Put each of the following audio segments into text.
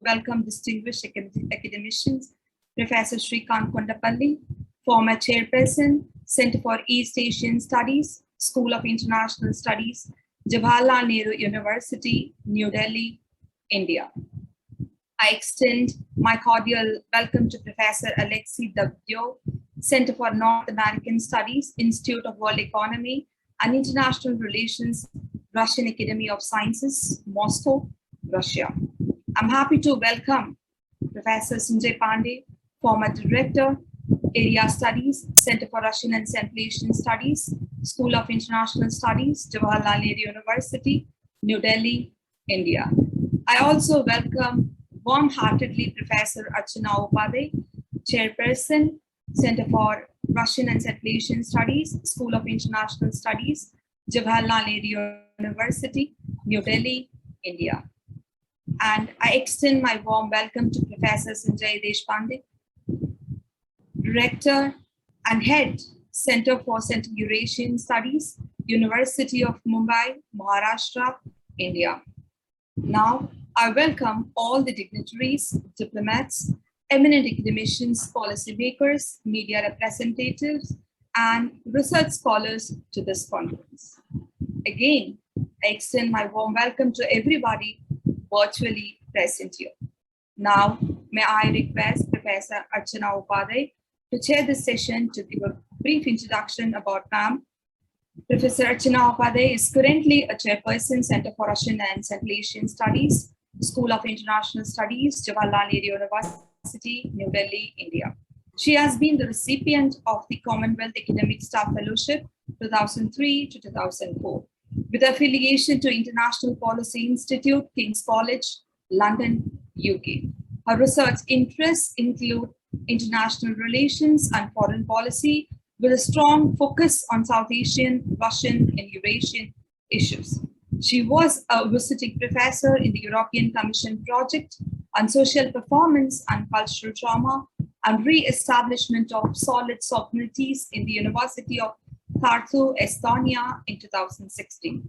welcome distinguished academicians, Professor Shrikant Kondapalli, former Chairperson, Center for East Asian Studies, School of International Studies, Jawaharlal Nehru University, New Delhi, India. I extend my cordial welcome to Professor Alexei Davdyo, Center for North American Studies, Institute of World Economy and International Relations, Russian Academy of Sciences, Moscow, Russia. I'm happy to welcome Professor Sanjay Pandey, former Director, Area Studies, Center for Russian and Central Asian Studies, School of International Studies, Jawaharlal Nehru University, New Delhi, India. I also welcome warm-heartedly Professor Archana Upadhaya, Chairperson, Center for Russian and Central Asian Studies, School of International Studies, Jawaharlal Nehru University, New Delhi, India. And I extend my warm welcome to Professor Sanjay Deshpande, Director and Head, Center for Central Eurasian Studies, University of Mumbai, Maharashtra, India. Now, I welcome all the dignitaries, diplomats, eminent academicians, policymakers, media representatives, and research scholars to this conference. Again, I extend my warm welcome to everybody virtually present here. Now, may I request Professor Archana Upadhaya to chair this session to give a brief introduction about ma'am. Professor Archana Upadhaya is currently a Chairperson, Center for Russian and Central Asian Studies, School of International Studies, Jawaharlal Nehru University, New Delhi, India. She has been the recipient of the Commonwealth Academic Staff Fellowship 2003 to 2004, with affiliation to International Policy Institute, King's College, London, UK. Her research interests include international relations and foreign policy, with a strong focus on South Asian, Russian, and Eurasian issues. She was a visiting professor in the European Commission project on social performance and cultural trauma and re-establishment of solid sovereignties in the University of Tartu, Estonia in 2016.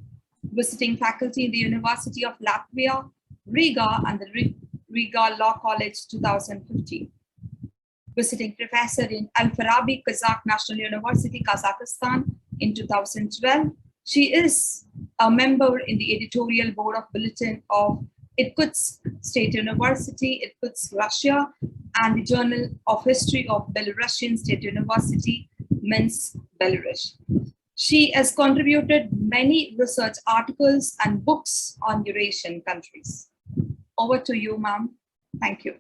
Visiting faculty in the University of Latvia, Riga, and the Riga Law College 2015. Visiting professor in Al-Farabi Kazakh National University, Kazakhstan in 2012. She is a member in the editorial board of Bulletin of Irkutsk State University, Irkutsk, Russia, and the Journal of History of Belarusian State University, Minsk, Belarus. She has contributed many research articles and books on Eurasian countries. Over to you, ma'am. Thank you.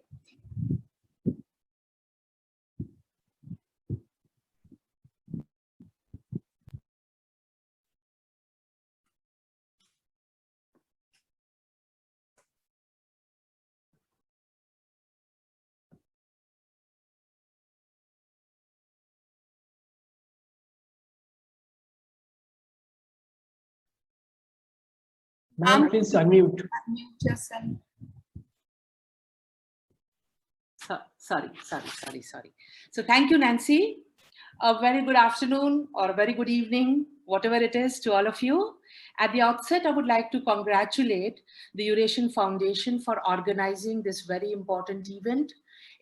Ma'am, please unmute. Unmute yourself. Sorry. So thank you, Nancy. A very good afternoon or a very good evening, whatever it is, to all of you. At the outset, I would like to congratulate the Eurasian Foundation for organizing this very important event,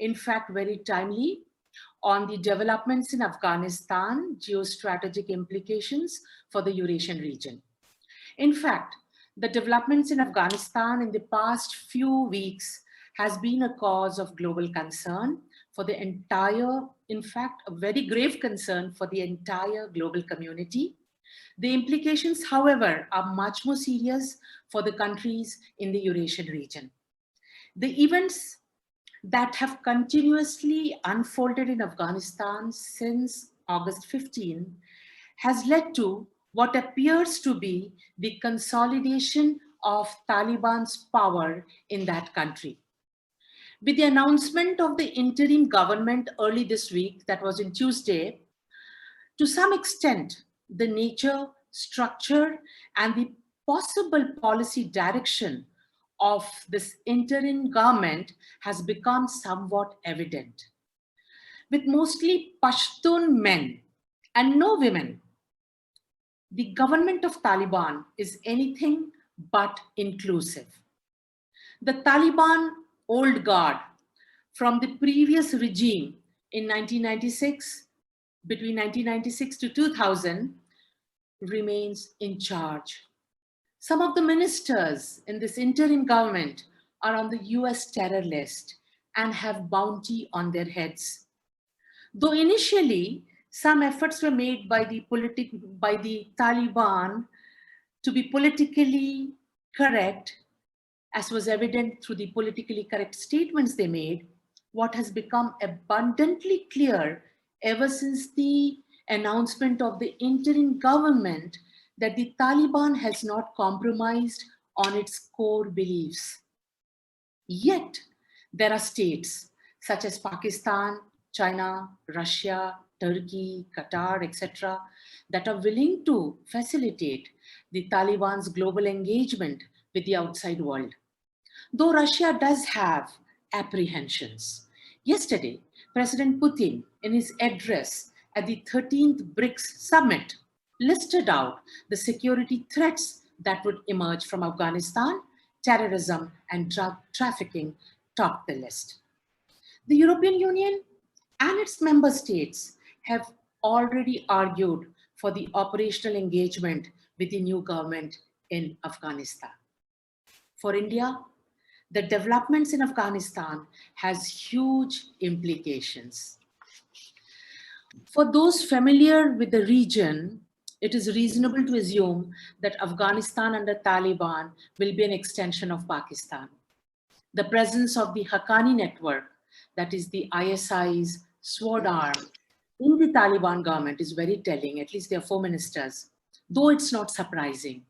in fact, very timely, on the developments in Afghanistan, geostrategic implications for the Eurasian region. In fact, the developments in Afghanistan in the past few weeks has been a cause of global concern for the entire, in fact, a very grave concern for the entire global community. The implications, however, are much more serious for the countries in the Eurasian region. The events that have continuously unfolded in Afghanistan since August 15 has led to what appears to be the consolidation of Taliban's power in that country. With the announcement of the interim government early this week, that was on Tuesday, to some extent, the nature, structure, and the possible policy direction of this interim government has become somewhat evident. With mostly Pashtun men and no women, the government of Taliban is anything but inclusive. The Taliban old guard from the previous regime in 1996, between 1996 to 2000, remains in charge. Some of the ministers in this interim government are on the US terror list and have bounty on their heads. Though initially some efforts were made by the Taliban to be politically correct, as was evident through the politically correct statements they made, what has become abundantly clear ever since the announcement of the interim government that the Taliban has not compromised on its core beliefs. Yet, there are states such as Pakistan, China, Russia, Turkey, Qatar, etc., that are willing to facilitate the Taliban's global engagement with the outside world. Though Russia does have apprehensions. Yesterday, President Putin, in his address at the 13th BRICS summit, listed out the security threats that would emerge from Afghanistan. Terrorism and drug trafficking topped the list. The European Union and its member states have already argued for the operational engagement with the new government in Afghanistan. For India, the developments in Afghanistan has huge implications. For those familiar with the region, it is reasonable to assume that Afghanistan under Taliban will be an extension of Pakistan. The presence of the Haqqani network, that is the ISI's sword arm, in the Taliban government is very telling, at least there are 4 ministers, though it's not surprising.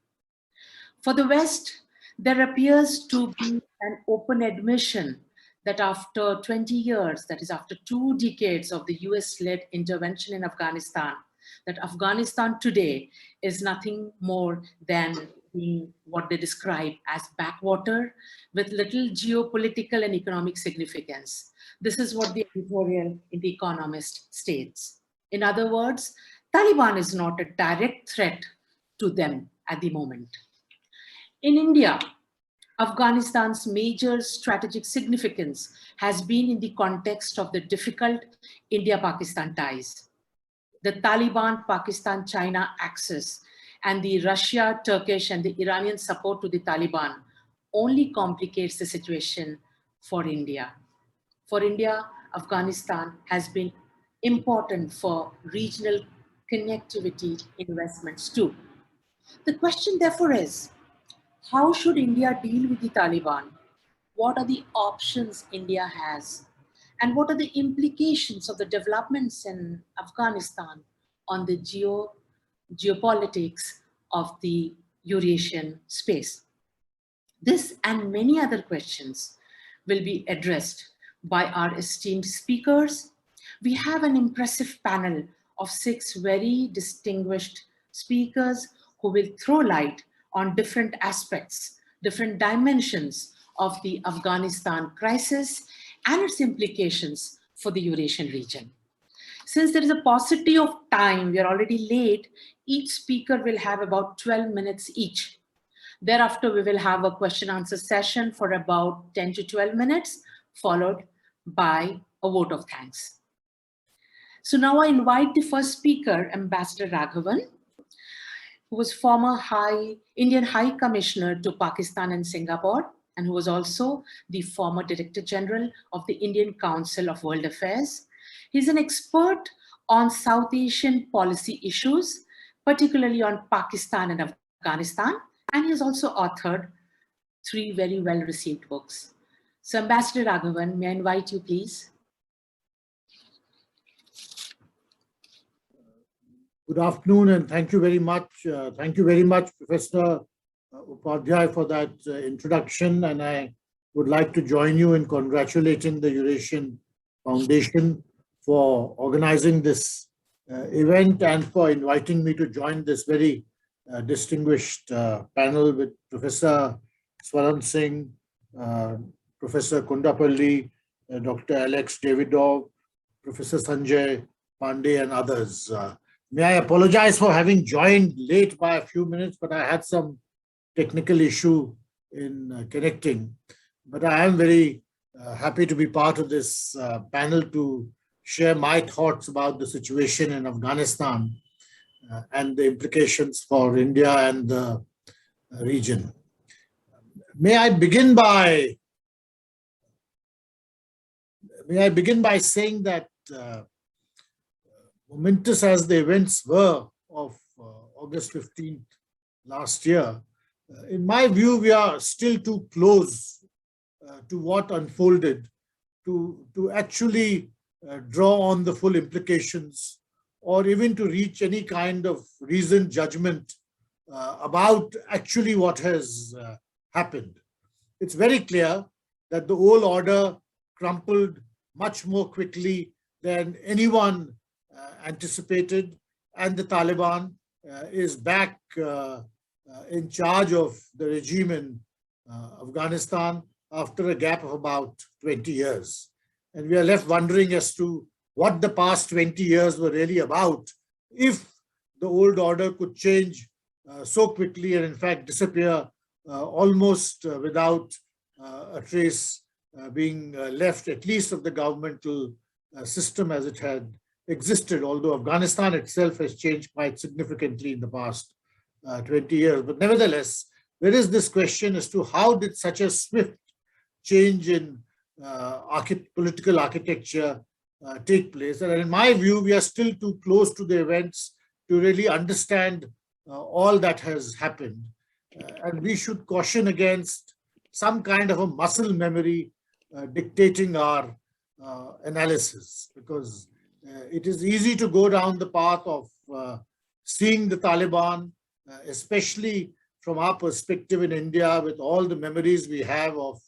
For the West, there appears to be an open admission that after 20 years, that is after 2 decades of the US-led intervention in Afghanistan, that Afghanistan today is nothing more than being what they describe as backwater with little geopolitical and economic significance. This is what the editorial in The Economist states. In other words, Taliban is not a direct threat to them at the moment. In India, Afghanistan's major strategic significance has been in the context of the difficult India-Pakistan ties. The Taliban-Pakistan-China axis and the Russia, Turkish, and the Iranian support to the Taliban only complicates the situation for India. For India, Afghanistan has been important for regional connectivity investments too. The question therefore is, how should India deal with the Taliban? What are the options India has? And what are the implications of the developments in Afghanistan on the geopolitics of the Eurasian space? This and many other questions will be addressed by our esteemed speakers. We have an impressive panel of 6 very distinguished speakers who will throw light on different aspects, different dimensions of the Afghanistan crisis and its implications for the Eurasian region. Since there is a paucity of time, we are already late, each speaker will have about 12 minutes each. Thereafter, we will have a question answer session for about 10 to 12 minutes, followed by a vote of thanks. So now I invite the first speaker, Ambassador Raghavan, who was former Indian High Commissioner to Pakistan and Singapore, and who was also the former Director General of the Indian Council of World Affairs. He's an expert on South Asian policy issues, particularly on Pakistan and Afghanistan, and he has also authored 3 very well-received books. So Ambassador Raghavan, may I invite you, please? Good afternoon, and thank you very much. Thank you very much, Professor Upadhaya, for that introduction. And I would like to join you in congratulating the Eurasian Foundation for organizing this event and for inviting me to join this very distinguished panel with Professor Swaran Singh, Professor Kundapalli, Dr. Alex Davidov, Professor Sanjay Pandey, and others. May I apologize for having joined late by a few minutes, but I had some technical issue in connecting. But I am very happy to be part of this panel to share my thoughts about the situation in Afghanistan and the implications for India and the region. May I begin by saying that momentous as the events were of August 15th last year, in my view, we are still too close to what unfolded to actually draw on the full implications or even to reach any kind of reasoned judgment about actually what has happened. It's very clear that the whole order crumpled much more quickly than anyone anticipated, and the Taliban is back in charge of the regime in Afghanistan after a gap of about 20 years. And we are left wondering as to what the past 20 years were really about, if the old order could change so quickly and in fact disappear almost without a trace being left, at least of the governmental system as it had existed, although Afghanistan itself has changed quite significantly in the past 20 years. But nevertheless, there is this question as to how did such a swift change in political architecture take place. And in my view, we are still too close to the events to really understand all that has happened. And we should caution against some kind of a muscle memory dictating our analysis, because it is easy to go down the path of seeing the Taliban, especially from our perspective in India, with all the memories we have of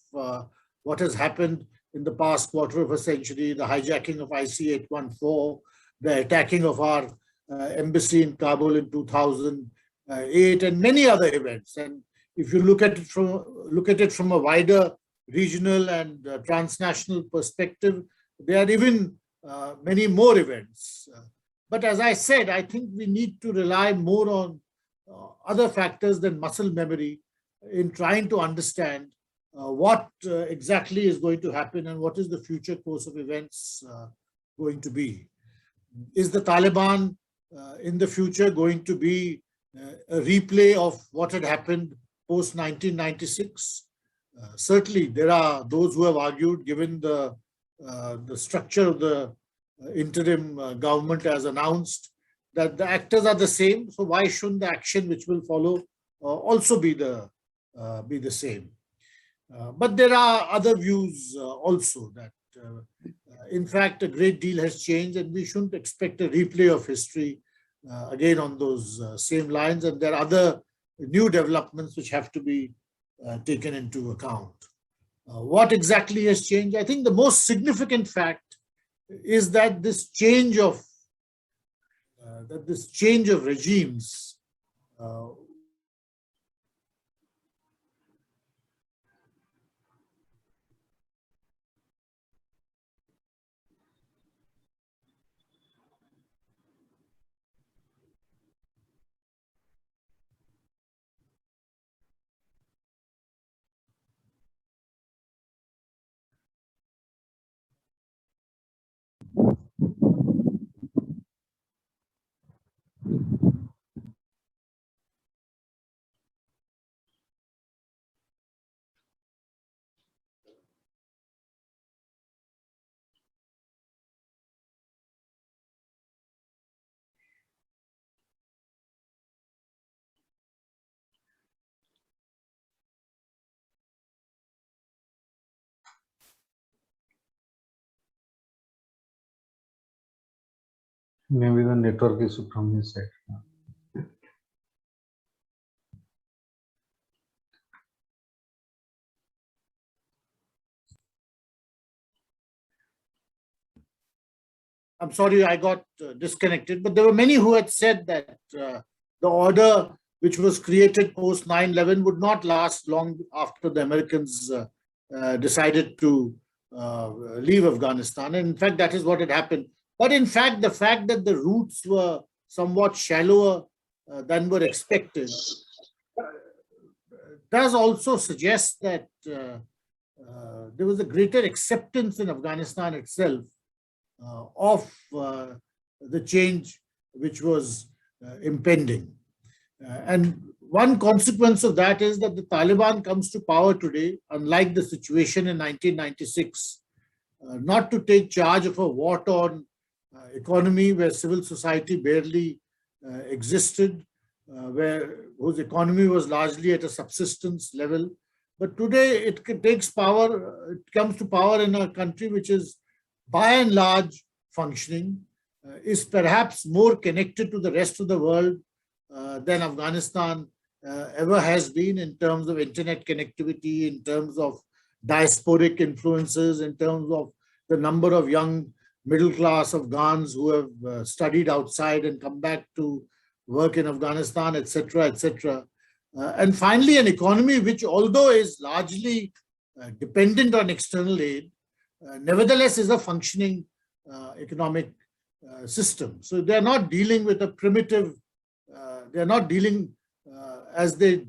what has happened in the past quarter of a century, the hijacking of IC-814, the attacking of our embassy in Kabul in 2008, and many other events. And if you look at it from a wider regional and transnational perspective, there are even many more events. But as I said, I think we need to rely more on other factors than muscle memory in trying to understand what exactly is going to happen and what is the future course of events going to be. Is the Taliban in the future going to be a replay of what had happened post 1996? Certainly, there are those who have argued, given the structure of the interim government as announced, that the actors are the same. So why shouldn't the action which will follow also be the same? But there are other views also that, in fact, a great deal has changed, and we shouldn't expect a replay of history again on those same lines. And there are other new developments which have to be taken into account. What exactly has changed? I think the most significant fact is that this change of regimes Maybe the network issue from his side. I'm sorry, I got disconnected, but there were many who had said that the order which was created post 9/11 would not last long after the Americans decided to leave Afghanistan. And in fact, that is what had happened. But in fact, the fact that the routes were somewhat shallower than were expected does also suggest that there was a greater acceptance in Afghanistan itself of the change which was impending. And one consequence of that is that the Taliban comes to power today, unlike the situation in 1996, not to take charge of a war-torn economy where civil society barely existed, whose economy was largely at a subsistence level. But today it takes power, it comes to power in a country which is by and large functioning, is perhaps more connected to the rest of the world than Afghanistan ever has been in terms of internet connectivity, in terms of diasporic influences, in terms of the number of young middle class Afghans who have studied outside and come back to work in Afghanistan, etc., etc. And finally, an economy which, although is largely dependent on external aid, nevertheless is a functioning economic system. So they're not dealing with a primitive, they're not dealing as they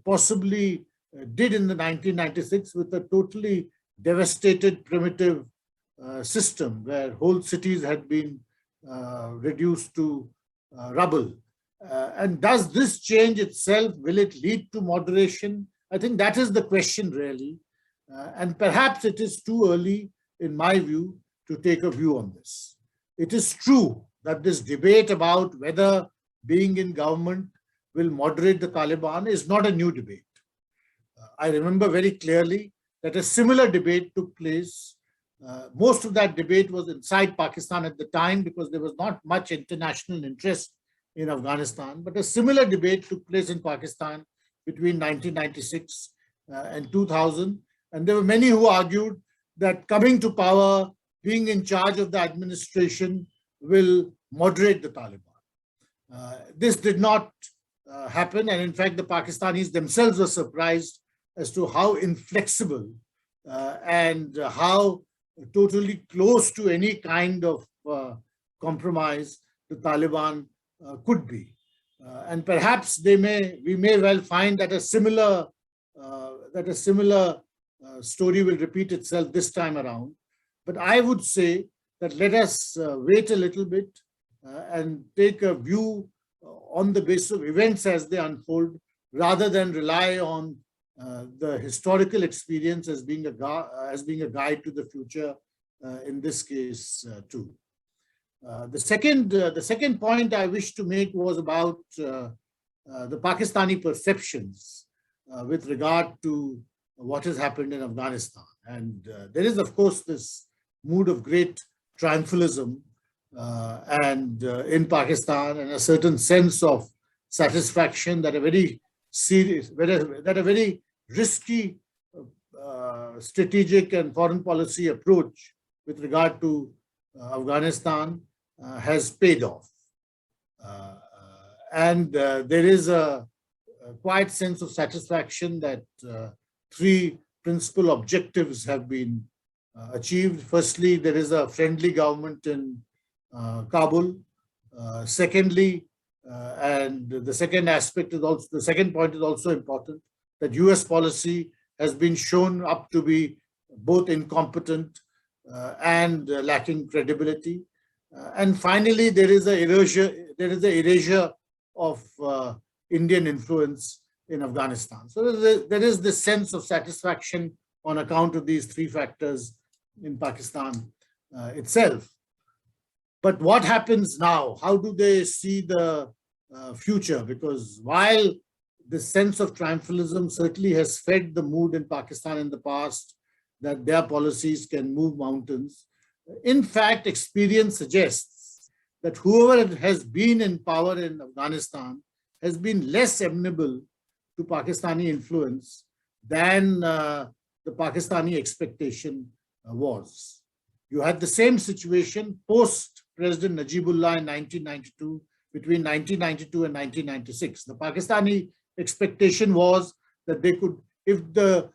possibly did in the 1996 with a totally devastated primitive system where whole cities had been reduced to rubble. And does this change itself, will it lead to moderation? I think that is the question really. And perhaps it is too early, in my view, to take a view on this. It is true that this debate about whether being in government will moderate the Taliban is not a new debate. I remember very clearly that a similar debate took place. Most of that debate was inside Pakistan at the time because there was not much international interest in Afghanistan, but a similar debate took place in Pakistan between 1996 and 2000. And there were many who argued that coming to power, being in charge of the administration will moderate the Taliban. This did not happen. And in fact, the Pakistanis themselves were surprised as to how inflexible and how totally close to any kind of compromise the Taliban could be. And perhaps we may well find that a similar story will repeat itself this time around. But I would say that let us wait a little bit and take a view on the basis of events as they unfold, rather than rely on the historical experience as being a guide to the future in this case too. The second point I wish to make was about the Pakistani perceptions with regard to what has happened in Afghanistan. And there is, of course, this mood of great triumphalism and in Pakistan, and a certain sense of satisfaction that a very serious, that a very risky strategic and foreign policy approach with regard to Afghanistan has paid off. And there is a quiet sense of satisfaction that three principal objectives have been achieved. Firstly, there is a friendly government in Kabul. Secondly, and the second aspect is also, the second point is also important, that US policy has been shown up to be both incompetent and lacking credibility. And finally, there is a erasure of Indian influence in Afghanistan. So there is this sense of satisfaction on account of these three factors in Pakistan itself. But what happens now? How do they see the future? Because while the sense of triumphalism certainly has fed the mood in Pakistan in the past that their policies can move mountains, in fact, experience suggests that whoever has been in power in Afghanistan has been less amenable to Pakistani influence than the Pakistani expectation was. You had the same situation post President Najibullah in 1992, between 1992 and 1996. The Pakistani expectation was that they could, the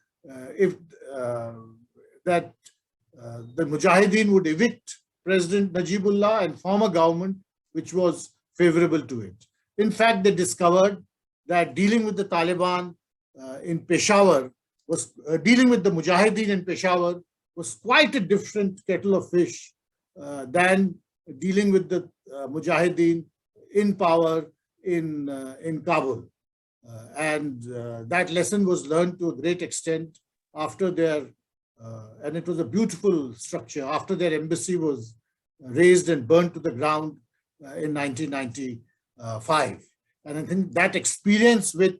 Mujahideen would evict President Najibullah and form a government which was favorable to it. In fact, they discovered that dealing with the Taliban in Peshawar was dealing with the Mujahideen in Peshawar was quite a different kettle of fish than dealing with the Mujahideen in power in Kabul. And that lesson was learned to a great extent after their, and it was a beautiful structure, after their embassy was razed and burnt to the ground in 1995. And I think that experience with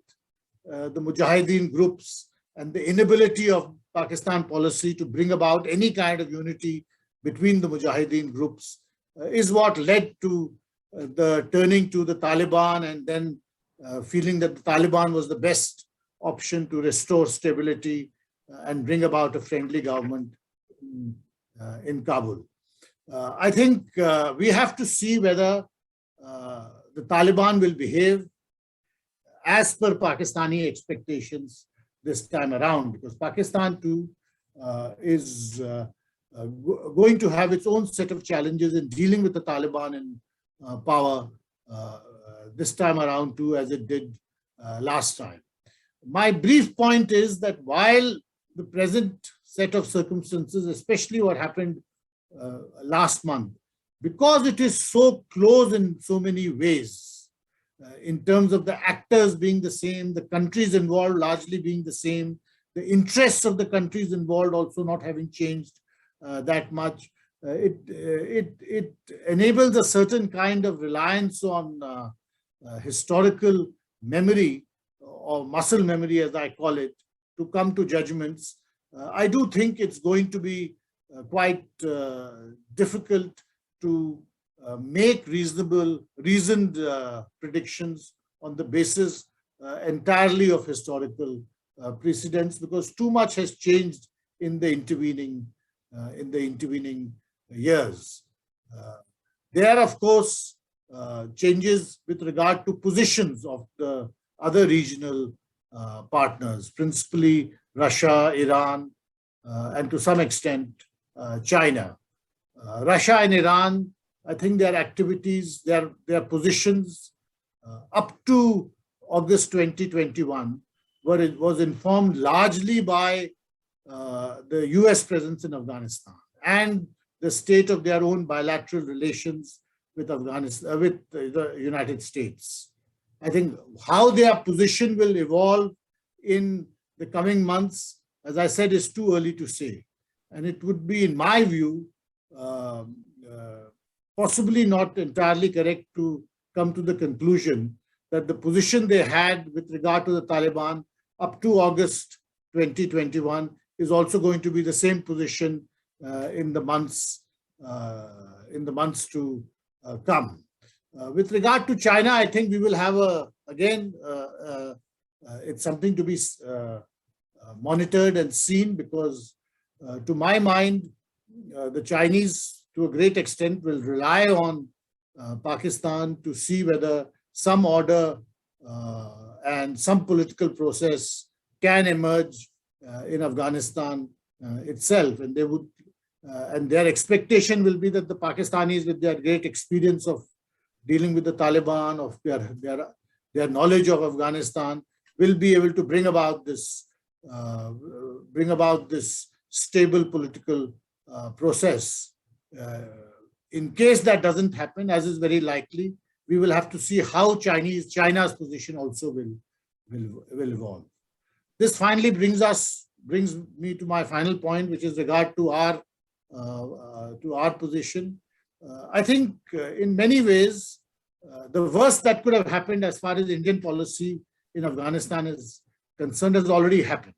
the Mujahideen groups and the inability of Pakistan policy to bring about any kind of unity between the Mujahideen groups is what led to the turning to the Taliban and then feeling that the Taliban was the best option to restore stability and bring about a friendly government in Kabul. I think we have to see whether the Taliban will behave as per Pakistani expectations this time around, because Pakistan too is going to have its own set of challenges in dealing with the Taliban in power this time around too, as it did last time. My brief point is that while the present set of circumstances, especially what happened last month, because it is so close in so many ways, in terms of the actors being the same, the countries involved largely being the same, the interests of the countries involved also not having changed that much, it enables a certain kind of reliance on historical memory, or muscle memory as I call it, to come to judgments. I do think it's going to be quite difficult to make reasoned predictions on the basis entirely of historical precedents, because too much has changed in the intervening years. There are, of course, changes with regard to positions of the other regional partners, principally Russia, Iran, and to some extent China. Russia and Iran, I think their activities, their positions up to August 2021 was informed largely by the US presence in Afghanistan and the state of their own bilateral relations with Afghanistan, with the United States. I think how their position will evolve in the coming months, as I said, is too early to say. And it would be, in my view, possibly not entirely correct to come to the conclusion that the position they had with regard to the Taliban up to August 2021 is also going to be the same position in the months to come. With regard to China, I think we will have it's something to be monitored and seen, because to my mind, the Chinese to a great extent will rely on Pakistan to see whether some order and some political process can emerge in Afghanistan itself. And they would, and their expectation will be that the Pakistanis, with their great experience of dealing with the Taliban, of their knowledge of Afghanistan, will be able to bring about this stable political process. In case that doesn't happen, as is very likely, we will have to see how China's position also will evolve. This finally brings me to my final point, which is regard to our position. I think in many ways, the worst that could have happened as far as Indian policy in Afghanistan is concerned has already happened.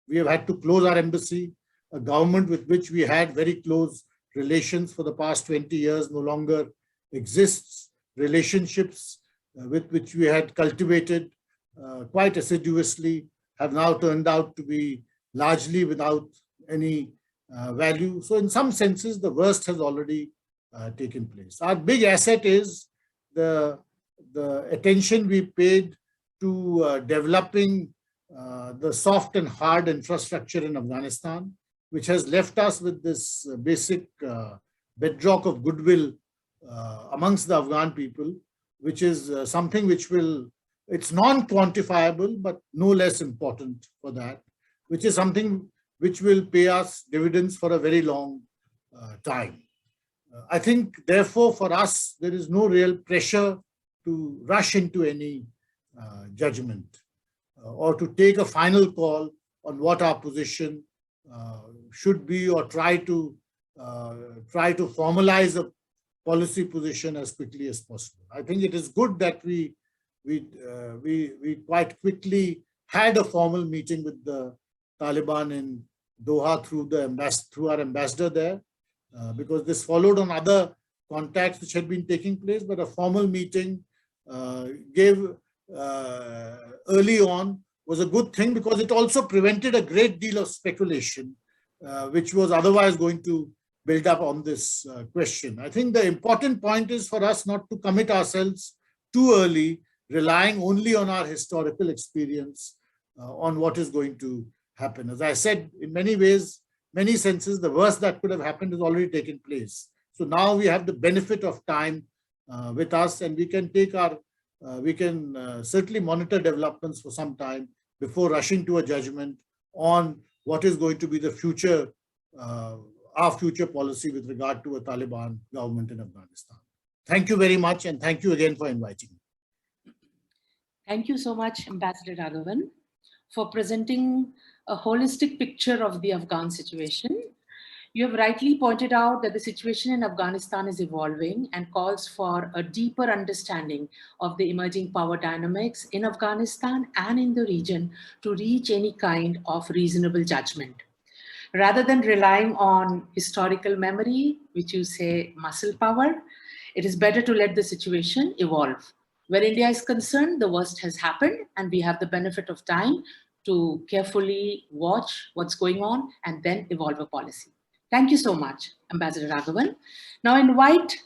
We have had to close our embassy. A government with which we had very close relations for the past 20 years no longer exists. Relationships with which we had cultivated quite assiduously have now turned out to be largely without any value. So in some senses, the worst has already taken place. Our big asset is the attention we paid to developing the soft and hard infrastructure in Afghanistan, which has left us with this basic bedrock of goodwill amongst the Afghan people, which is something which it's non-quantifiable, but no less important for that. which is something which will pay us dividends for a very long time. I think, therefore, for us, there is no real pressure to rush into any judgment or to take a final call on what our position should be, or try to formalize a policy position as quickly as possible. I think it is good that we quite quickly had a formal meeting with the Taliban in Doha through our ambassador there, because this followed on other contacts which had been taking place, but a formal meeting gave early on was a good thing, because it also prevented a great deal of speculation, which was otherwise going to build up on this question. I think the important point is for us not to commit ourselves too early, relying only on our historical experience on what is going to happen. As I said, in many ways, many senses, the worst that could have happened has already taken place. So now we have the benefit of time with us, and we can take certainly monitor developments for some time before rushing to a judgment on what is going to be the future, our future policy with regard to a Taliban government in Afghanistan. Thank you very much, and thank you again for inviting me. Thank you so much, Ambassador Raghavan, for presenting a holistic picture of the Afghan situation. You have rightly pointed out that the situation in Afghanistan is evolving and calls for a deeper understanding of the emerging power dynamics in Afghanistan and in the region to reach any kind of reasonable judgment. Rather than relying on historical memory, which you say muscle power, it is better to let the situation evolve. Where India is concerned, the worst has happened, and we have the benefit of time to carefully watch what's going on and then evolve a policy. Thank you so much, Ambassador Raghavan. Now I invite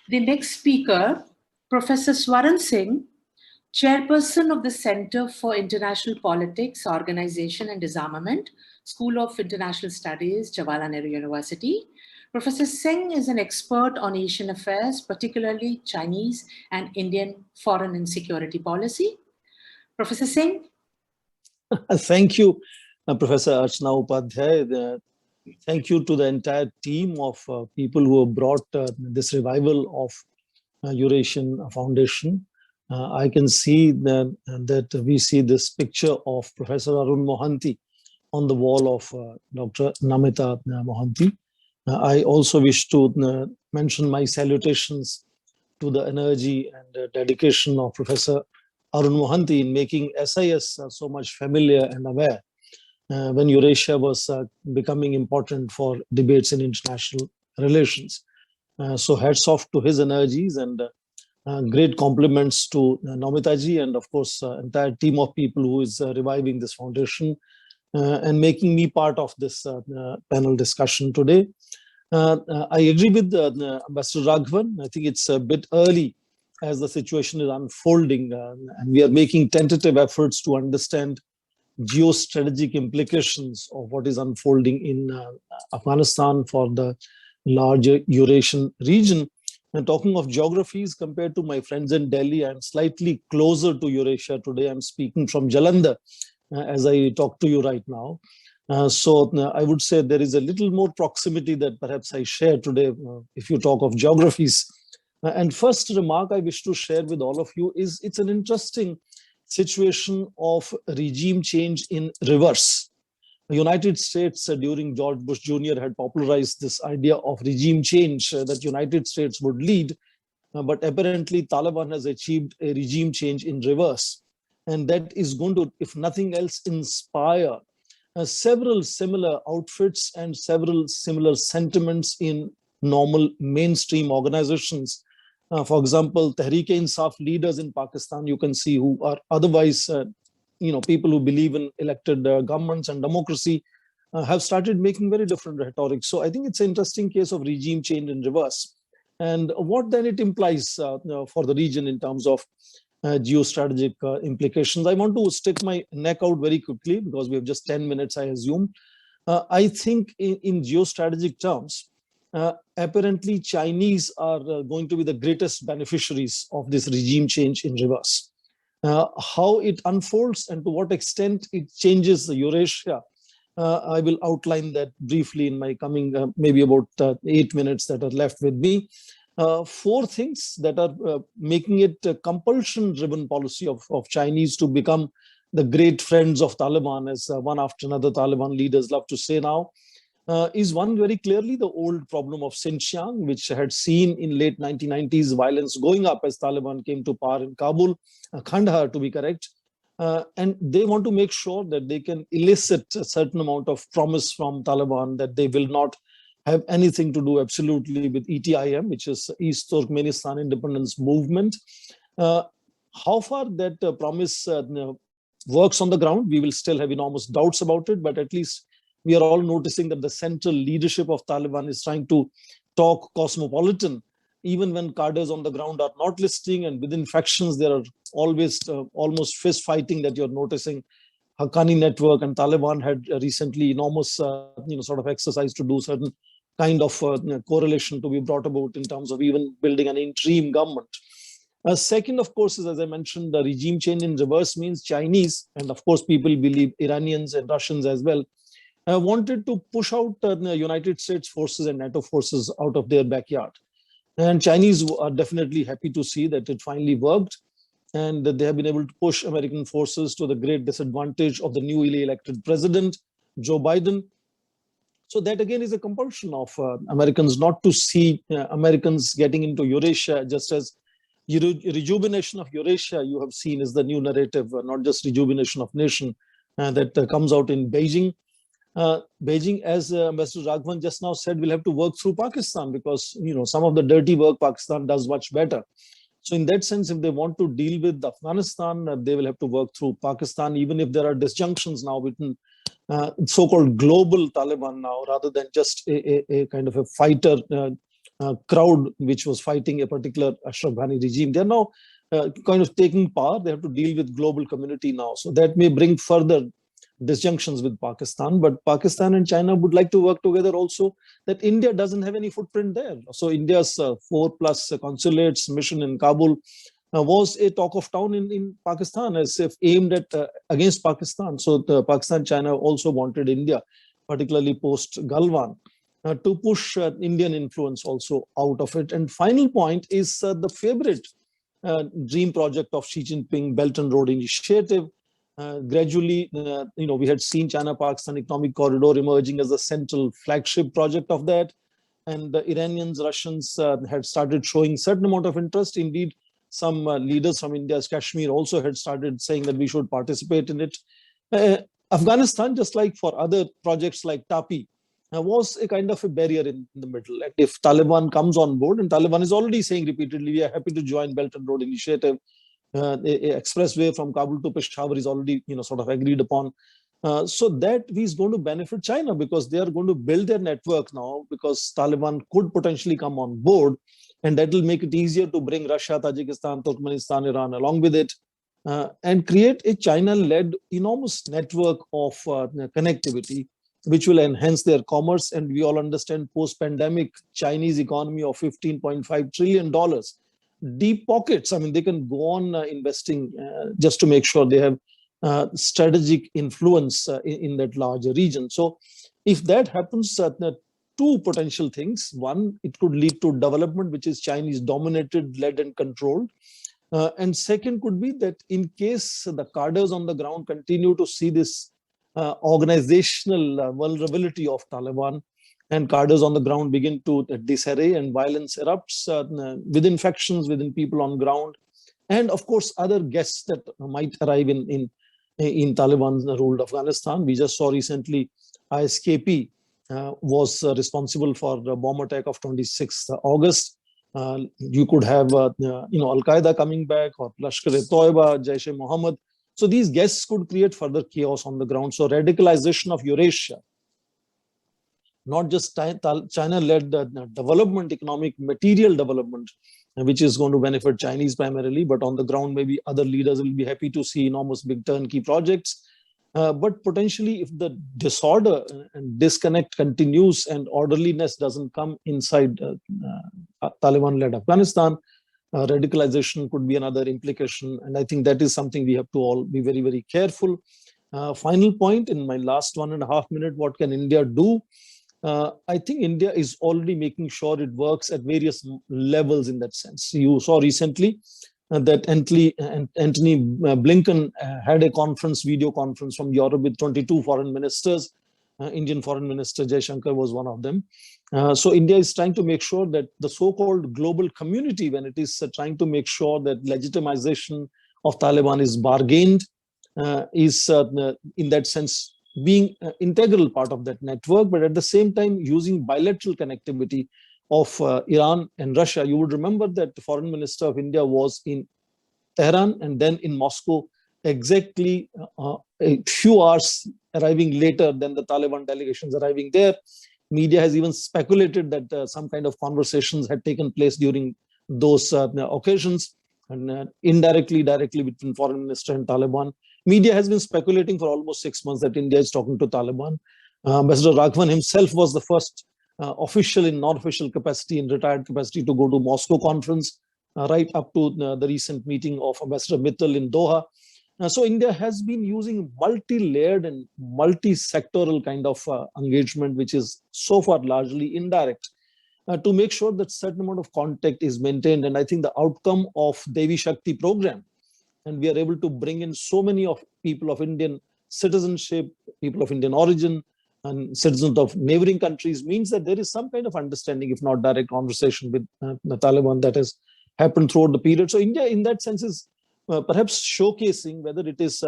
the next speaker, Professor Swaran Singh, Chairperson of the Center for International Politics, Organization and Disarmament, School of International Studies, Jawaharlal Nehru University. Professor Singh is an expert on Asian affairs, particularly Chinese and Indian foreign and security policy. Professor Singh. Thank you, Professor Archana Upadhaya. Thank you to the entire team of people who have brought this revival of Eurasian Foundation. I can see that we see this picture of Professor Arun Mohanty on the wall of Dr. Namita Mohanty. I also wish to mention my salutations to the energy and dedication of Professor Arun Mohanty in making SIS so much familiar and aware when Eurasia was becoming important for debates in international relations. So hats off to his energies, and great compliments to Namita ji, and of course entire team of people who is reviving this foundation and making me part of this panel discussion today. I agree with Ambassador Raghavan. I think it's a bit early as the situation is unfolding, and we are making tentative efforts to understand geostrategic implications of what is unfolding in Afghanistan for the larger Eurasian region. And talking of geographies, compared to my friends in Delhi, I'm slightly closer to Eurasia today. I'm speaking from Jalandhar as I talk to you right now. So I would say there is a little more proximity that perhaps I share today if you talk of geographies. And first remark I wish to share with all of you is it's an interesting situation of regime change in reverse. The United States during George Bush Jr. had popularized this idea of regime change that United States would lead, but apparently Taliban has achieved a regime change in reverse. And that is going to, if nothing else, inspire several similar outfits and several similar sentiments in normal mainstream organizations. For example, Tehreek-e-Insaf leaders in Pakistan, you can see, who are otherwise, people who believe in elected governments and democracy, have started making very different rhetoric. So I think it's an interesting case of regime change in reverse. And what then it implies for the region in terms of geostrategic implications. I want to stick my neck out very quickly because we have just 10 minutes, I assume. I think in geostrategic terms, apparently Chinese are going to be the greatest beneficiaries of this regime change in reverse. How it unfolds and to what extent it changes the Eurasia I will outline that briefly in my coming maybe about 8 minutes that are left with me. 4 things that are making it a compulsion-driven policy of Chinese to become the great friends of Taliban, as one after another Taliban leaders love to say now, is one very clearly the old problem of Xinjiang, which had seen in late 1990s violence going up as Taliban came to power in Kabul, Kandahar to be correct. And they want to make sure that they can elicit a certain amount of promise from Taliban that they will not have anything to do absolutely with ETIM, which is East Turkmenistan Independence Movement. How far that promise works on the ground, we will still have enormous doubts about it, but at least we are all noticing that the central leadership of Taliban is trying to talk cosmopolitan, even when cadres on the ground are not listening, and within factions there are always almost fist fighting that you're noticing. Haqqani network and Taliban had recently enormous sort of exercise to do certain kind of correlation to be brought about in terms of even building an interim government. Second, of course, is, as I mentioned, the regime change in reverse means Chinese, and of course people believe Iranians and Russians as well, wanted to push out the United States forces and NATO forces out of their backyard. And Chinese are definitely happy to see that it finally worked, and that they have been able to push American forces to the great disadvantage of the newly elected president, Joe Biden. So that again is a compulsion of Americans not to see Americans getting into Eurasia, just as rejuvenation of Eurasia you have seen is the new narrative, not just rejuvenation of nation that comes out in Beijing. Beijing, as Ambassador Raghavan just now said, will have to work through Pakistan because some of the dirty work Pakistan does much better. So in that sense, if they want to deal with Afghanistan, they will have to work through Pakistan, even if there are disjunctions now between so-called global Taliban now, rather than just a kind of a fighter crowd which was fighting a particular Ashraf Ghani regime. They're now kind of taking power. They have to deal with global community now. So that may bring further disjunctions with Pakistan, but Pakistan and China would like to work together also, that India doesn't have any footprint there. So India's 4+ consulates mission in Kabul was a talk of town in Pakistan, as if aimed at against Pakistan. So the Pakistan, China also wanted India, particularly post Galwan, to push Indian influence also out of it. And final point is the favorite dream project of Xi Jinping, Belt and Road Initiative. Gradually, we had seen China-Pakistan Economic Corridor emerging as the central flagship project of that. And the Iranians, Russians had started showing certain amount of interest. Indeed, some leaders from India's Kashmir also had started saying that we should participate in it. Afghanistan, just like for other projects like TAPI, was a kind of a barrier in the middle. And if Taliban comes on board, and Taliban is already saying repeatedly, we are happy to join Belt and Road Initiative, expressway from Kabul to Peshawar is already sort of agreed upon. So that is going to benefit China because they are going to build their network now, because Taliban could potentially come on board, and that will make it easier to bring Russia, Tajikistan, Turkmenistan, Iran along with it, and create a China-led enormous network of connectivity, which will enhance their commerce. And we all understand post-pandemic Chinese economy of $15.5 trillion. Deep pockets. I mean, they can go on investing just to make sure they have strategic influence in that larger region. So if that happens, two potential things. One, it could lead to development, which is Chinese dominated, led and controlled. And second could be that in case the cadres on the ground continue to see this organizational vulnerability of Taliban, and cadres on the ground begin to disarray and violence erupts within factions, within people on ground, and of course other guests that might arrive in Taliban-ruled Afghanistan. We just saw recently ISKP was responsible for the bomb attack of 26th August. You could have Al-Qaeda coming back, or Lashkar-e-Toiba, Jaish-e-Mohammed. So these guests could create further chaos on the ground. So radicalization of Eurasia, not just China-led development, economic, material development, which is going to benefit Chinese primarily, but on the ground, maybe other leaders will be happy to see enormous big turnkey projects. But potentially, if the disorder and disconnect continues and orderliness doesn't come inside Taliban-led Afghanistan, radicalization could be another implication. And I think that is something we have to all be very, very careful. Final point in my last 1.5 minutes, what can India do? I think India is already making sure it works at various levels in that sense. You saw recently that Anthony Blinken had a video conference from Europe with 22 foreign ministers. Indian Foreign Minister Jaishankar was one of them. So India is trying to make sure that the so-called global community, when it is trying to make sure that legitimization of Taliban is bargained, is in that sense being an integral part of that network, but at the same time using bilateral connectivity of Iran and Russia. You would remember that the Foreign Minister of India was in Tehran and then in Moscow exactly a few hours arriving later than the Taliban delegations arriving there. Media has even speculated that some kind of conversations had taken place during those occasions, and indirectly, directly between Foreign Minister and Taliban. Media has been speculating for almost 6 months that India is talking to Taliban. Ambassador Raghavan himself was the first official in non-official capacity, in retired capacity, to go to Moscow conference, right up to the recent meeting of Ambassador Mittal in Doha. So India has been using multi-layered and multi-sectoral kind of engagement, which is so far largely indirect, to make sure that certain amount of contact is maintained. And I think the outcome of Devi Shakti program, and we are able to bring in so many of people of Indian citizenship, people of Indian origin, and citizens of neighboring countries, means that there is some kind of understanding, if not direct conversation with the Taliban, that has happened throughout the period. So India, in that sense, is perhaps showcasing, whether it is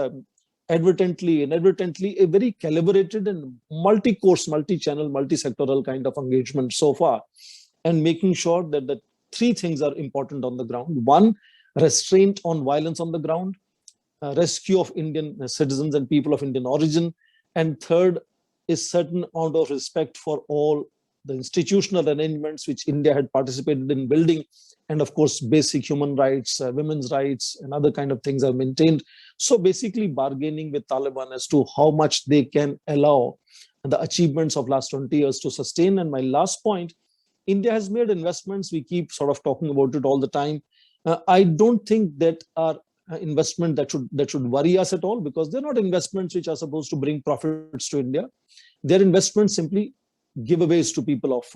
advertently, inadvertently, a very calibrated and multi-course, multi-channel, multi-sectoral kind of engagement so far, and making sure that the three things are important on the ground. One, restraint on violence on the ground, rescue of Indian citizens and people of Indian origin, and third is certain amount of respect for all the institutional arrangements which India had participated in building, and of course basic human rights, women's rights, and other kind of things are maintained. So basically bargaining with Taliban as to how much they can allow the achievements of last 20 years to sustain. And my last point, India has made investments. We keep sort of talking about it all the time. I don't think that are investment that should worry us at all, because they're not investments which are supposed to bring profits to India. They're investments simply giveaways to people of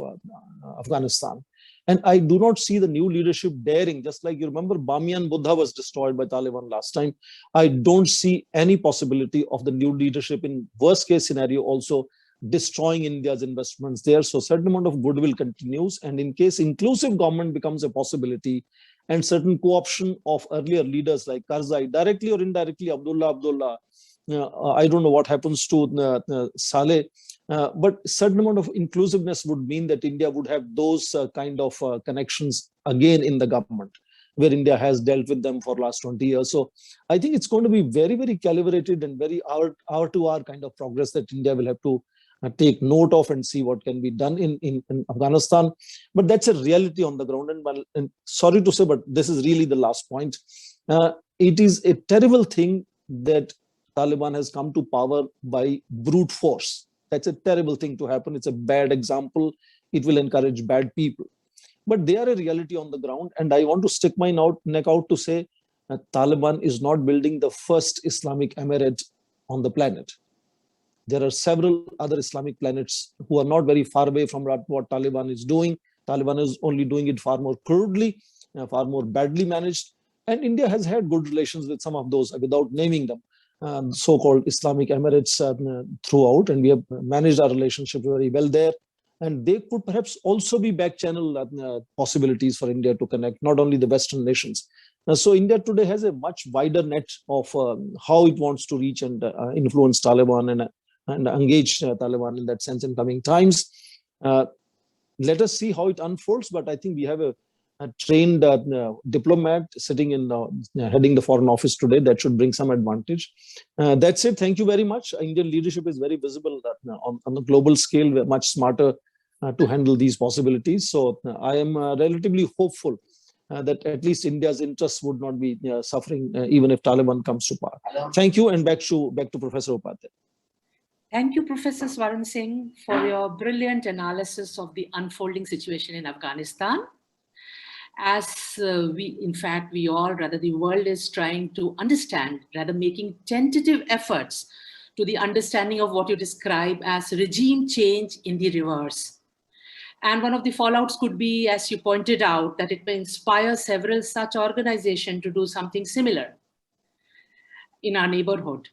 Afghanistan. And I do not see the new leadership daring, just like you remember Bamiyan Buddha was destroyed by Taliban last time. I don't see any possibility of the new leadership, in worst case scenario, also destroying India's investments there. So certain amount of goodwill continues. And in case inclusive government becomes a possibility, and certain co-option of earlier leaders like Karzai, directly or indirectly, Abdullah, I don't know what happens to Saleh, but certain amount of inclusiveness would mean that India would have those kind of connections again in the government, where India has dealt with them for last 20 years. So I think it's going to be very, very calibrated and very hour-to-hour kind of progress that India will have to take note of and see what can be done in Afghanistan. But that's a reality on the ground. And sorry to say, but this is really the last point. It is a terrible thing that Taliban has come to power by brute force. That's a terrible thing to happen. It's a bad example. It will encourage bad people. But they are a reality on the ground. And I want to stick my neck out to say Taliban is not building the first Islamic emirate on the planet. There are several other Islamic planets who are not very far away from what Taliban is doing. Taliban is only doing it far more crudely, far more badly managed. And India has had good relations with some of those, without naming them, so-called Islamic emirates throughout. And we have managed our relationship very well there. And they could perhaps also be back channel possibilities for India to connect, not only the Western nations. So India today has a much wider net of how it wants to reach and influence Taliban and engage Taliban in that sense in coming times. Let us see how it unfolds, but I think we have a trained diplomat sitting in heading the Foreign Office today that should bring some advantage. That's it. Thank you very much. Indian leadership is very visible on the global scale. We're much smarter to handle these possibilities. So I am relatively hopeful that at least India's interests would not be suffering even if Taliban comes to power. Thank you, and back to Professor Upadhaya. Thank you, Professor Swaran Singh, for your brilliant analysis of the unfolding situation in Afghanistan. As the world is trying to understand, rather making tentative efforts to the understanding of what you describe as regime change in the reverse. And one of the fallouts could be, as you pointed out, that it may inspire several such organizations to do something similar in our neighborhood.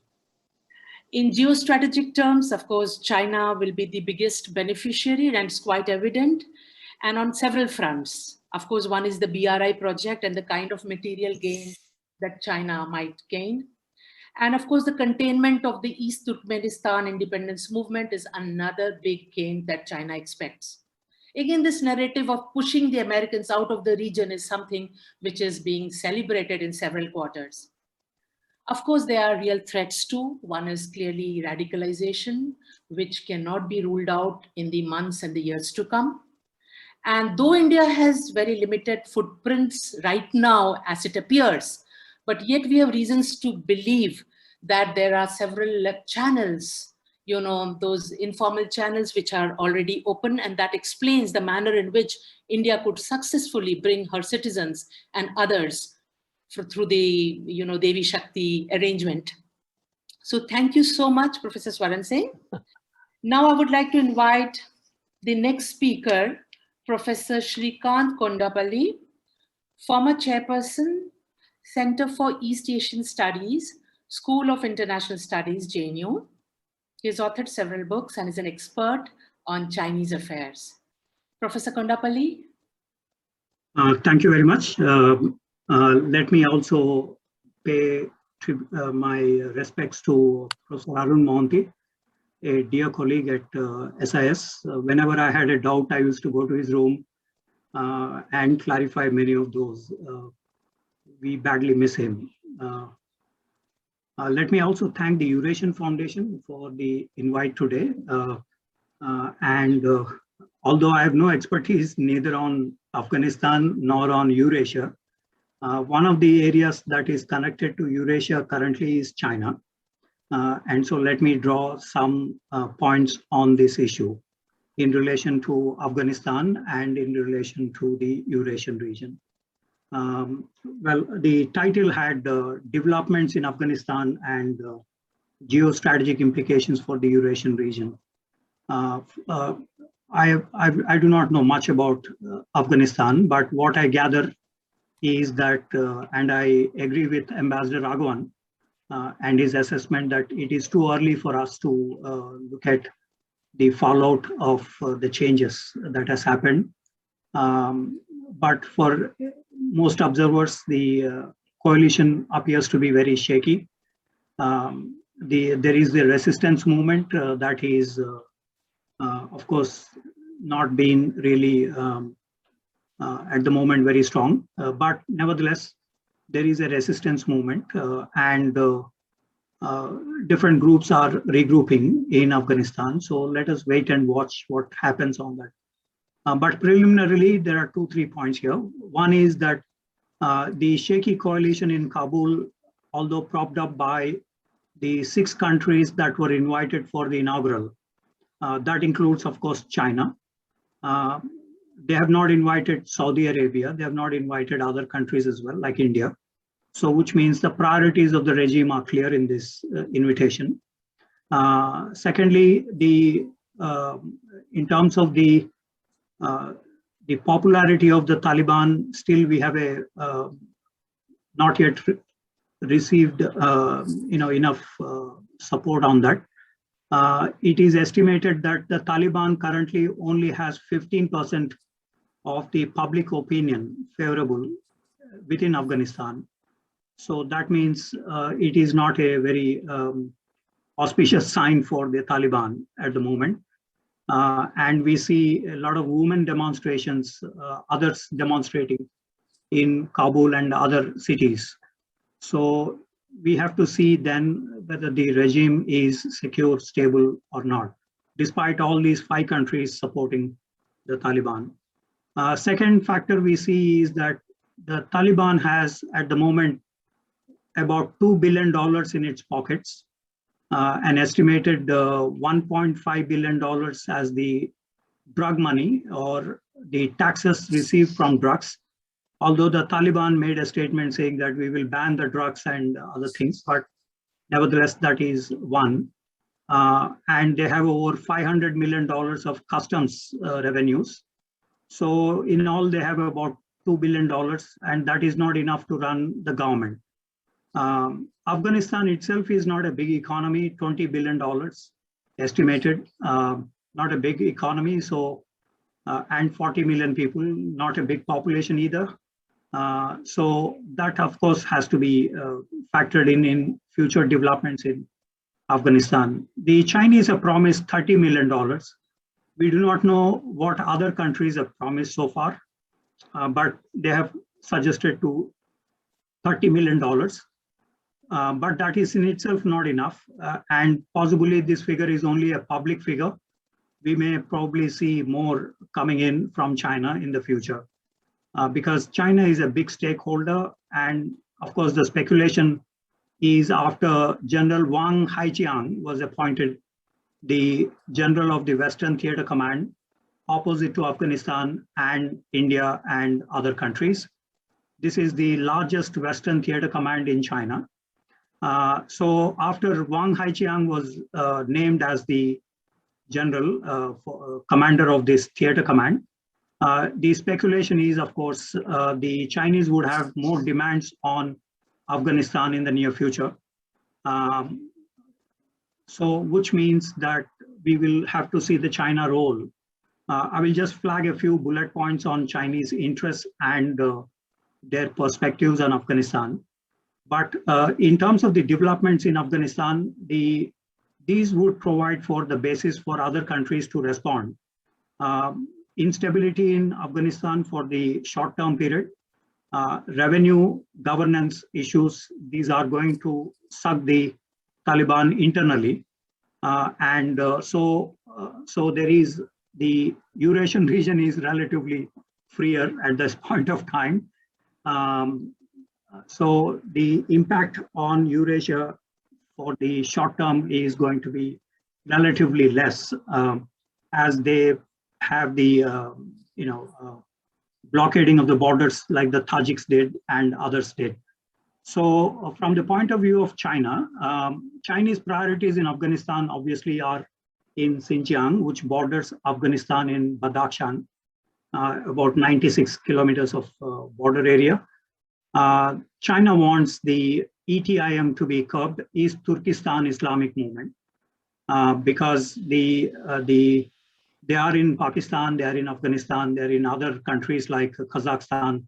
In geostrategic terms, of course, China will be the biggest beneficiary, and it's quite evident, and on several fronts. Of course, one is the BRI project and the kind of material gain that China might gain. And of course, the containment of the East Turkmenistan independence movement is another big gain that China expects. Again, this narrative of pushing the Americans out of the region is something which is being celebrated in several quarters. Of course, there are real threats too. One is clearly radicalization, which cannot be ruled out in the months and the years to come. And though India has very limited footprints right now, as it appears, but yet we have reasons to believe that there are several channels, you know, those informal channels which are already open, and that explains the manner in which India could successfully bring her citizens and others through the, you know, Devi Shakti arrangement. So thank you so much, Professor Swaran Singh. Now I would like to invite the next speaker, Professor Shrikant Kondapalli, former Chairperson, Center for East Asian Studies, School of International Studies, JNU. He has authored several books and is an expert on Chinese affairs. Professor Kondapalli. Thank you very much. Let me also pay my respects to Professor Arun Mohanty, a dear colleague at SIS. Whenever I had a doubt, I used to go to his room and clarify many of those. We badly miss him. Let me also thank the Eurasian Foundation for the invite today. Although I have no expertise neither on Afghanistan nor on Eurasia, one of the areas that is connected to Eurasia currently is China. And so let me draw some points on this issue in relation to Afghanistan and in relation to the Eurasian region. Well, the title had developments in Afghanistan and geostrategic implications for the Eurasian region. I do not know much about Afghanistan, but what I gather is that, and I agree with Ambassador Raghavan and his assessment that it is too early for us to look at the fallout of the changes that has happened. But for most observers, the coalition appears to be very shaky. There is the resistance movement that is, of course, not being really at the moment very strong, but nevertheless, there is a resistance movement and different groups are regrouping in Afghanistan. So let us wait and watch what happens on that. But preliminarily, there are 2-3 points here. One is that the shaky coalition in Kabul, although propped up by the 6 countries that were invited for the inaugural, that includes, of course, China. They have not invited Saudi Arabia. They have not invited other countries as well, like India. So which means the priorities of the regime are clear in this invitation. Secondly, in terms of the popularity of the Taliban, still we have a not yet received enough support on that. It is estimated that the Taliban currently only has 15% of the public opinion favorable within Afghanistan. So that means it is not a very auspicious sign for the Taliban at the moment. And we see a lot of women demonstrations, others demonstrating in Kabul and other cities. So we have to see then whether the regime is secure, stable or not, despite all these 5 countries supporting the Taliban. Second factor we see is that the Taliban has at the moment about $2 billion in its pockets, an estimated $1.5 billion as the drug money or the taxes received from drugs. Although the Taliban made a statement saying that we will ban the drugs and other things, but nevertheless, that is one. and they have over $500 million of customs revenues. So in all, they have about $2 billion, and that is not enough to run the government. Afghanistan itself is not a big economy, $20 billion estimated, not a big economy. So, and 40 million people, not a big population either. So that, of course, has to be factored in future developments in Afghanistan. The Chinese have promised $30 million. We do not know what other countries have promised so far, but they have suggested to $30 million. But that is in itself not enough. And possibly this figure is only a public figure. We may probably see more coming in from China in the future. Because China is a big stakeholder, and of course the speculation is after General Wang Haiqiang was appointed the General of the Western Theater Command, opposite to Afghanistan and India and other countries. This is the largest Western Theater Command in China. So after Wang Haiqiang was named as the General Commander of this Theater Command, the speculation is, of course, the Chinese would have more demands on Afghanistan in the near future. So which means that we will have to see the China role. I will just flag a few bullet points on Chinese interests and their perspectives on Afghanistan. But in terms of the developments in Afghanistan, these would provide for the basis for other countries to respond. Instability in Afghanistan for the short-term period, revenue governance issues, these are going to suck the Taliban internally. So there is the Eurasian region is relatively freer at this point of time. So the impact on Eurasia for the short term is going to be relatively less as they have the blockading of the borders like the Tajiks did and others did. So from the point of view of China, Chinese priorities in Afghanistan obviously are in Xinjiang, which borders Afghanistan in Badakhshan, about 96 kilometers of border area. China wants the ETIM to be curbed, East Turkestan Islamic Movement, because they are in Pakistan, they are in Afghanistan, they are in other countries like Kazakhstan,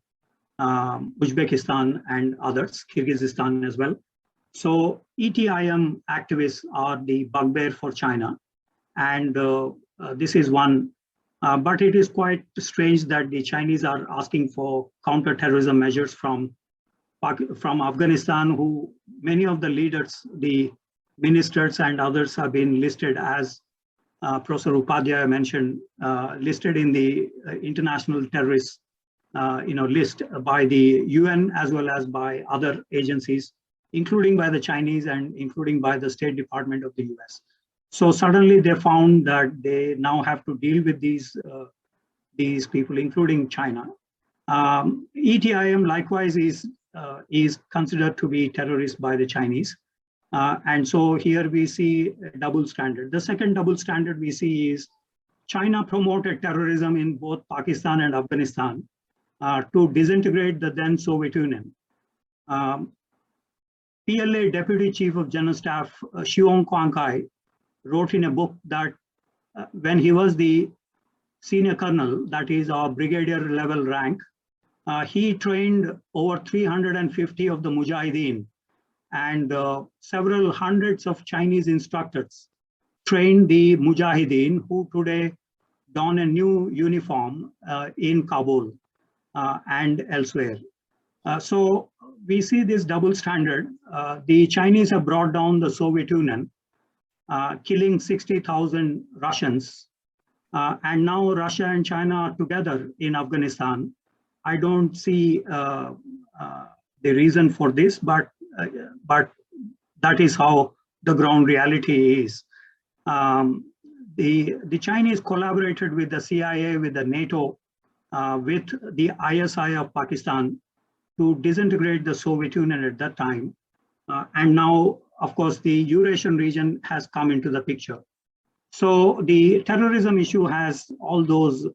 Uzbekistan, and others, Kyrgyzstan as well. So ETIM activists are the bugbear for China, and this is one. But it is quite strange that the Chinese are asking for counter-terrorism measures from Afghanistan, who many of the leaders, the ministers and others have been listed as Professor Upadhaya mentioned, listed in the international terrorist list by the UN as well as by other agencies, including by the Chinese and including by the State Department of the US. So suddenly they found that they now have to deal with these people, including China. ETIM likewise is considered to be terrorist by the Chinese. And so here we see a double standard. The second double standard we see is China promoted terrorism in both Pakistan and Afghanistan to disintegrate the then Soviet Union. PLA Deputy Chief of General Staff Xiong Kuang-kai wrote in a book that when he was the senior colonel, that is our brigadier level rank, he trained over 350 of the Mujahideen, and several hundreds of Chinese instructors trained the Mujahideen, who today don a new uniform in Kabul and elsewhere. So we see this double standard. The Chinese have brought down the Soviet Union, killing 60,000 Russians. And now Russia and China are together in Afghanistan. I don't see the reason for this, but that is how the ground reality is. The Chinese collaborated with the CIA, with the NATO, with the ISI of Pakistan to disintegrate the Soviet Union at that time. And now of course, the Eurasian region has come into the picture. So the terrorism issue has all those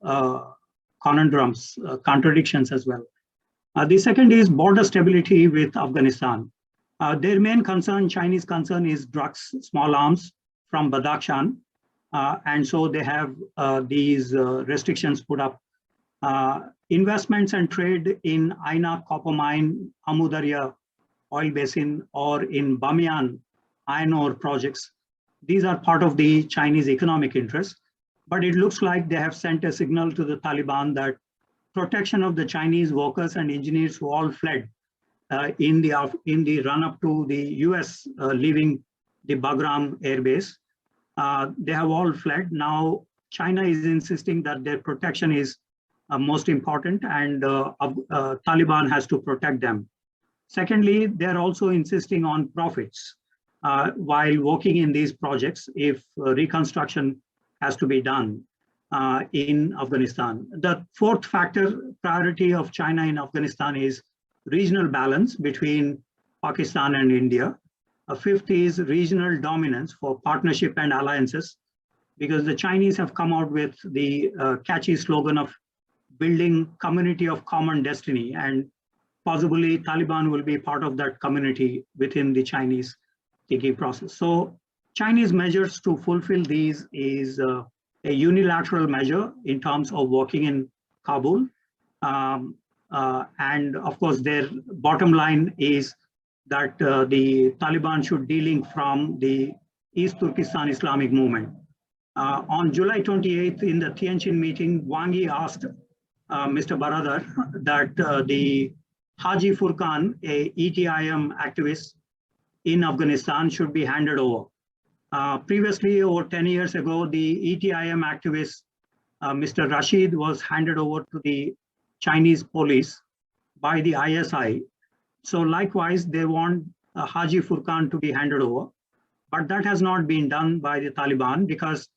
conundrums, contradictions as well. The second is border stability with Afghanistan. Their main concern, Chinese concern, is drugs, small arms from Badakhshan. And so they have these restrictions put up. Investments and trade in Aina copper mine, Amudarya oil basin, or in Bamiyan iron ore projects. These are part of the Chinese economic interest, but it looks like they have sent a signal to the Taliban that protection of the Chinese workers and engineers who all fled in the run-up to the US leaving the Bagram air base. They have all fled. Now China is insisting that their protection is most important, and Taliban has to protect them. Secondly, they're also insisting on profits while working in these projects if reconstruction has to be done in Afghanistan. The fourth factor, priority of China in Afghanistan, is regional balance between Pakistan and India. A fifth is regional dominance for partnership and alliances, because the Chinese have come out with the catchy slogan of building community of common destiny, and possibly Taliban will be part of that community within the Chinese thinking process. So Chinese measures to fulfill these is a unilateral measure in terms of working in Kabul. And of course, their bottom line is that the Taliban should de-link from the East Turkestan Islamic movement. On July 28th, in the Tianjin meeting, Wang Yi asked Mr. Baradar that the Haji Furqan, a ETIM activist in Afghanistan, should be handed over. Previously, over 10 years ago, the ETIM activist, Mr. Rashid, was handed over to the Chinese police by the ISI. So likewise, they want Haji Furqan to be handed over, but that has not been done by the Taliban, because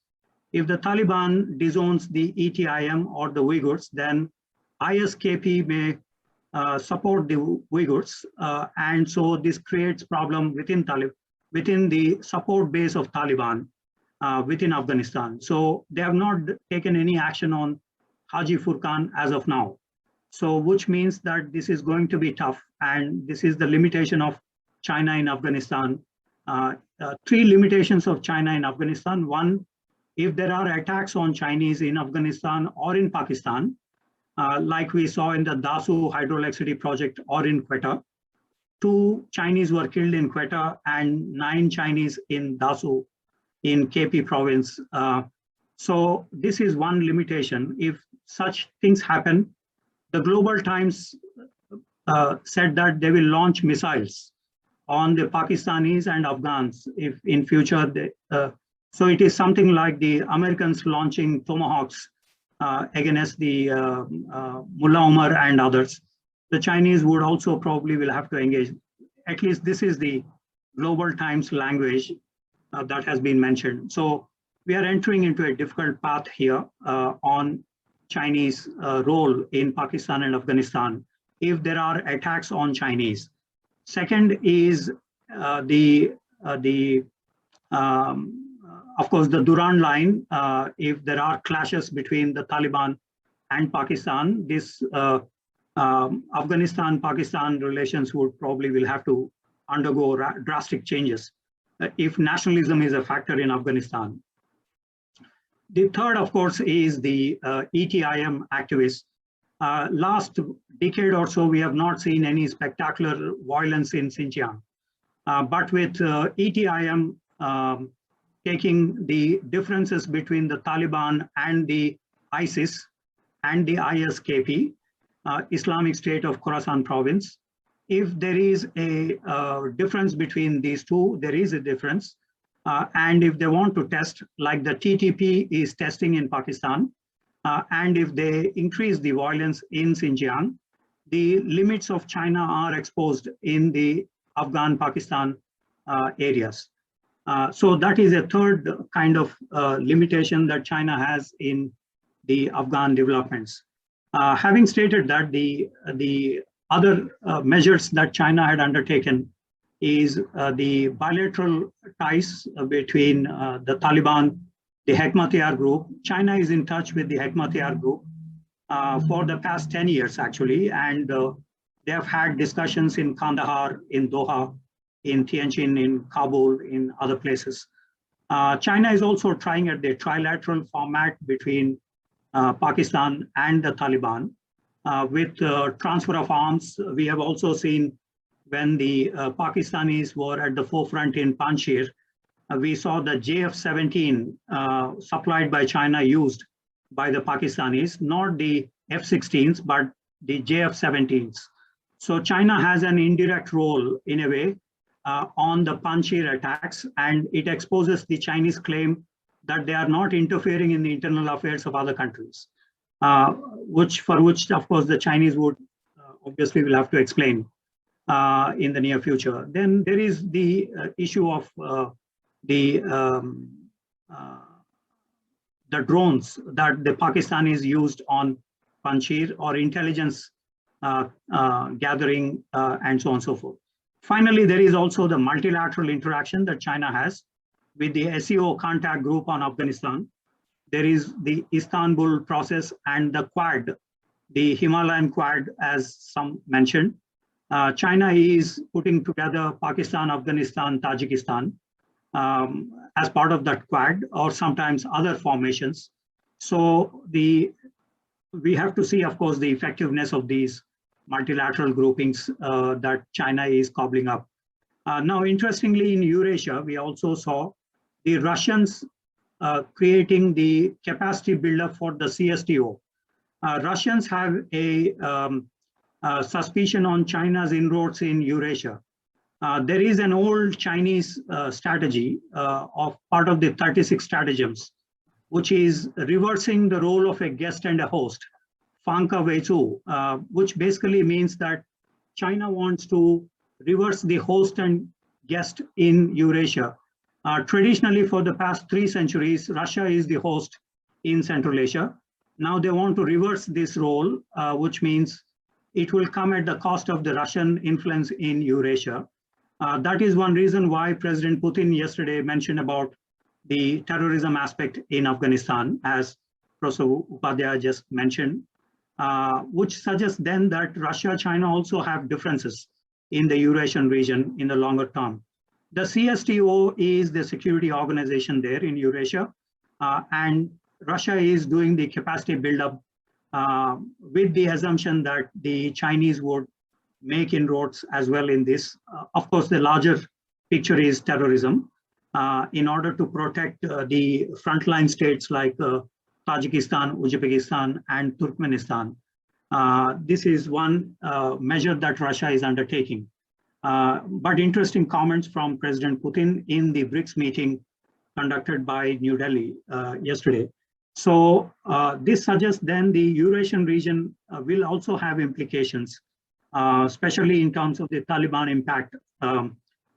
if the Taliban disowns the ETIM or the Uyghurs, then ISKP may support the Uyghurs, and so this creates problem within the support base of Taliban within Afghanistan. So they have not taken any action on Haji Furqan as of now. So which means that this is going to be tough, and this is the limitation of China in Afghanistan. Three limitations of China in Afghanistan. One, if there are attacks on Chinese in Afghanistan or in Pakistan, like we saw in the Dasu hydroelectricity project or in Quetta, 2 Chinese were killed in Quetta and 9 Chinese in Dasu in KP province. So this is one limitation. If such things happen, the Global Times said that they will launch missiles on the Pakistanis and Afghans if in future they, so it is something like the Americans launching Tomahawks against the Mullah Omar and others. The Chinese would also probably will have to engage. At least this is the Global Times language that has been mentioned. So we are entering into a difficult path here on Chinese role in Pakistan and Afghanistan if there are attacks on Chinese. Second is of course, the Durand line. If there are clashes between the Taliban and Pakistan, this Afghanistan-Pakistan relations would probably will have to undergo drastic changes if nationalism is a factor in Afghanistan. The third, of course, is the ETIM activists. Last decade or so, we have not seen any spectacular violence in Xinjiang. But with ETIM taking the differences between the Taliban and the ISIS and the ISKP, Islamic State of Khorasan province, if there is a difference between these two, there is a difference. And if they want to test, like the TTP is testing in Pakistan, and if they increase the violence in Xinjiang, the limits of China are exposed in the Afghan-Pakistan areas. So that is a third kind of limitation that China has in the Afghan developments. Having stated that, the other measures that China had undertaken is the bilateral ties between the Taliban, the Hekmatyar group. China is in touch with the Hekmatyar group for the past 10 years, actually, and they have had discussions in Kandahar, in Doha, in Tianjin, in Kabul, in other places. China is also trying at the trilateral format between Pakistan and the Taliban. With transfer of arms, we have also seen when the Pakistanis were at the forefront in Panjshir, we saw the JF-17 supplied by China used by the Pakistanis, not the F-16s, but the JF-17s. So China has an indirect role in a way on the Panjshir attacks, and it exposes the Chinese claim that they are not interfering in the internal affairs of other countries, for which, of course, the Chinese would obviously will have to explain in the near future. Then there is the issue of the drones that the Pakistanis used on Panjshir, or intelligence gathering, and so on and so forth. Finally, there is also the multilateral interaction that China has with the SEO contact group on Afghanistan. There is the Istanbul process and the Quad, the Himalayan Quad, as some mentioned. China is putting together Pakistan, Afghanistan, Tajikistan as part of that Quad, or sometimes other formations. So we have to see, of course, the effectiveness of these multilateral groupings that China is cobbling up. Now, interestingly, in Eurasia, we also saw the Russians creating the capacity buildup for the CSTO. Russians have a suspicion on China's inroads in Eurasia. There is an old Chinese strategy of part of the 36 stratagems, which is reversing the role of a guest and a host, Fanka Weizu, which basically means that China wants to reverse the host and guest in Eurasia. Traditionally, for the past 3 centuries, Russia is the host in Central Asia. Now they want to reverse this role, which means it will come at the cost of the Russian influence in Eurasia. That is one reason why President Putin yesterday mentioned about the terrorism aspect in Afghanistan, as Prof. Upadhaya just mentioned, which suggests then that Russia, China also have differences in the Eurasian region in the longer term. The CSTO is the security organization there in Eurasia, and Russia is doing the capacity buildup with the assumption that the Chinese would make inroads as well in this. Of course, the larger picture is terrorism. In order to protect the frontline states like Tajikistan, Uzbekistan, and Turkmenistan. This is one measure that Russia is undertaking. But interesting comments from President Putin in the BRICS meeting conducted by New Delhi yesterday. So this suggests then the Eurasian region will also have implications, especially in terms of the Taliban impact,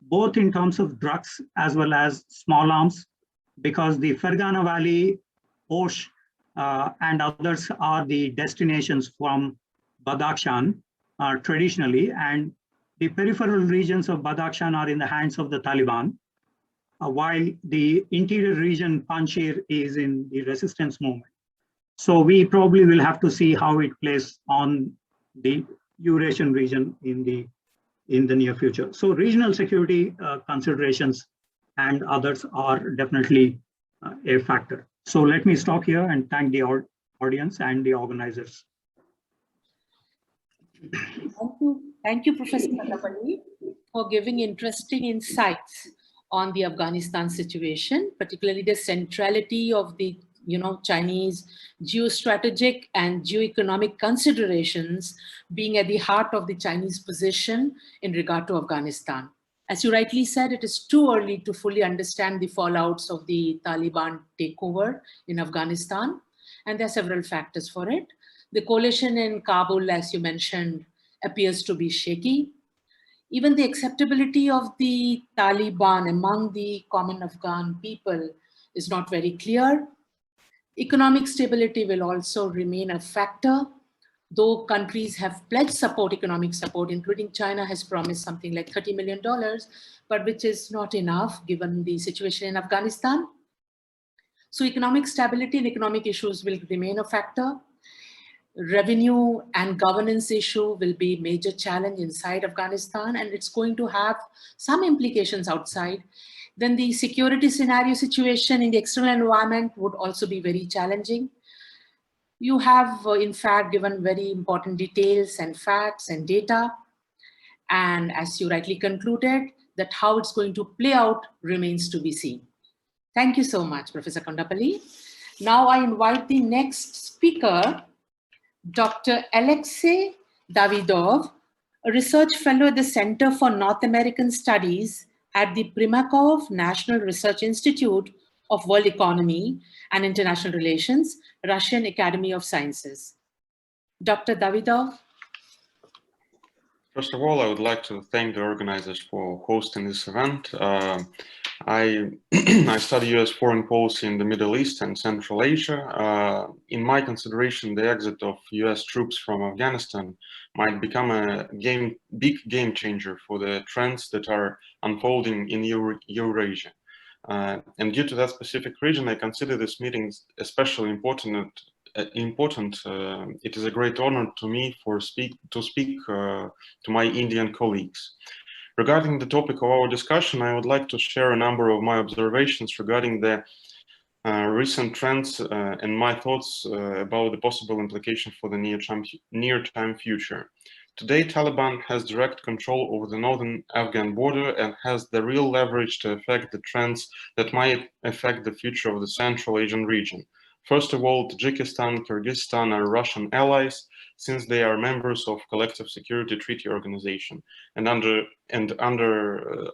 both in terms of drugs as well as small arms, because the Fergana Valley, Osh, and others are the destinations from Badakhshan traditionally, and the peripheral regions of Badakhshan are in the hands of the Taliban, while the interior region, Panjshir, is in the resistance movement. So we probably will have to see how it plays on the Eurasian region in the near future. So regional security considerations and others are definitely a factor. So let me stop here and thank the audience and the organizers. Thank you, Professor Raghavan, for giving interesting insights on the Afghanistan situation, particularly the centrality of the Chinese geostrategic and geoeconomic considerations being at the heart of the Chinese position in regard to Afghanistan. As you rightly said, it is too early to fully understand the fallouts of the Taliban takeover in Afghanistan, and there are several factors for it. The coalition in Kabul, as you mentioned, appears to be shaky. Even the acceptability of the Taliban among the common Afghan people is not very clear. Economic stability will also remain a factor. though countries have pledged support, economic support, including China has promised something like $30 million, but which is not enough given the situation in Afghanistan. So economic stability and economic issues will remain a factor. Revenue and governance issue will be a major challenge inside Afghanistan, and it's going to have some implications outside. Then the security scenario situation in the external environment would also be very challenging. You have, in fact, given very important details and facts and data. And as you rightly concluded, that how it's going to play out remains to be seen. Thank you so much, Professor Kondapalli. Now I invite the next speaker, Dr. Alexey Davidov, a research fellow at the Center for North American Studies at the Primakov National Research Institute of World Economy and International Relations, Russian Academy of Sciences. Dr. Davidov. First of all, I would like to thank the organizers for hosting this event. I study US foreign policy in the Middle East and Central Asia. In my consideration, the exit of US troops from Afghanistan might become a big game changer for the trends that are unfolding in Eurasia. And due to that specific region, I consider this meeting especially important. It is a great honor to me to speak to my Indian colleagues. Regarding the topic of our discussion, I would like to share a number of my observations regarding the recent trends and my thoughts about the possible implication for the near-term future. Today, Taliban has direct control over the northern Afghan border and has the real leverage to affect the trends that might affect the future of the Central Asian region. First of all, Tajikistan, Kyrgyzstan are Russian allies since they are members of Collective Security Treaty Organization. And under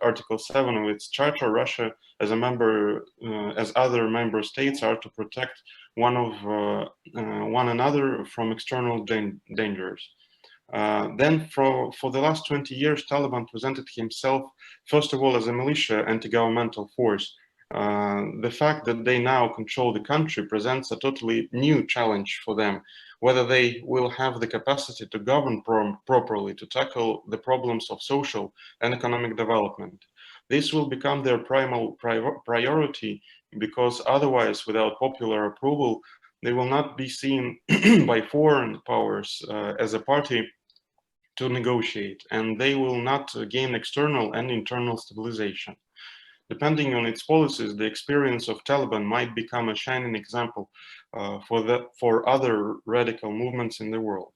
Article 7 of its charter, Russia as a member, as other member states, are to protect one another from external dangers. Then for the last 20 years, Taliban presented himself, first of all, as a militia anti-governmental force. The fact that they now control the country presents a totally new challenge for them, whether they will have the capacity to govern properly to tackle the problems of social and economic development. This will become their priority because otherwise, without popular approval, they will not be seen by foreign powers as a party to negotiate, and they will not gain external and internal stabilization. Depending on its policies, the experience of Taliban might become a shining example for other radical movements in the world.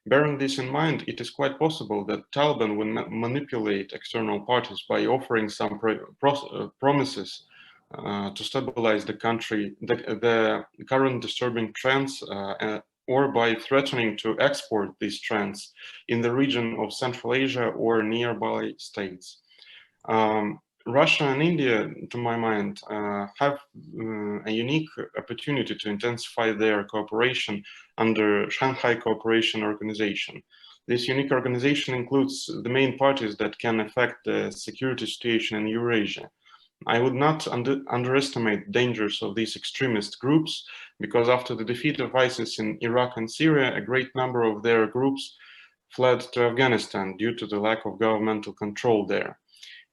Bearing this in mind, it is quite possible that Taliban will manipulate external parties by offering some promises to stabilize the country, the current disturbing trends, or by threatening to export these trends in the region of Central Asia or nearby states. Russia and India, to my mind, have a unique opportunity to intensify their cooperation under Shanghai Cooperation Organization. This unique organization includes the main parties that can affect the security situation in Eurasia. I would not underestimate the dangers of these extremist groups, because after the defeat of ISIS in Iraq and Syria, a great number of their groups fled to Afghanistan due to the lack of governmental control there.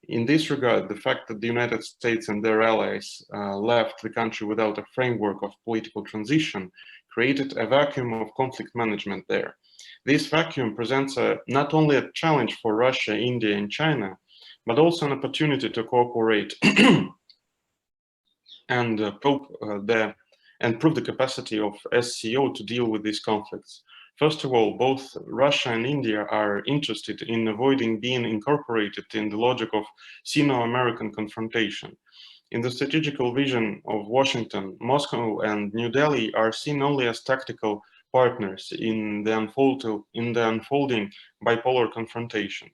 In this regard, the fact that the United States and their allies left the country without a framework of political transition created a vacuum of conflict management there. This vacuum presents not only a challenge for Russia, India, and China, but also an opportunity to cooperate and prove the capacity of SCO to deal with these conflicts. First of all, both Russia and India are interested in avoiding being incorporated in the logic of Sino-American confrontation. In the strategical vision of Washington, Moscow and New Delhi are seen only as tactical partners in the unfolding bipolar confrontation.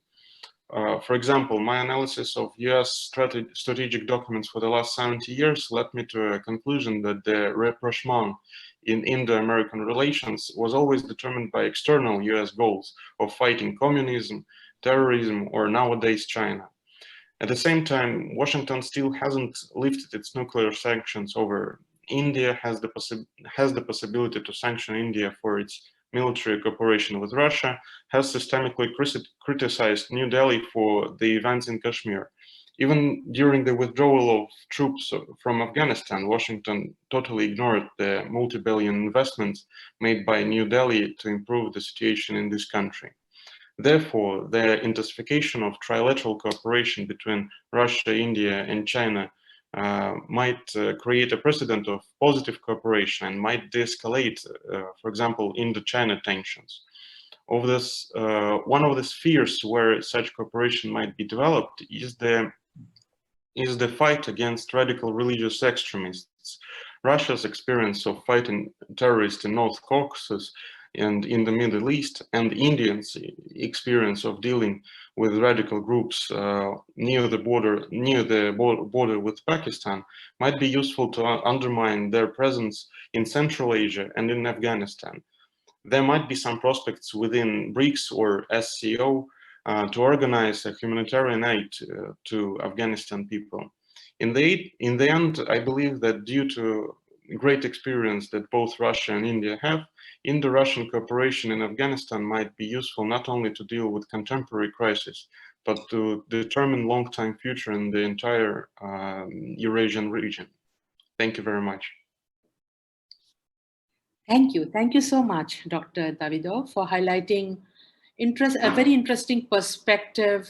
For example, my analysis of US strategic documents for the last 70 years led me to a conclusion that the rapprochement in Indo-American relations was always determined by external US goals of fighting communism, terrorism, or nowadays China. At the same time, Washington still hasn't lifted its nuclear sanctions over India, has the possibility to sanction India for its military cooperation with Russia, has systemically criticized New Delhi for the events in Kashmir. Even during the withdrawal of troops from Afghanistan, Washington totally ignored the multi-billion investments made by New Delhi to improve the situation in this country. Therefore, the intensification of trilateral cooperation between Russia, India, and China might create a precedent of positive cooperation and might de-escalate, for example, Indo-China tensions. Of this, one of the spheres where such cooperation might be developed is the fight against radical religious extremists. Russia's experience of fighting terrorists in North Caucasus and in the Middle East, and Indians' experience of dealing with radical groups near the border with Pakistan might be useful to undermine their presence in Central Asia and in Afghanistan. There might be some prospects within BRICS or SCO to organize a humanitarian aid to Afghanistan people. In the end, I believe that due to great experience that both Russia and India have, Indo-Russian cooperation in Afghanistan might be useful not only to deal with contemporary crisis, but to determine long-term future in the entire Eurasian region. Thank you very much. Thank you. Thank you so much, Dr. Davidov, for highlighting a very interesting perspective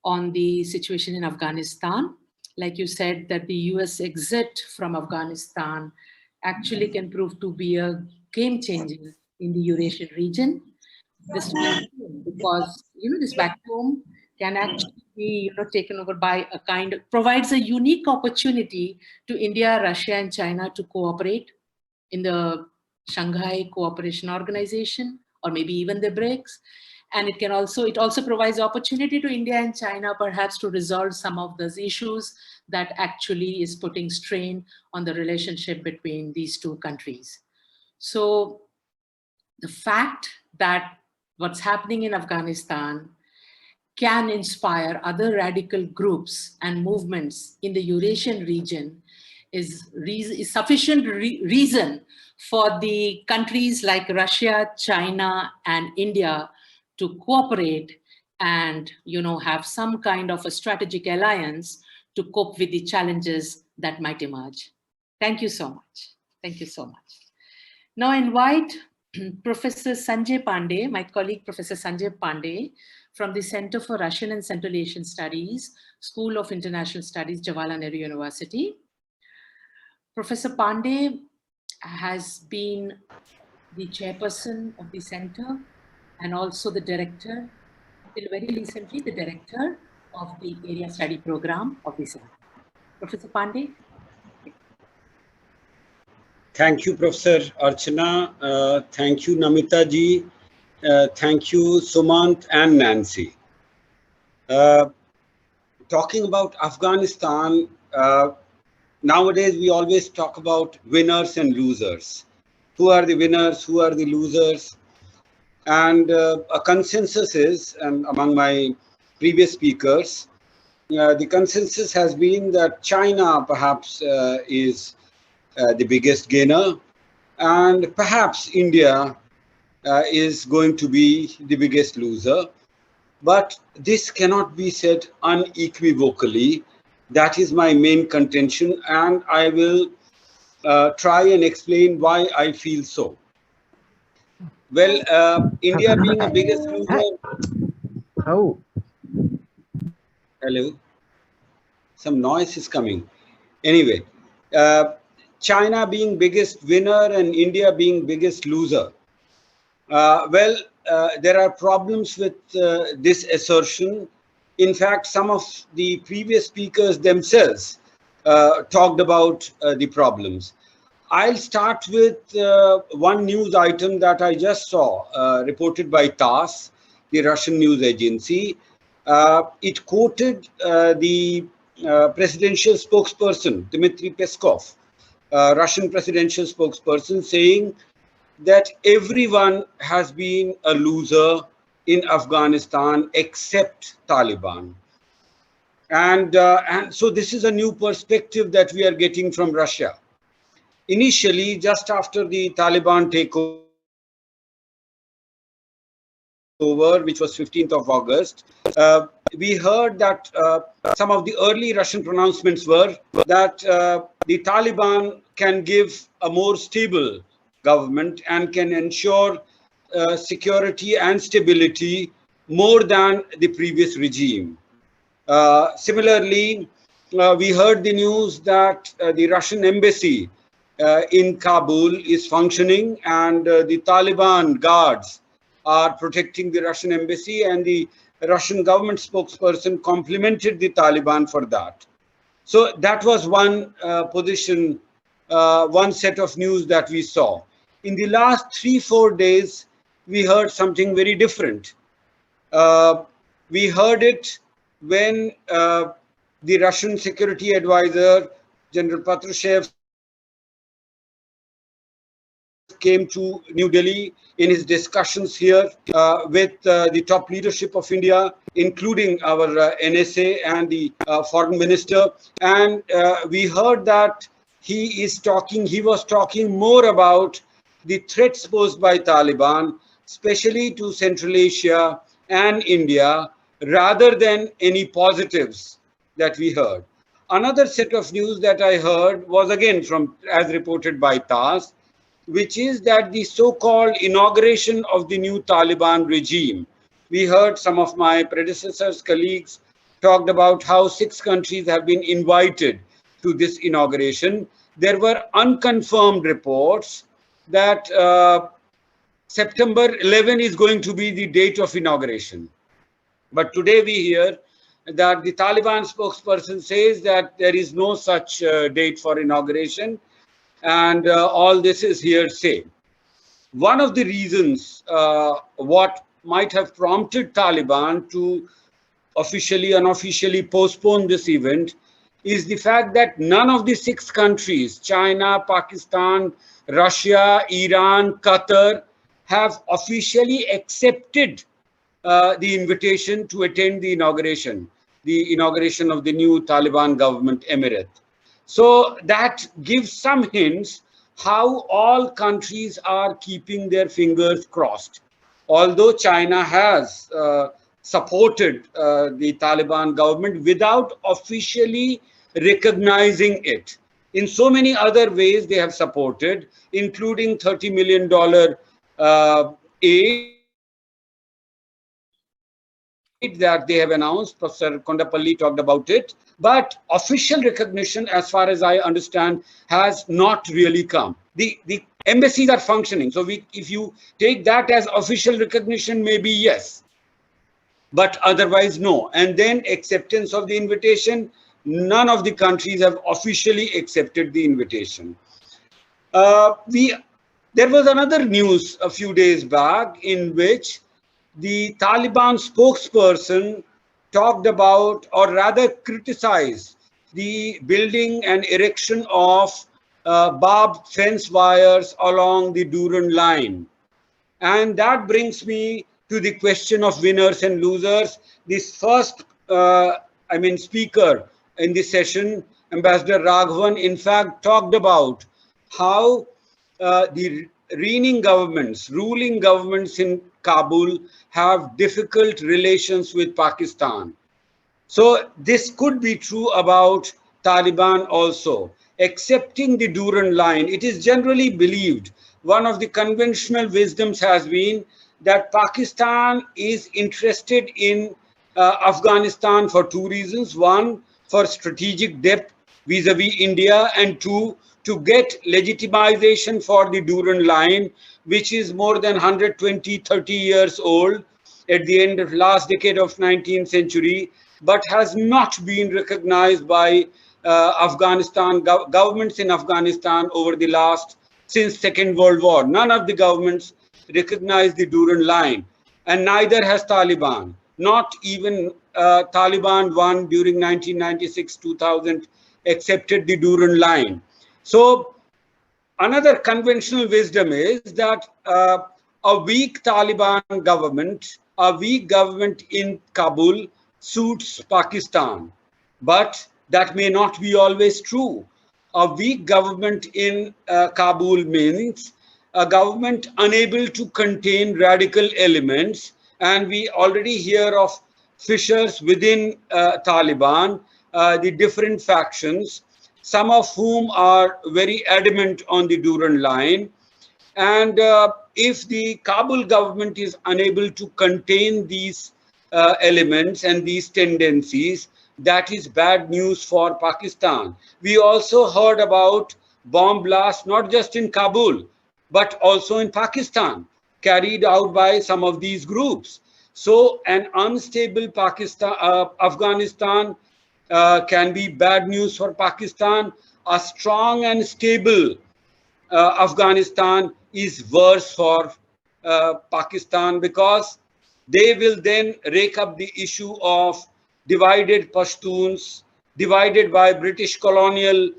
on the situation in Afghanistan. Like you said, that the US exit from Afghanistan actually can prove to be a game changer in the Eurasian region. This because this vacuum can actually be taken over by provides a unique opportunity to India, Russia, and China to cooperate in the Shanghai Cooperation Organization, or maybe even the BRICS. And it also provides opportunity to India and China perhaps to resolve some of those issues that actually is putting strain on the relationship between these two countries. So the fact that what's happening in Afghanistan can inspire other radical groups and movements in the Eurasian region is sufficient reason for the countries like Russia, China, and India to cooperate and have some kind of a strategic alliance to cope with the challenges that might emerge. Thank you so much. Thank you so much. Now I invite Professor Sanjay Pandey, my colleague Professor Sanjay Pandey, from the Center for Russian and Central Asian Studies, School of International Studies, Jawaharlal Nehru University. Professor Pandey has been the chairperson of the center and also the director, till very recently, the director of the area study program of the center. Professor Pandey. Thank you, Professor Archana. Thank you, Namita ji. Thank you, Sumant and Nancy. Talking about Afghanistan, nowadays we always talk about winners and losers. Who are the winners? Who are the losers? And a consensus is, and among my previous speakers, the consensus has been that China perhaps is the biggest gainer, and perhaps India is going to be the biggest loser. But this cannot be said unequivocally. That is my main contention, and I will try and explain why I feel so. Well, India being the biggest loser. Oh. Hello. Some noise is coming. Anyway, China being biggest winner and India being biggest loser. There are problems with this assertion. In fact, some of the previous speakers themselves talked about the problems. I'll start with one news item that I just saw, reported by TASS, the Russian news agency. It quoted the presidential spokesperson, Dmitry Peskov, Russian presidential spokesperson, saying that everyone has been a loser in Afghanistan except Taliban. And so this is a new perspective that we are getting from Russia. Initially, just after the Taliban takeover, over, which was 15th of August, we heard that some of the early Russian pronouncements were that the Taliban can give a more stable government and can ensure security and stability more than the previous regime. Similarly, we heard the news that the Russian embassy in Kabul is functioning, and the Taliban guards are protecting the Russian embassy, and the Russian government spokesperson complimented the Taliban for that. So that was one position, one set of news that we saw. In the last 3-4 days, we heard something very different. We heard it when the Russian security advisor, General Patrushev, came to New Delhi in his discussions here with the top leadership of India, including our NSA and the foreign minister. And we heard that he was talking more about the threats posed by Taliban, especially to Central Asia and India, rather than any positives that we heard. Another set of news that I heard was again from, as reported by TASS, which is that the so-called inauguration of the new Taliban regime. We heard some of my predecessors, colleagues, talked about how 6 countries have been invited to this inauguration. There were unconfirmed reports that September 11 is going to be the date of inauguration. But today we hear that the Taliban spokesperson says that there is no such date for inauguration, and all this is hearsay. One of the reasons what might have prompted Taliban to officially, unofficially postpone this event is the fact that none of the 6 countries, China, Pakistan, Russia, Iran, Qatar, have officially accepted the invitation to attend the inauguration of the new Taliban government emirate. So that gives some hints how all countries are keeping their fingers crossed. Although China has supported the Taliban government without officially recognizing it. In so many other ways they have supported, including $30 million aid that they have announced. Professor Kondapalli talked about it. But official recognition, as far as I understand, has not really come. The embassies are functioning. So if you take that as official recognition, maybe yes. But otherwise, no. And then acceptance of the invitation, none of the countries have officially accepted the invitation. There was another news a few days back in which the Taliban spokesperson talked about, or rather criticized, the building and erection of barbed fence wires along the Durand line. And that brings me to the question of winners and losers. This first, speaker in this session, Ambassador Raghavan, in fact, talked about how the ruling governments in Kabul have difficult relations with Pakistan. So this could be true about Taliban also. Accepting the Durand line, it is generally believed, one of the conventional wisdoms has been that Pakistan is interested in Afghanistan for 2 reasons. 1, for strategic depth vis-a-vis India, and 2, to get legitimization for the Durand line, which is more than 120-30 years old at the end of last decade of 19th century, but has not been recognized by governments in Afghanistan over the since Second World War. None of the governments recognize the Durand line, and neither has Taliban. Not even Taliban one during 1996-2000 accepted the Durand line. So another conventional wisdom is that a weak Taliban government, a weak government in Kabul suits Pakistan. But that may not be always true. A weak government in Kabul means a government unable to contain radical elements And we already hear of fissures within Taliban, the different factions, some of whom are very adamant on the Durand line. And if the Kabul government is unable to contain these elements and these tendencies, that is bad news for Pakistan. We also heard about bomb blasts, not just in Kabul, but also in Pakistan, carried out by some of these groups. So an unstable Afghanistan can be bad news for Pakistan. A strong and stable Afghanistan is worse for Pakistan, because they will then rake up the issue of divided Pashtuns, divided by British colonial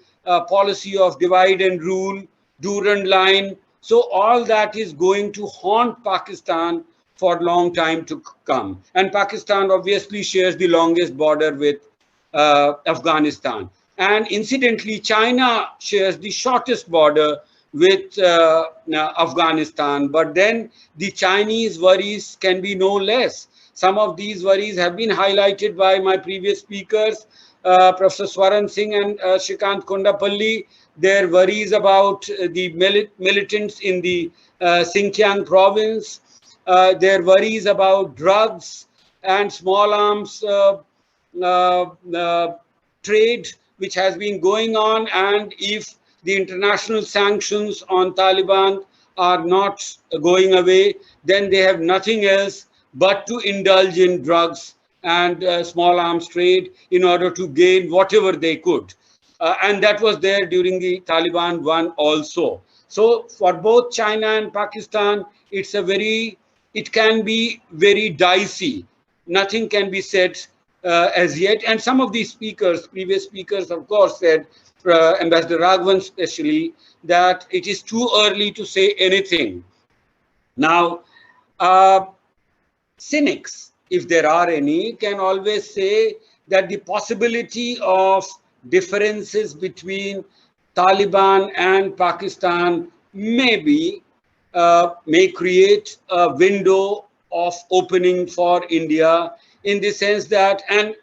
policy of divide and rule, Durand line. So all that is going to haunt Pakistan for a long time to come. And Pakistan obviously shares the longest border with Afghanistan. And incidentally, China shares the shortest border with Afghanistan. But then the Chinese worries can be no less. Some of these worries have been highlighted by my previous speakers, Professor Swaran Singh and Shrikant Kondapalli. Their worries about the militants in the Xinjiang province, their worries about drugs and small arms trade, which has been going on, and if the international sanctions on Taliban are not going away, then they have nothing else but to indulge in drugs and small arms trade in order to gain whatever they could. And that was there during the Taliban one also. So for both China and Pakistan, it can be very dicey. Nothing can be said as yet. And some of these speakers, previous speakers, of course, said, Ambassador Raghavan especially, that it is too early to say anything. Now, cynics, if there are any, can always say that the possibility of differences between Taliban and Pakistan may create a window of opening for India, in the sense that, and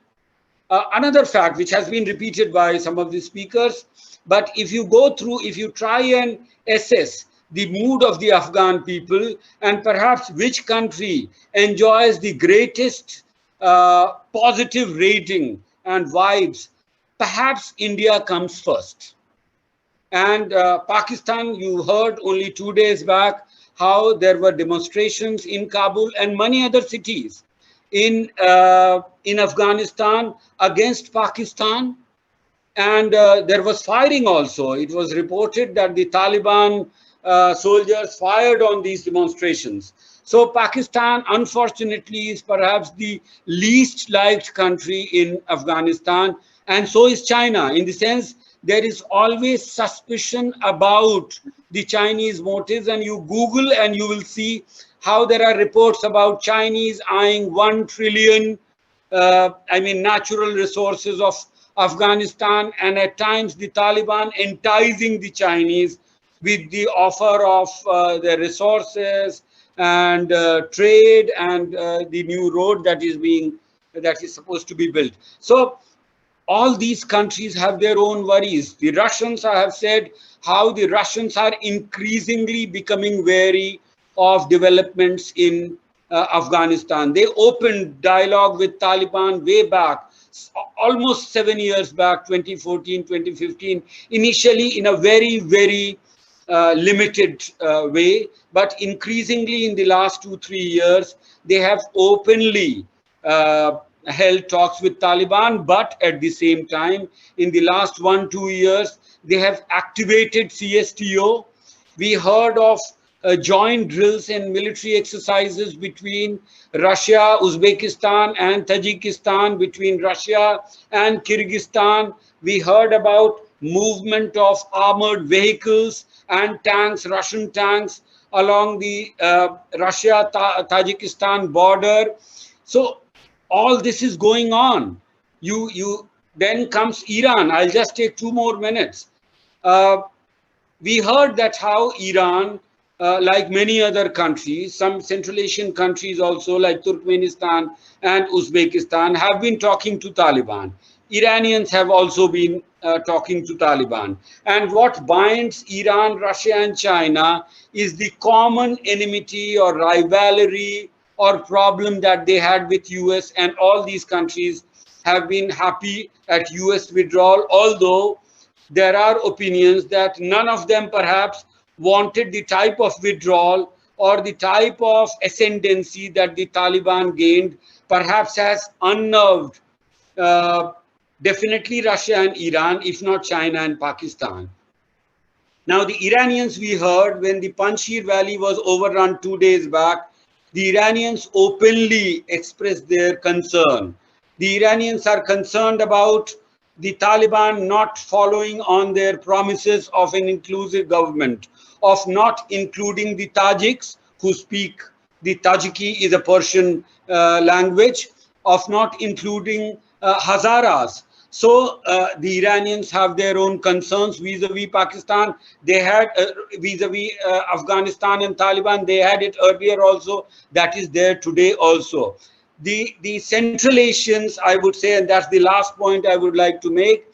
another fact which has been repeated by some of the speakers, but if you go through, if you try and assess the mood of the Afghan people and perhaps which country enjoys the greatest positive rating and vibes, perhaps India comes first. And Pakistan, you heard only 2 days back how there were demonstrations in Kabul and many other cities in Afghanistan against Pakistan. And there was firing also. It was reported that the Taliban soldiers fired on these demonstrations. So Pakistan, unfortunately, is perhaps the least liked country in Afghanistan. And so is China, in the sense there is always suspicion about the Chinese motives. And you Google and you will see how there are reports about Chinese eyeing 1 trillion, natural resources of Afghanistan, and at times the Taliban enticing the Chinese with the offer of their resources and trade and the new road that is supposed to be built. So all these countries have their own worries. The Russians, I have said how the Russians are increasingly becoming wary of developments in Afghanistan. They opened dialogue with Taliban way back, almost 7 years back, 2014, 2015, initially in a very, very limited way, but increasingly in the last 2-3 years, they have openly held talks with Taliban, but at the same time, in the last 1-2 years, they have activated CSTO. We heard of joint drills and military exercises between Russia, Uzbekistan and Tajikistan, between Russia and Kyrgyzstan. We heard about movement of armored vehicles and tanks, Russian tanks, along the Russia-Tajikistan border. So all this is going on. Then comes Iran. I'll just take 2 more minutes. We heard that how Iran like many other countries, some Central Asian countries also like Turkmenistan and Uzbekistan have been talking to Taliban. Iranians have also been talking to Taliban. And what binds Iran, Russia and China is the common enmity or rivalry or problem that they had with US, and all these countries have been happy at US withdrawal, although there are opinions that none of them perhaps wanted the type of withdrawal or the type of ascendancy that the Taliban gained, perhaps has unnerved definitely Russia and Iran, if not China and Pakistan. Now, the Iranians, we heard when the Panjshir Valley was overrun 2 days back, the Iranians openly expressed their concern. The Iranians are concerned about the Taliban not following on their promises of an inclusive government, of not including the Tajiks who speak, the Tajiki is a Persian language, of not including Hazaras. So the Iranians have their own concerns vis-a-vis Pakistan. They had vis-a-vis Afghanistan and Taliban. They had it earlier also. That is there today also. The Central Asians, I would say, and that's the last point I would like to make.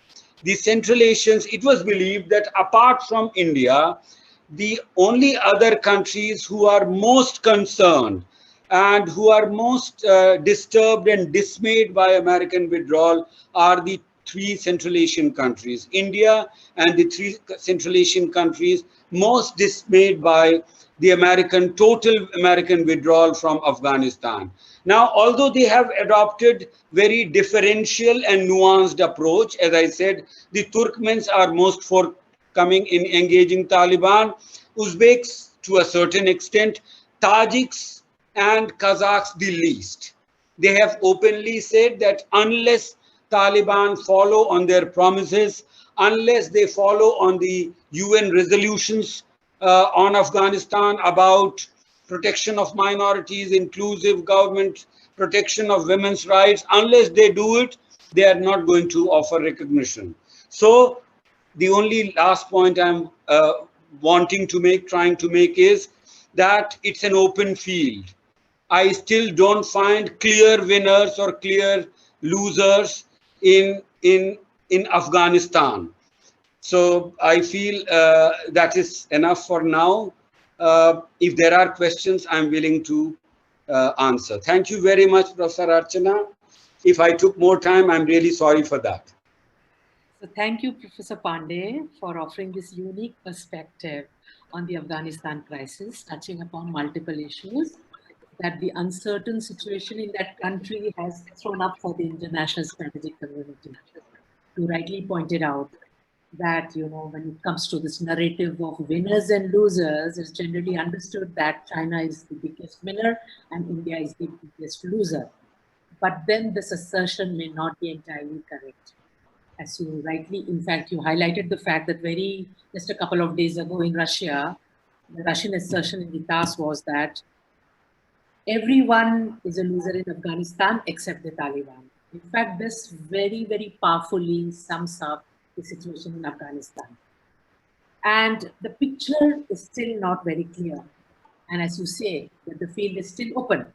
The Central Asians, it was believed that apart from India, the only other countries who are most concerned and who are most disturbed and dismayed by American withdrawal are the 3 Central Asian countries. India and the 3 Central Asian countries most dismayed by the total American withdrawal from Afghanistan. Now, although they have adopted very differential and nuanced approach, as I said, the Turkmens are most forthcoming in engaging Taliban, Uzbeks to a certain extent, Tajiks and Kazakhs the least. They have openly said that unless Taliban follow on their promises, unless they follow on the UN resolutions on Afghanistan about protection of minorities, inclusive government, protection of women's rights, unless they do it, they are not going to offer recognition. So the only last point I'm trying to make is that it's an open field. I still don't find clear winners or clear losers in Afghanistan. So I feel that is enough for now. If there are questions, I'm willing to answer. Thank you very much, Professor Archana. If I took more time, I'm really sorry for that. So thank you, Professor Pandey, for offering this unique perspective on the Afghanistan crisis, touching upon multiple issues that the uncertain situation in that country has thrown up for the international strategic community. You rightly pointed out that, when it comes to this narrative of winners and losers, it's generally understood that China is the biggest winner and India is the biggest loser. But then this assertion may not be entirely correct. As you rightly, in fact, you highlighted the fact that just a couple of days ago in Russia, the Russian assertion in the TASS was that everyone is a loser in Afghanistan except the Taliban. In fact, this very, very powerfully sums up the situation in Afghanistan. And the picture is still not very clear. And as you say, that the field is still open.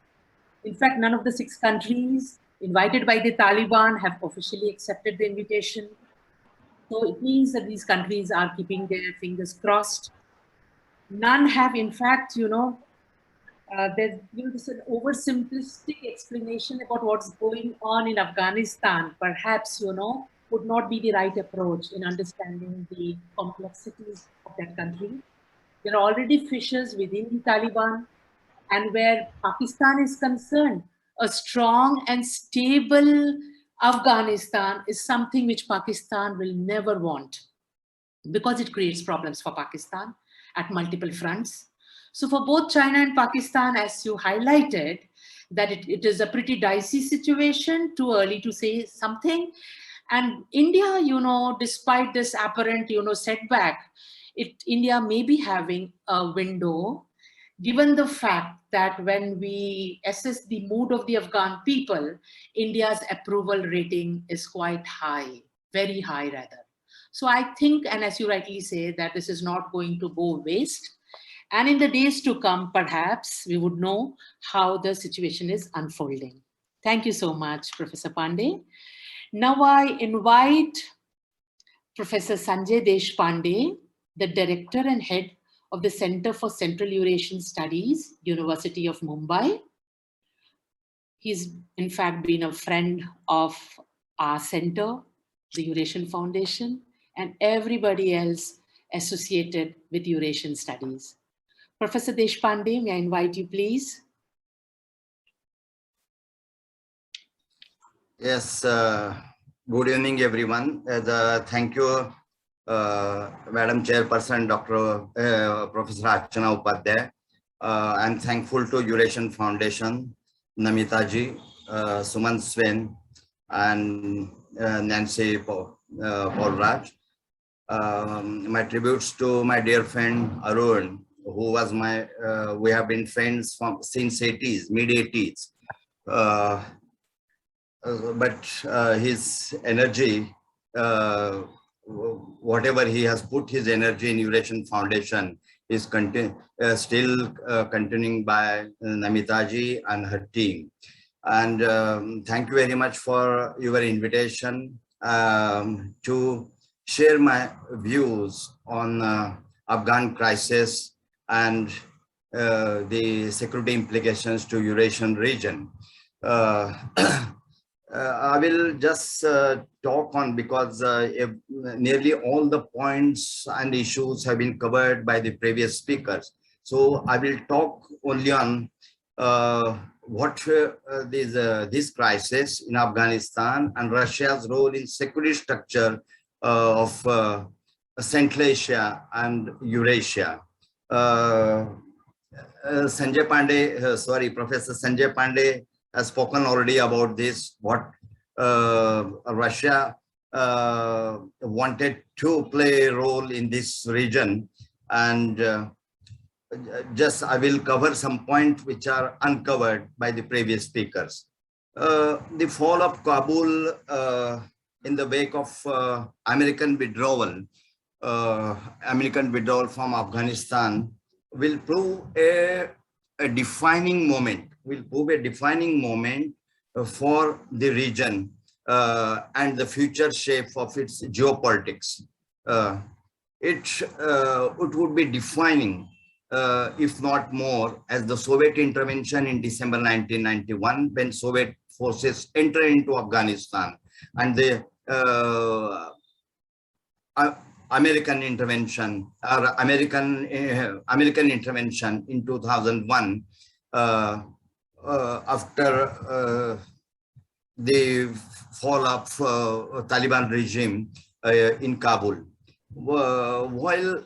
In fact, none of the 6 countries invited by the Taliban have officially accepted the invitation. So it means that these countries are keeping their fingers crossed. None have, in fact, there's this an oversimplistic explanation about what's going on in Afghanistan, perhaps, would not be the right approach in understanding the complexities of that country. There are already fissures within the Taliban, and where Pakistan is concerned, a strong and stable Afghanistan is something which Pakistan will never want, because it creates problems for Pakistan at multiple fronts. So for both China and Pakistan, as you highlighted, that it is a pretty dicey situation, too early to say something. And India, despite this apparent, setback, India may be having a window, given the fact that when we assess the mood of the Afghan people, India's approval rating is quite high, very high rather. So I think, and as you rightly say, that this is not going to go waste. And in the days to come, perhaps we would know how the situation is unfolding. Thank you so much, Professor Pandey. Now I invite Professor Sanjay Deshpande, the Director and Head of the Center for Central Eurasian Studies, University of Mumbai. He's in fact been a friend of our center, the Eurasian Foundation, and everybody else associated with Eurasian studies. Professor Deshpande, may I invite you, please? Yes, good evening, everyone. Thank you, Madam Chairperson, Professor Archana Upadhaya. I'm thankful to Eurasian Foundation, Namitaji, Suman Sven, and Nancy Paul Raj. My tributes to my dear friend Arun, who was we have been friends since 80s, mid 80s. But his energy, whatever he has put his energy in Eurasian Foundation is still continuing by Namitaji and her team. And thank you very much for your invitation to share my views on Afghan crisis and the security implications to Eurasian region. I will just talk on because nearly all the points and issues have been covered by the previous speakers. So I will talk only on what this crisis in Afghanistan and Russia's role in security structure of Central Asia and Eurasia. Sanjay Pandey, Professor Sanjay Pandey has spoken already about this, what Russia wanted to play a role in this region. And I will cover some points which are uncovered by the previous speakers. The fall of Kabul in the wake of American withdrawal from Afghanistan will prove a defining moment, for the region and the future shape of its geopolitics. It would be defining, if not more, as the Soviet intervention in December 1991, when Soviet forces entered into Afghanistan, and the American intervention in 2001 after the fall of Taliban regime in Kabul. While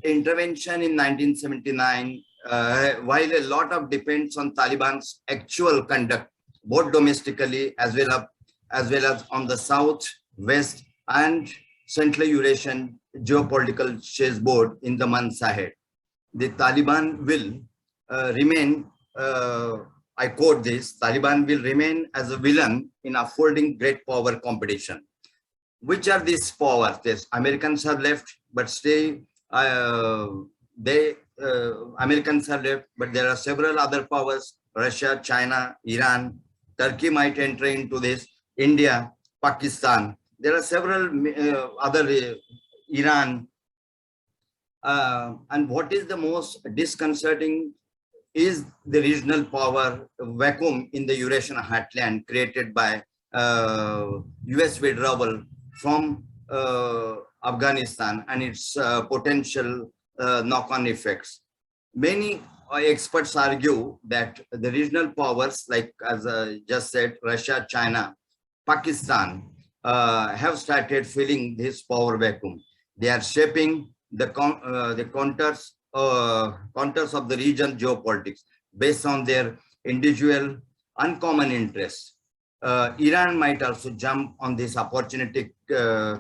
intervention in 1979, while a lot of depends on Taliban's actual conduct, both domestically as well as on the south, west, and Central Eurasian geopolitical chessboard in the months ahead. The Taliban will remain, I quote this, Taliban will remain as a villain in upholding great power competition. Which are these powers? Yes, Americans have left, but Americans have left, but there are several other powers, Russia, China, Iran, Turkey might enter into this, India, Pakistan. There are several other, Iran. And what is the most disconcerting is the regional power vacuum in the Eurasian heartland created by US withdrawal from Afghanistan and its potential knock-on effects. Many experts argue that the regional powers, like as I just said, Russia, China, Pakistan, have started filling this power vacuum. They are shaping the contours of the region geopolitics based on their individual uncommon interests. Iran might also jump on this opportunistic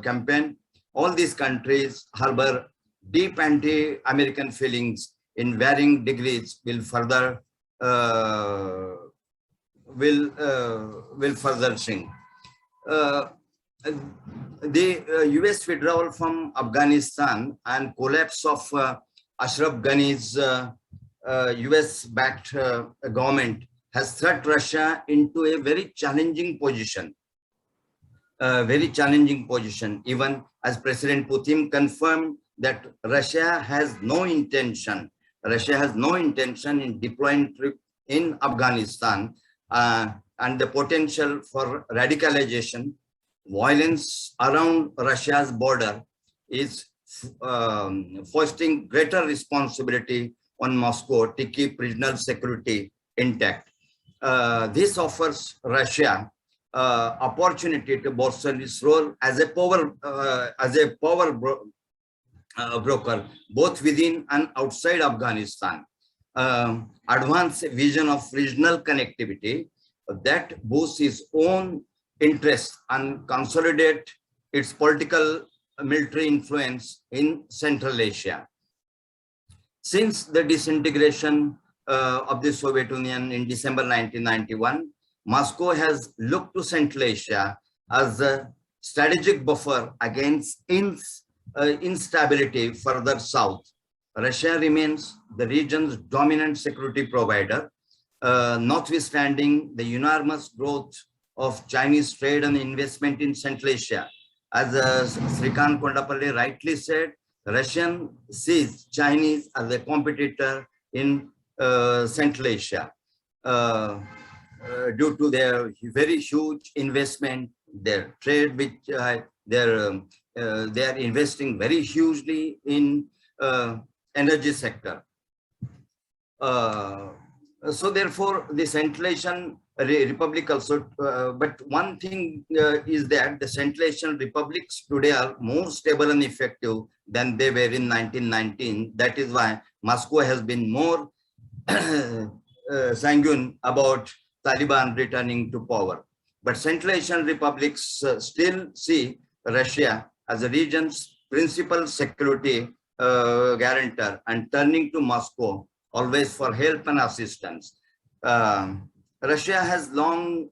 campaign. All these countries harbor deep anti-American feelings in varying degrees will further shrink. The US withdrawal from Afghanistan and collapse of Ashraf Ghani's US-backed government has thrust Russia into a very challenging position. Even as President Putin confirmed that Russia has no intention in deploying troops in Afghanistan, and the potential for radicalization, violence around Russia's border is fostering greater responsibility on Moscow to keep regional security intact. This offers Russia opportunity to bolster its role as a power broker, both within and outside Afghanistan. Advance vision of regional connectivity that boosts its own interest and consolidate its political military influence in Central Asia. Since the disintegration of the Soviet Union in December 1991, Moscow has looked to Central Asia as a strategic buffer against instability further south. Russia remains the region's dominant security provider, notwithstanding the enormous growth of Chinese trade and investment in Central Asia. As Srikant Kondapalli rightly said, Russian sees Chinese as a competitor in Central Asia due to their very huge investment, their trade, which they are investing very hugely in energy sector. So therefore, the Central Asian Republic also, but one thing is that the Central Asian republics today are more stable and effective than they were in 1919. That is why Moscow has been more sanguine about Taliban returning to power. But Central Asian republics still see Russia as a region's principal security guarantor and turning to Moscow always for help and assistance. Russia has long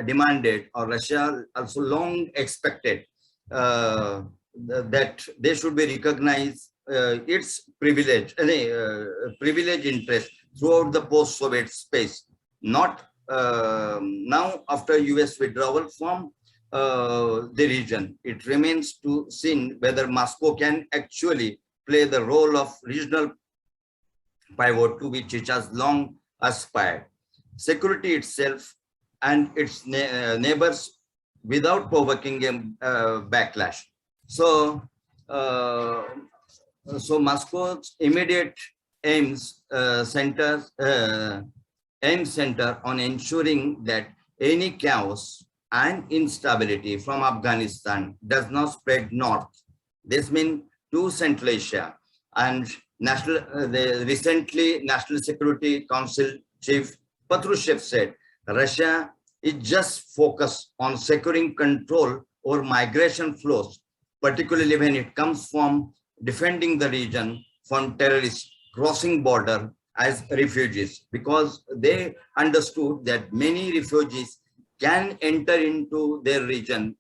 demanded, or Russia also long expected, that they should be recognized its privilege interest throughout the post-Soviet space. Not now after US withdrawal from the region. It remains to see whether Moscow can actually play the role of regional pivot to which it has long aspired. Security itself and its neighbors without provoking a backlash. So, Moscow's immediate aims center on ensuring that any chaos and instability from Afghanistan does not spread north. This means to Central Asia. And recently National Security Council Chief Patrushev said Russia is just focused on securing control over migration flows, particularly when it comes from defending the region from terrorists crossing border as refugees, because they understood that many refugees can enter into their region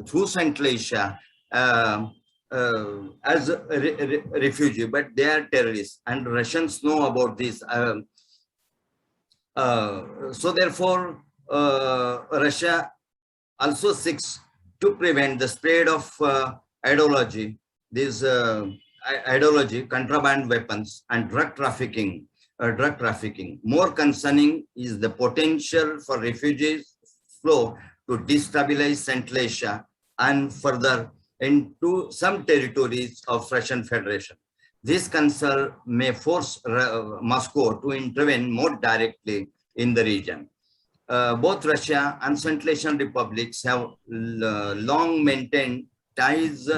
through Central Asia as a refugee, but they are terrorists, and Russians know about this. So therefore, Russia also seeks to prevent the spread of ideology, contraband weapons, and drug trafficking. More concerning is the potential for refugees flow to destabilize Central Asia and further into some territories of Russian Federation. This concern may force Moscow to intervene more directly in the region. Both Russia and Central Asian republics have long maintained ties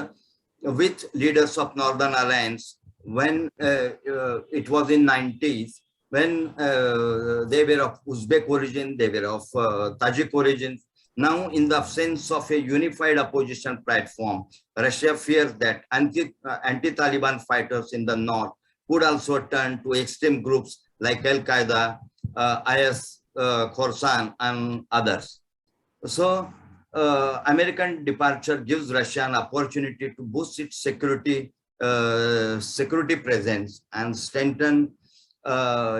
with leaders of Northern Alliance when it was in 90s, when they were of Uzbek origin, they were of Tajik origin. Now, in the absence of a unified opposition platform, Russia fears that anti-Taliban fighters in the north could also turn to extreme groups like Al-Qaeda, IS, Khorasan, and others. So, American departure gives Russia an opportunity to boost its security security presence and strengthen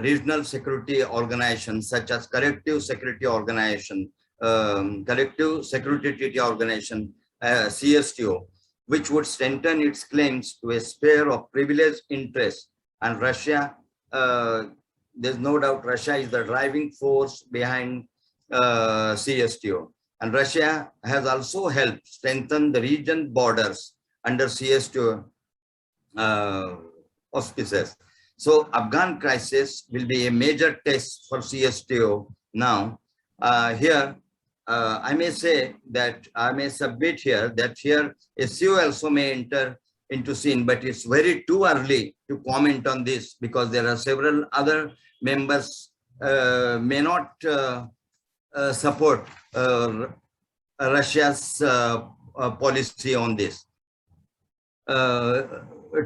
regional security organizations such as Collective Security Organization, Collective Security Treaty Organization, CSTO, which would strengthen its claims to a sphere of privileged interest. And Russia, there's no doubt Russia is the driving force behind CSTO. And Russia has also helped strengthen the region borders under CSTO auspices. So Afghan crisis will be a major test for CSTO now. Here, I may say that I may submit here that here SCO also may enter into scene, but it's very too early to comment on this because there are several other members may not support Russia's policy on this.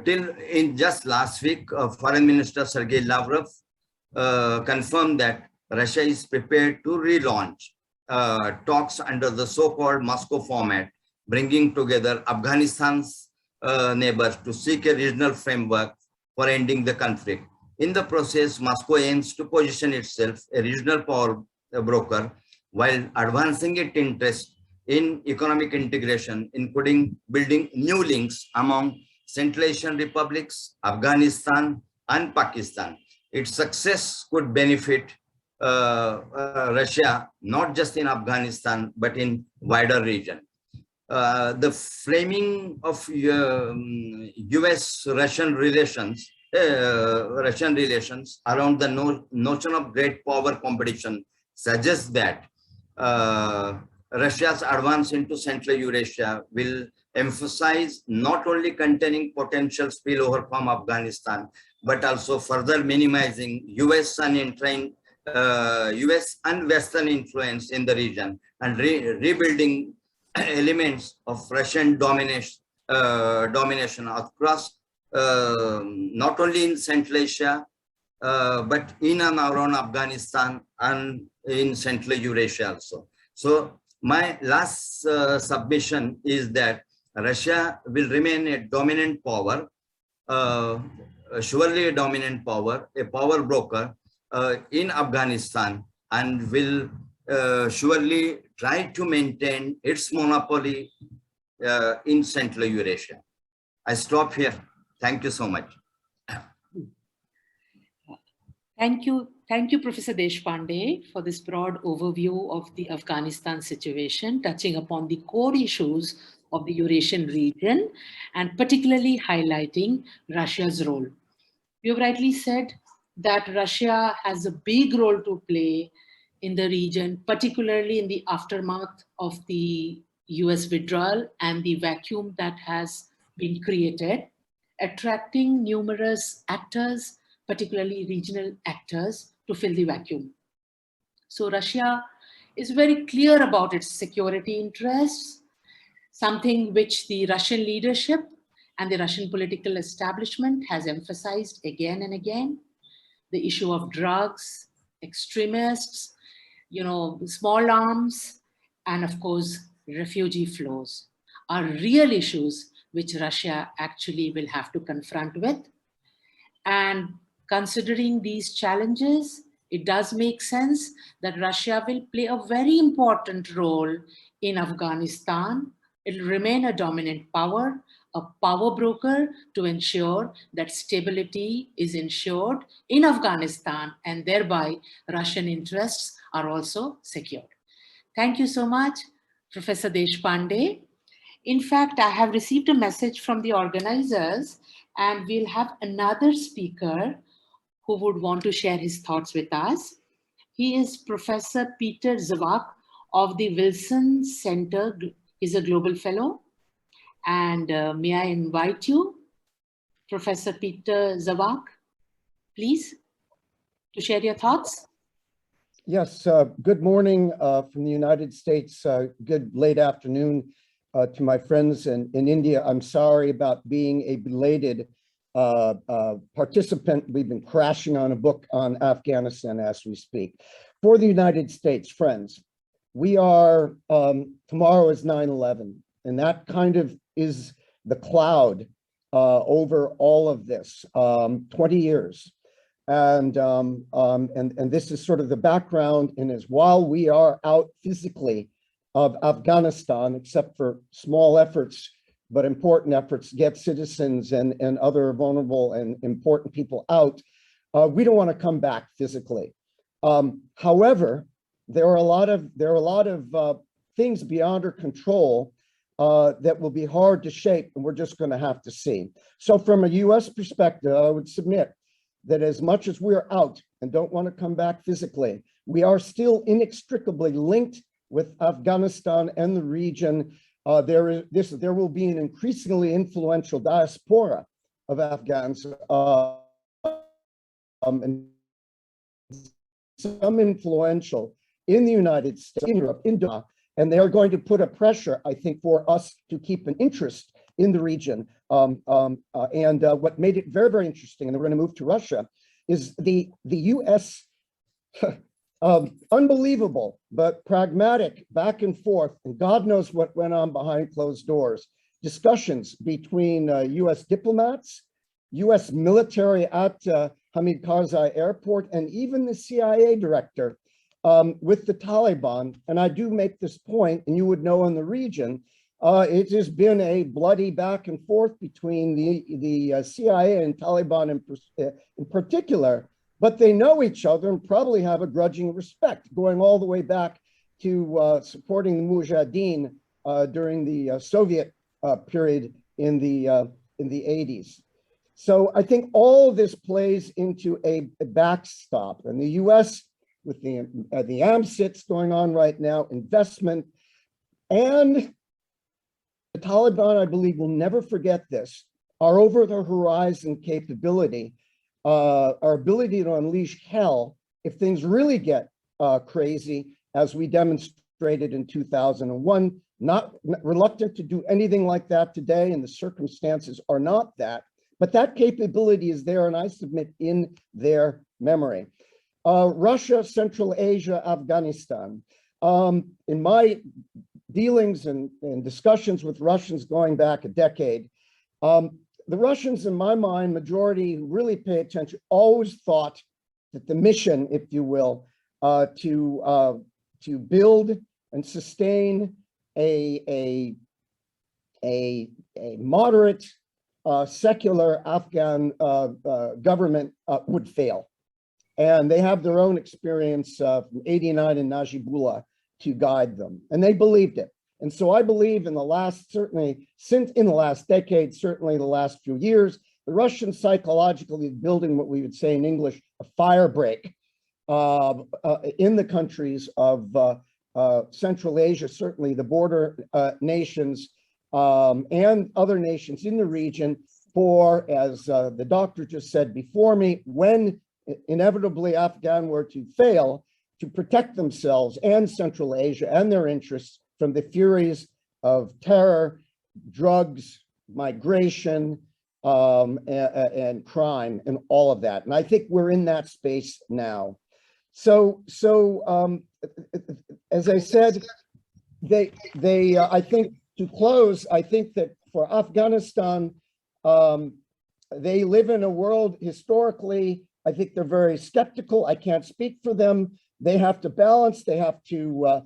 Till in just last week, Foreign Minister Sergei Lavrov confirmed that Russia is prepared to relaunch talks under the so-called Moscow format, bringing together Afghanistan's neighbors to seek a regional framework for ending the conflict. In the process, Moscow aims to position itself a regional power broker while advancing its interest in economic integration, including building new links among Central Asian republics, Afghanistan, and Pakistan. Its success could benefit Russia, not just in Afghanistan, but in wider region. The framing of US-Russian relations around the notion of great power competition suggests that Russia's advance into Central Eurasia will emphasize not only containing potential spillover from Afghanistan, but also further minimizing US and Western influence in the region and rebuilding elements of Russian domination across not only in Central Asia, but in and around Afghanistan and in Central Eurasia also. So my last submission is that Russia will remain a dominant power, surely a dominant power, a power broker in Afghanistan, and will surely try to maintain its monopoly in Central Eurasia. I stop here. Thank you so much. Thank you, Professor Deshpande, for this broad overview of the Afghanistan situation, touching upon the core issues of the Eurasian region, and particularly highlighting Russia's role. You have rightly said that Russia has a big role to play in the region, particularly in the aftermath of the US withdrawal and the vacuum that has been created, attracting numerous actors, particularly regional actors, to fill the vacuum. So Russia is very clear about its security interests, something which the Russian leadership and the Russian political establishment has emphasized again and again. The issue of drugs, extremists, small arms, and of course, refugee flows are real issues which Russia actually will have to confront with. And considering these challenges, it does make sense that Russia will play a very important role in Afghanistan. It will remain a dominant power, a power broker to ensure that stability is ensured in Afghanistan, and thereby Russian interests are also secured. Thank you so much, Professor Deshpande. In fact, I have received a message from the organizers, and we'll have another speaker who would want to share his thoughts with us. He is Professor Peter Zawak of the Wilson Center. He's a global fellow. And may I invite you, Professor Peter Zawak, please, to share your thoughts? Yes, good morning from the United States. Good late afternoon to my friends in India. I'm sorry about being a belated participant. We've been crashing on a book on Afghanistan as we speak. For the United States, friends, we are, tomorrow is 9/11, and that kind of is the cloud over all of this, 20 years. And this is sort of the background, and is while we are out physically of Afghanistan, except for small efforts, but important efforts to get citizens and other vulnerable and important people out, we don't want to come back physically. However, there are a lot of things beyond our control that will be hard to shape, and we're just going to have to see. So from a US perspective, I would submit that as much as we're out and don't want to come back physically, we are still inextricably linked with Afghanistan and the region. There will be an increasingly influential diaspora of Afghans, and some influential in the United States, in Europe, in Doha, and they are going to put a pressure, I think, for us to keep an interest in the region. What made it very, very interesting, and then we're going to move to Russia, is the US unbelievable but pragmatic back and forth, and God knows what went on behind closed doors, discussions between US diplomats, US military at Hamid Karzai Airport, and even the CIA director with the Taliban. And I do make this point, and you would know in the region, it has been a bloody back and forth between the CIA and Taliban in particular, but they know each other and probably have a grudging respect, going all the way back to supporting the Mujahideen during the Soviet period in the 80s. So I think all of this plays into a backstop, and the US with the AMSITs going on right now, investment, and the Taliban, I believe, will never forget this, our over-the-horizon capability, our ability to unleash hell if things really get crazy, as we demonstrated in 2001, not reluctant to do anything like that today, and the circumstances are not that, but that capability is there, and I submit in their memory. Russia, Central Asia, Afghanistan. In my dealings and discussions with Russians going back a decade, the Russians, in my mind, majority who really pay attention, always thought that the mission, if you will, to build and sustain a moderate secular Afghan government would fail. And they have their own experience from '89 in Najibullah to guide them, and they believed it. And so I believe in the last, certainly since in the last decade, certainly the last few years, the Russians psychologically building what we would say in English, a fire break in the countries of Central Asia, certainly the border nations and other nations in the region for, as the doctor just said before me, when inevitably Afghan were to fail, to protect themselves and Central Asia and their interests from the furies of terror, drugs, migration, and crime, and all of that. And I think we're in that space now. So as I said, I think to close, I think that for Afghanistan, they live in a world historically, I think they're very skeptical. I can't speak for them. They have to balance, they have to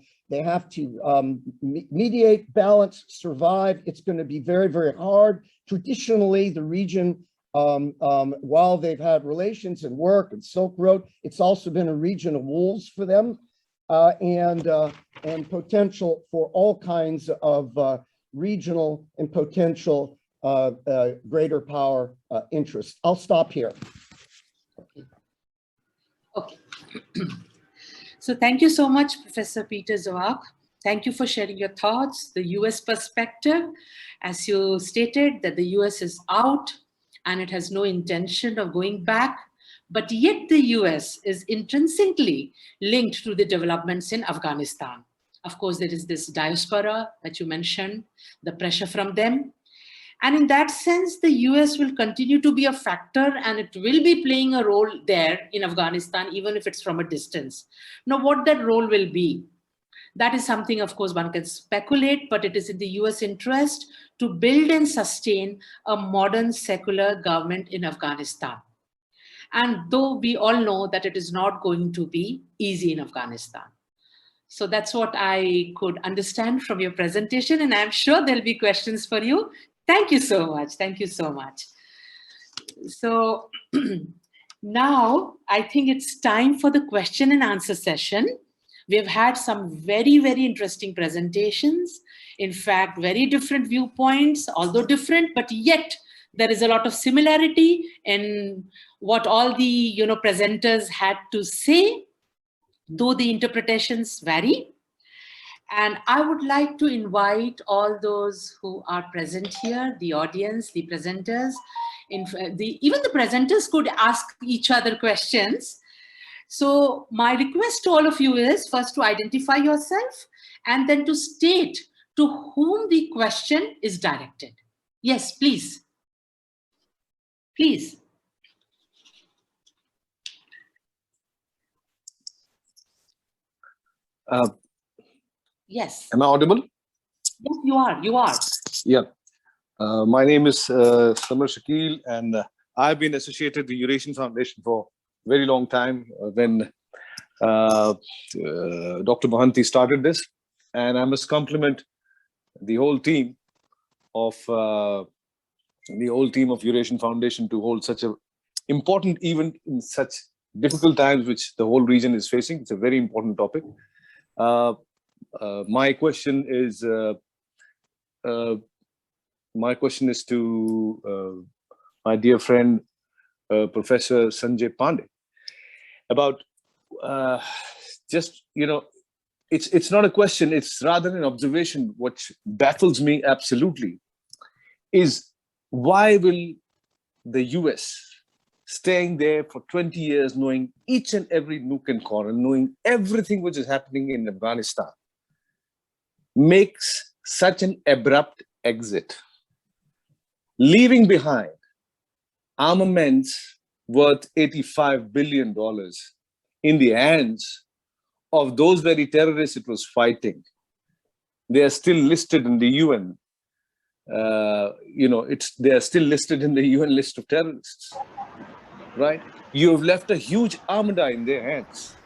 mediate, balance, survive. It's going to be very, very hard. Traditionally, the region, while they've had relations and work and Silk Road, it's also been a region of wolves for them, and potential for all kinds of regional and potential greater power interests. I'll stop here. Okay. So thank you so much, Professor Peter Zawak. Thank you for sharing your thoughts, the US perspective. As you stated, that the US is out and it has no intention of going back, but yet the US is intrinsically linked to the developments in Afghanistan. Of course, there is this diaspora that you mentioned, the pressure from them. And in that sense, the US will continue to be a factor, and it will be playing a role there in Afghanistan, even if it's from a distance. Now, what that role will be, That is something, of course, one can speculate, but it is in the US interest to build and sustain a modern secular government in Afghanistan. And though we all know that it is not going to be easy in Afghanistan. So that's what I could understand from your presentation, and I'm sure there'll be questions for you. Thank you so much. Thank you so much. So now I think it's time for the question and answer session. We have had some very, very interesting presentations. In fact, very different viewpoints, although different, but yet there is a lot of similarity in what all the presenters had to say, though the interpretations vary. And I would like to invite all those who are present here, the audience, the presenters, even the presenters could ask each other questions. So my request to all of you is first to identify yourself and then to state to whom the question is directed. Yes, please. Please. Yes. Am I audible? Yes, you are. You are. Yeah. My name is Samar Shakil, and I've been associated with the Eurasian Foundation for a very long time when Dr. Mohanty started this. And I must compliment the whole team of Eurasian Foundation to hold such an important event in such difficult times, which the whole region is facing. It's a very important topic. My question is to my dear friend, Professor Sanjay Pandey, about it's not a question, it's rather an observation. What baffles me absolutely is why will the US, staying there for 20 years, knowing each and every nook and corner, knowing everything which is happening in Afghanistan, makes such an abrupt exit, leaving behind armaments worth $85 billion in the hands of those very terrorists it was fighting. They are still listed in the UN. They are still listed in the UN list of terrorists, right? You have left a huge armada in their hands.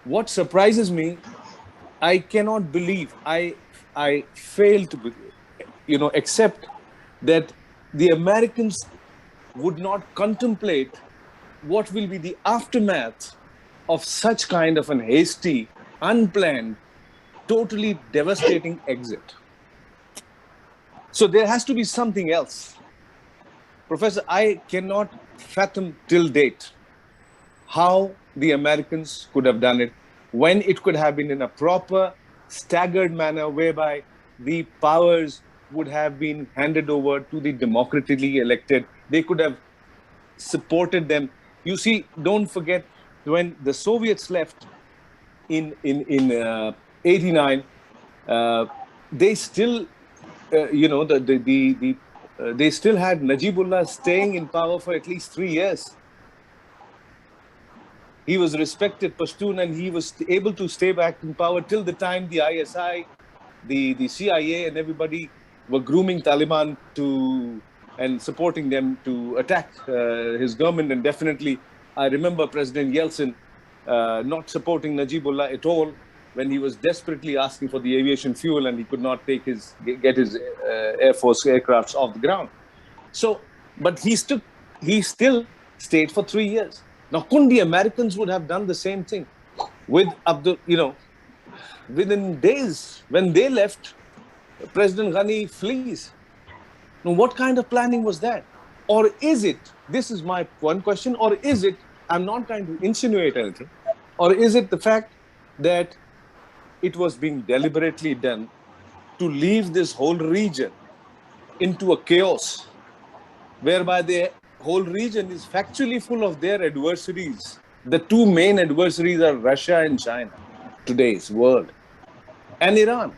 What surprises me, I cannot believe, I fail to, accept that the Americans would not contemplate what will be the aftermath of such kind of an hasty, unplanned, totally devastating exit. So there has to be something else. Professor, I cannot fathom till date how the Americans could have done it when it could have been in a proper, staggered manner whereby the powers would have been handed over to the democratically elected. They could have supported them. You see, don't forget, when the Soviets left in 89, they still, they still had Najibullah staying in power for at least 3 years. He was respected Pashtun, and he was able to stay back in power till the time the ISI, the CIA, and everybody were grooming Taliban and supporting them to attack his government. And definitely, I remember President Yeltsin not supporting Najibullah at all when he was desperately asking for the aviation fuel and he could not get his Air Force aircrafts off the ground. So, but he still stayed for 3 years. Now, couldn't the Americans would have done the same thing with within days when they left, President Ghani flees. Now, what kind of planning was that? Or is it, this is my one question, or is it, I'm not trying to insinuate anything, or is it the fact that it was being deliberately done to leave this whole region into a chaos, whereby the whole region is factually full of their adversaries. The two main adversaries are Russia and China, today's world, and Iran.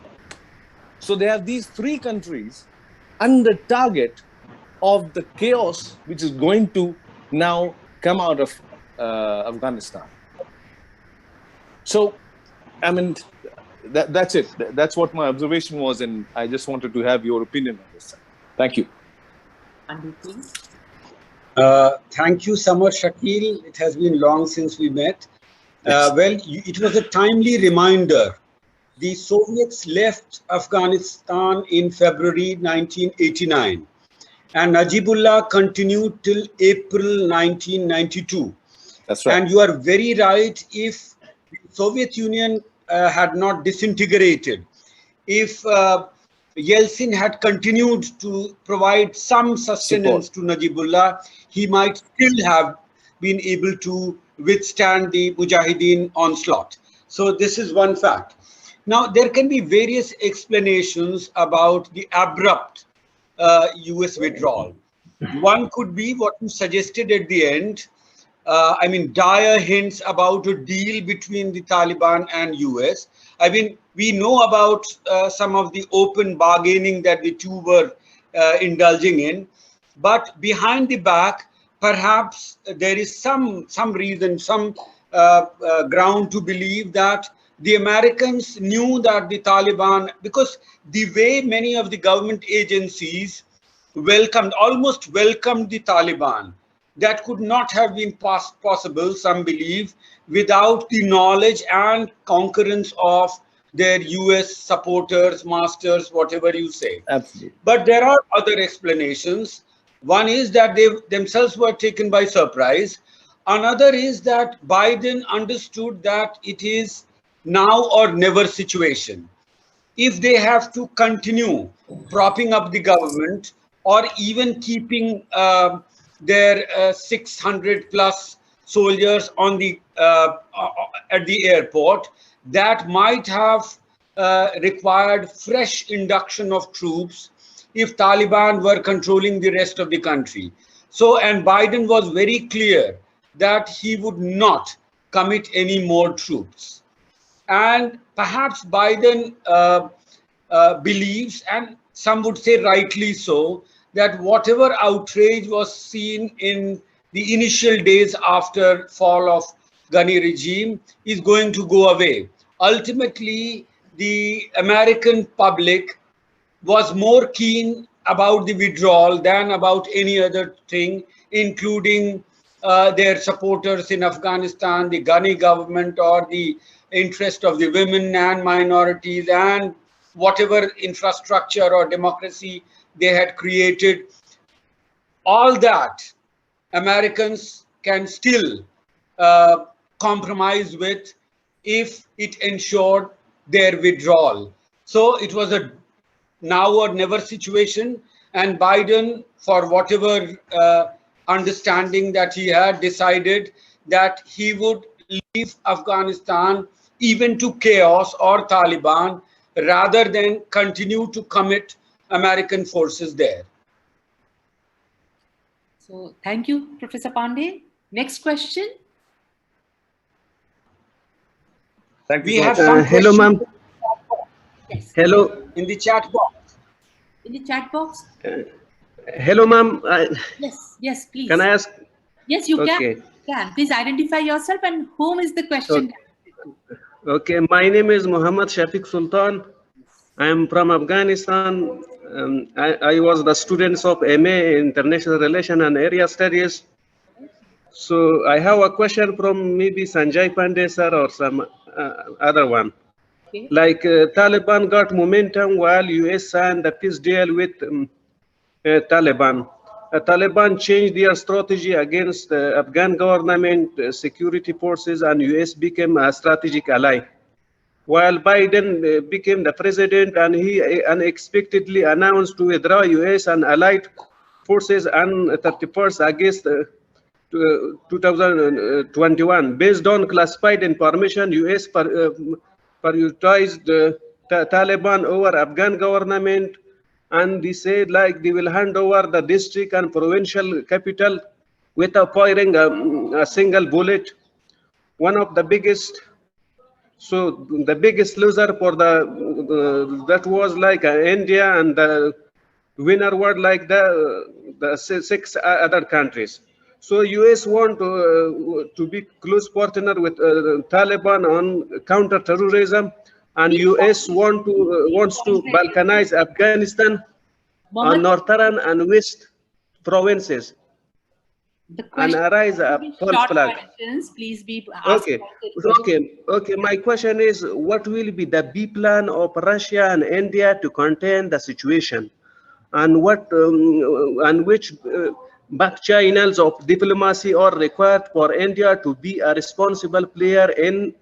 So they have these three countries under target of the chaos which is going to now come out of Afghanistan. So, I mean, That's it. That's what my observation was, and I just wanted to have your opinion on this. Thank you. Andy, please. Thank you so much, Shakil. It has been long since we met. It was a timely reminder. The Soviets left Afghanistan in February 1989, and Najibullah continued till April 1992. That's right. And you are very right. If the Soviet Union had not disintegrated, if Yeltsin had continued to provide some sustenance to Najibullah, he might still have been able to withstand the Mujahideen onslaught. So this is one fact. Now, there can be various explanations about the abrupt US withdrawal. One could be what you suggested at the end. I mean, dire hints about a deal between the Taliban and US. I mean, we know about some of the open bargaining that the two were indulging in, but behind the back, perhaps there is some reason, some ground to believe that the Americans knew that the Taliban, because the way many of the government agencies almost welcomed the Taliban, that could not have been possible, some believe, without the knowledge and concurrence of their US supporters, masters, whatever you say. Absolutely. But there are other explanations. One is that they themselves were taken by surprise. Another is that Biden understood that it is now or never situation. If they have to continue propping up the government or even keeping their 600 plus soldiers on the at the airport, that might have required fresh induction of troops if Taliban were controlling the rest of the country. So, and Biden was very clear that he would not commit any more troops. And perhaps Biden believes, and some would say rightly so, that whatever outrage was seen in the initial days after fall of Ghani regime is going to go away. Ultimately, the American public was more keen about the withdrawal than about any other thing, including their supporters in Afghanistan, the Ghani government, or the interest of the women and minorities, and whatever infrastructure or democracy they had created. All that Americans can still compromise with if it ensured their withdrawal. So it was a now or never situation, and Biden, for whatever understanding that he had, decided that he would leave Afghanistan even to chaos or Taliban rather than continue to commit American forces there. So thank you, Professor Pandey. Next question. Thank you. We have some hello, ma'am. Yes. Hello. In the chat box. In the chat box? Hello, ma'am. Yes, yes, please. Can I ask? Yes, you Okay. can. Please identify yourself and whom is the question directed to? Okay, my name is Muhammad Shafiq Sultan. I am from Afghanistan. I was the students of MA International Relations and Area Studies. So I have a question from maybe Sanjay Pandey sir or some other one. Okay. Like Taliban got momentum while US signed the peace deal with Taliban. Taliban changed their strategy against the Afghan government, security forces, and US became a strategic ally. While Biden became the president and he unexpectedly announced to withdraw US and allied forces on 31st August 2021. Based on classified information, US prioritized Taliban over Afghan government, and they said like they will hand over the district and provincial capital without firing a single bullet. One of the biggest, so the biggest loser for that was like India, and the winner were like the 6 other countries. So US want to be close partner with Taliban on counter-terrorism, and US wants to balkanize Afghanistan on northern and west provinces and arise a false flag. Please be Okay. My question is, what will be the B plan of Russia and India to contain the situation, and what and which back channels of diplomacy are required for India to be a responsible player in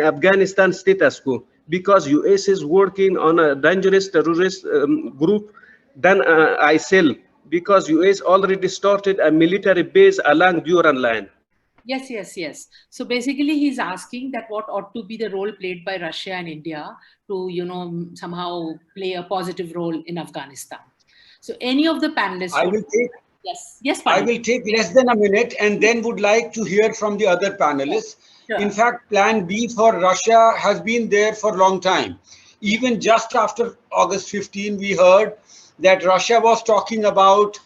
Afghanistan status quo? Because US is working on a dangerous terrorist group than ISIL, because US already started a military base along Duran line. Yes. So basically, he's asking that what ought to be the role played by Russia and India to, somehow play a positive role in Afghanistan. So any of the panelists. I will take. Yes. I will take less than a minute and then would like to hear from the other panelists. Sure. In fact, Plan B for Russia has been there for a long time. Even just after August 15, we heard that Russia was talking about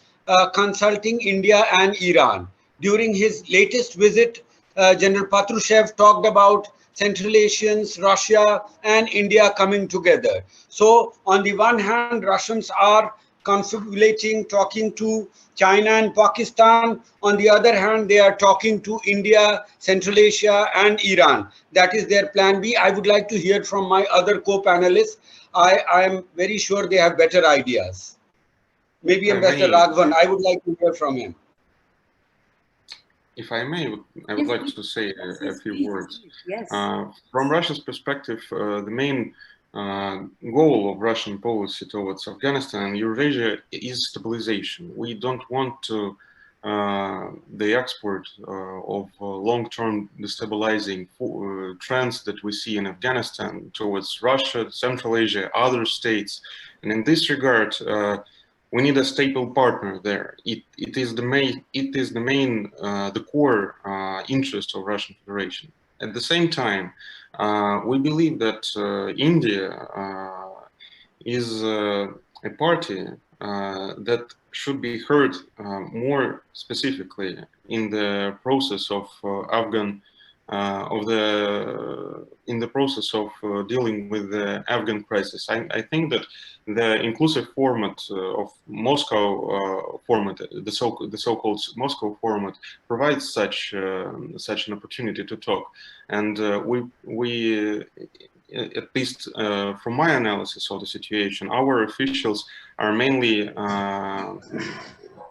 consulting India and Iran. During his latest visit, General Patrushev talked about Central Asians, Russia and India coming together. So on the one hand, Russians are confabulating, talking to China and Pakistan. On the other hand, they are talking to India, Central Asia and Iran. That is their plan B. I would like to hear from my other co-panelists. I am very sure they have better ideas. Maybe Ambassador Raghavan, I would like to hear from him. If I may, I would like to say a few words. Yes. From Russia's perspective, the main goal of Russian policy towards Afghanistan and Eurasia is stabilization. We don't want to the export of long-term destabilizing trends that we see in Afghanistan towards Russia, Central Asia, other states. And in this regard, we need a stable partner there. It is the core interest of Russian Federation. At the same time, we believe that India is a party that should be heard more specifically in the process of dealing with the Afghan crisis. I think that the inclusive format of Moscow format, the so-called Moscow format, provides such an opportunity to talk, and we at least from my analysis of the situation, our officials are mainly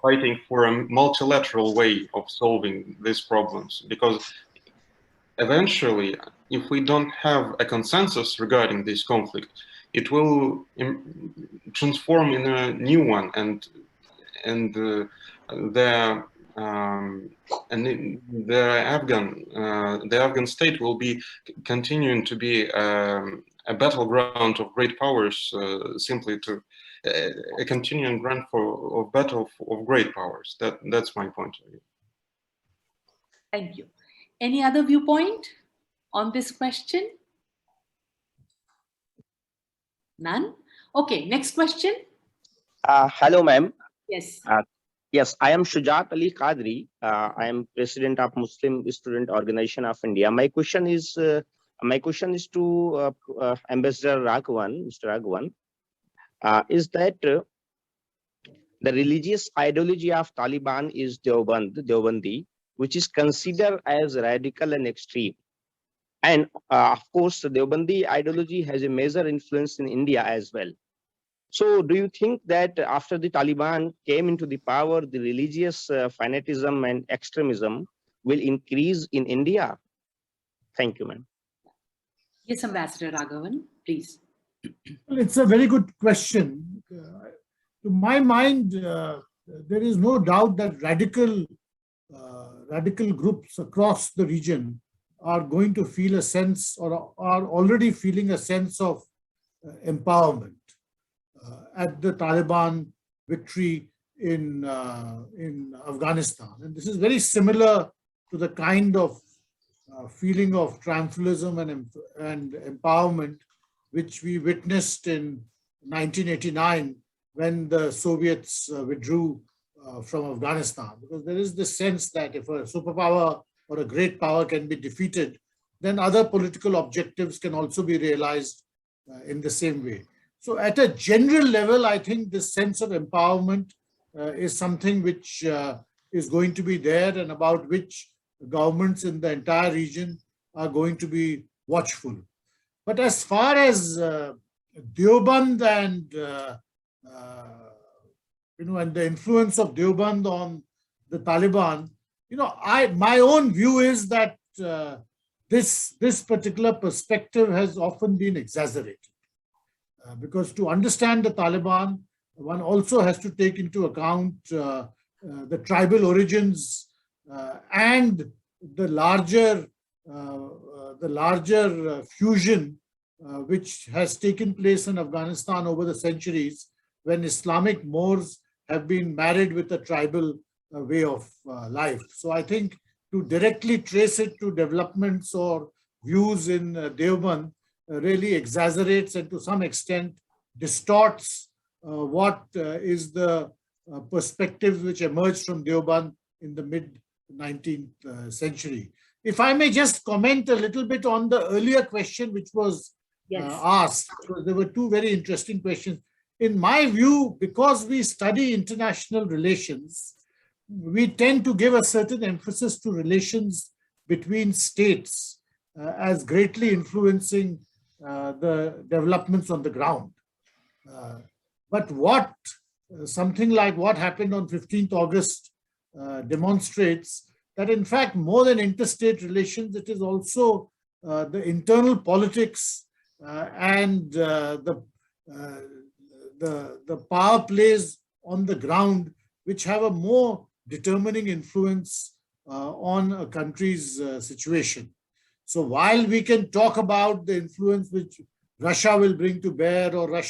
fighting for a multilateral way of solving these problems, because eventually, if we don't have a consensus regarding this conflict, it will transform in a new one, and the Afghan state will be continuing to be a battleground of great powers, simply to a continuing ground of battle of great powers. That's my point of view. Thank you. Any other viewpoint on this question? None? Okay, next question. Hello, ma'am. Yes. Yes, I am Shujat Ali Qadri. I am president of Muslim Student Organization of India. My question is to Ambassador Raghavan, Mr. Raghavan, is that the religious ideology of Taliban is Deobandi, which is considered as radical and extreme. And of course, the Deobandi ideology has a major influence in India as well. So do you think that after the Taliban came into the power, the religious fanatism and extremism will increase in India? Thank you, ma'am. Yes, Ambassador Raghavan, please. Well, it's a very good question. To my mind, there is no doubt that radical groups across the region are going to feel a sense, or are already feeling a sense of empowerment at the Taliban victory in Afghanistan. And this is very similar to the kind of feeling of triumphalism and empowerment which we witnessed in 1989 when the Soviets withdrew from Afghanistan. Because there is this sense that if a superpower or a great power can be defeated, then other political objectives can also be realized in the same way. So at a general level, I think this sense of empowerment is something which is going to be there and about which governments in the entire region are going to be watchful. But as far as Deoband and and the influence of Deoband on the Taliban, my own view is that this particular perspective has often been exaggerated. Because to understand the Taliban, one also has to take into account the tribal origins and the larger fusion which has taken place in Afghanistan over the centuries, when Islamic Moors have been married with a tribal way of life. So I think to directly trace it to developments or views in Deoband really exaggerates and to some extent distorts what is the perspectives which emerged from Deoband in the mid-19th century. If I may just comment a little bit on the earlier question which was asked, because there were two very interesting questions. In my view, because we study international relations, we tend to give a certain emphasis to relations between states as greatly influencing the developments on the ground. But something like what happened on 15th August demonstrates that in fact, more than interstate relations, it is also the internal politics and the power plays on the ground which have a more determining influence on a country's situation. So while we can talk about the influence which Russia will bring to bear, or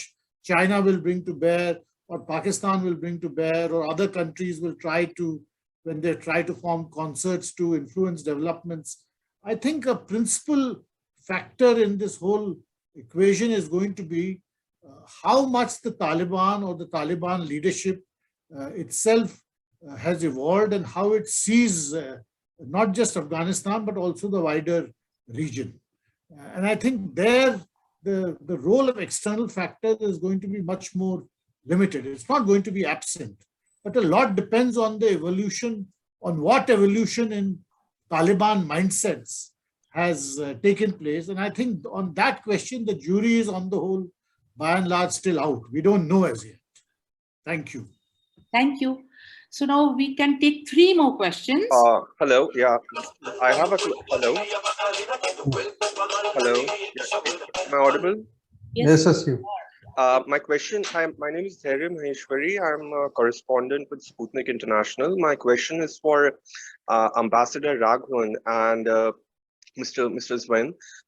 China will bring to bear, or Pakistan will bring to bear, or other countries will try to, when they try to form concerts to influence developments, I think a principal factor in this whole equation is going to be how much the Taliban or the Taliban leadership itself has evolved and how it sees not just Afghanistan, but also the wider region. And I think there, the role of external factors is going to be much more limited. It's not going to be absent, but a lot depends on the evolution, on what evolution in Taliban mindsets has taken place. And I think on that question, the jury is on the whole, by and large, still out. We don't know as yet. Thank you. Thank you. So now we can take 3 more questions. Hello. Yeah, I have a hello. Hello. Am I audible? Yes, you. My question. Hi, my name is Dhairy Maheshwari. I'm a correspondent with Sputnik International. My question is for Ambassador Raghavan and Mr.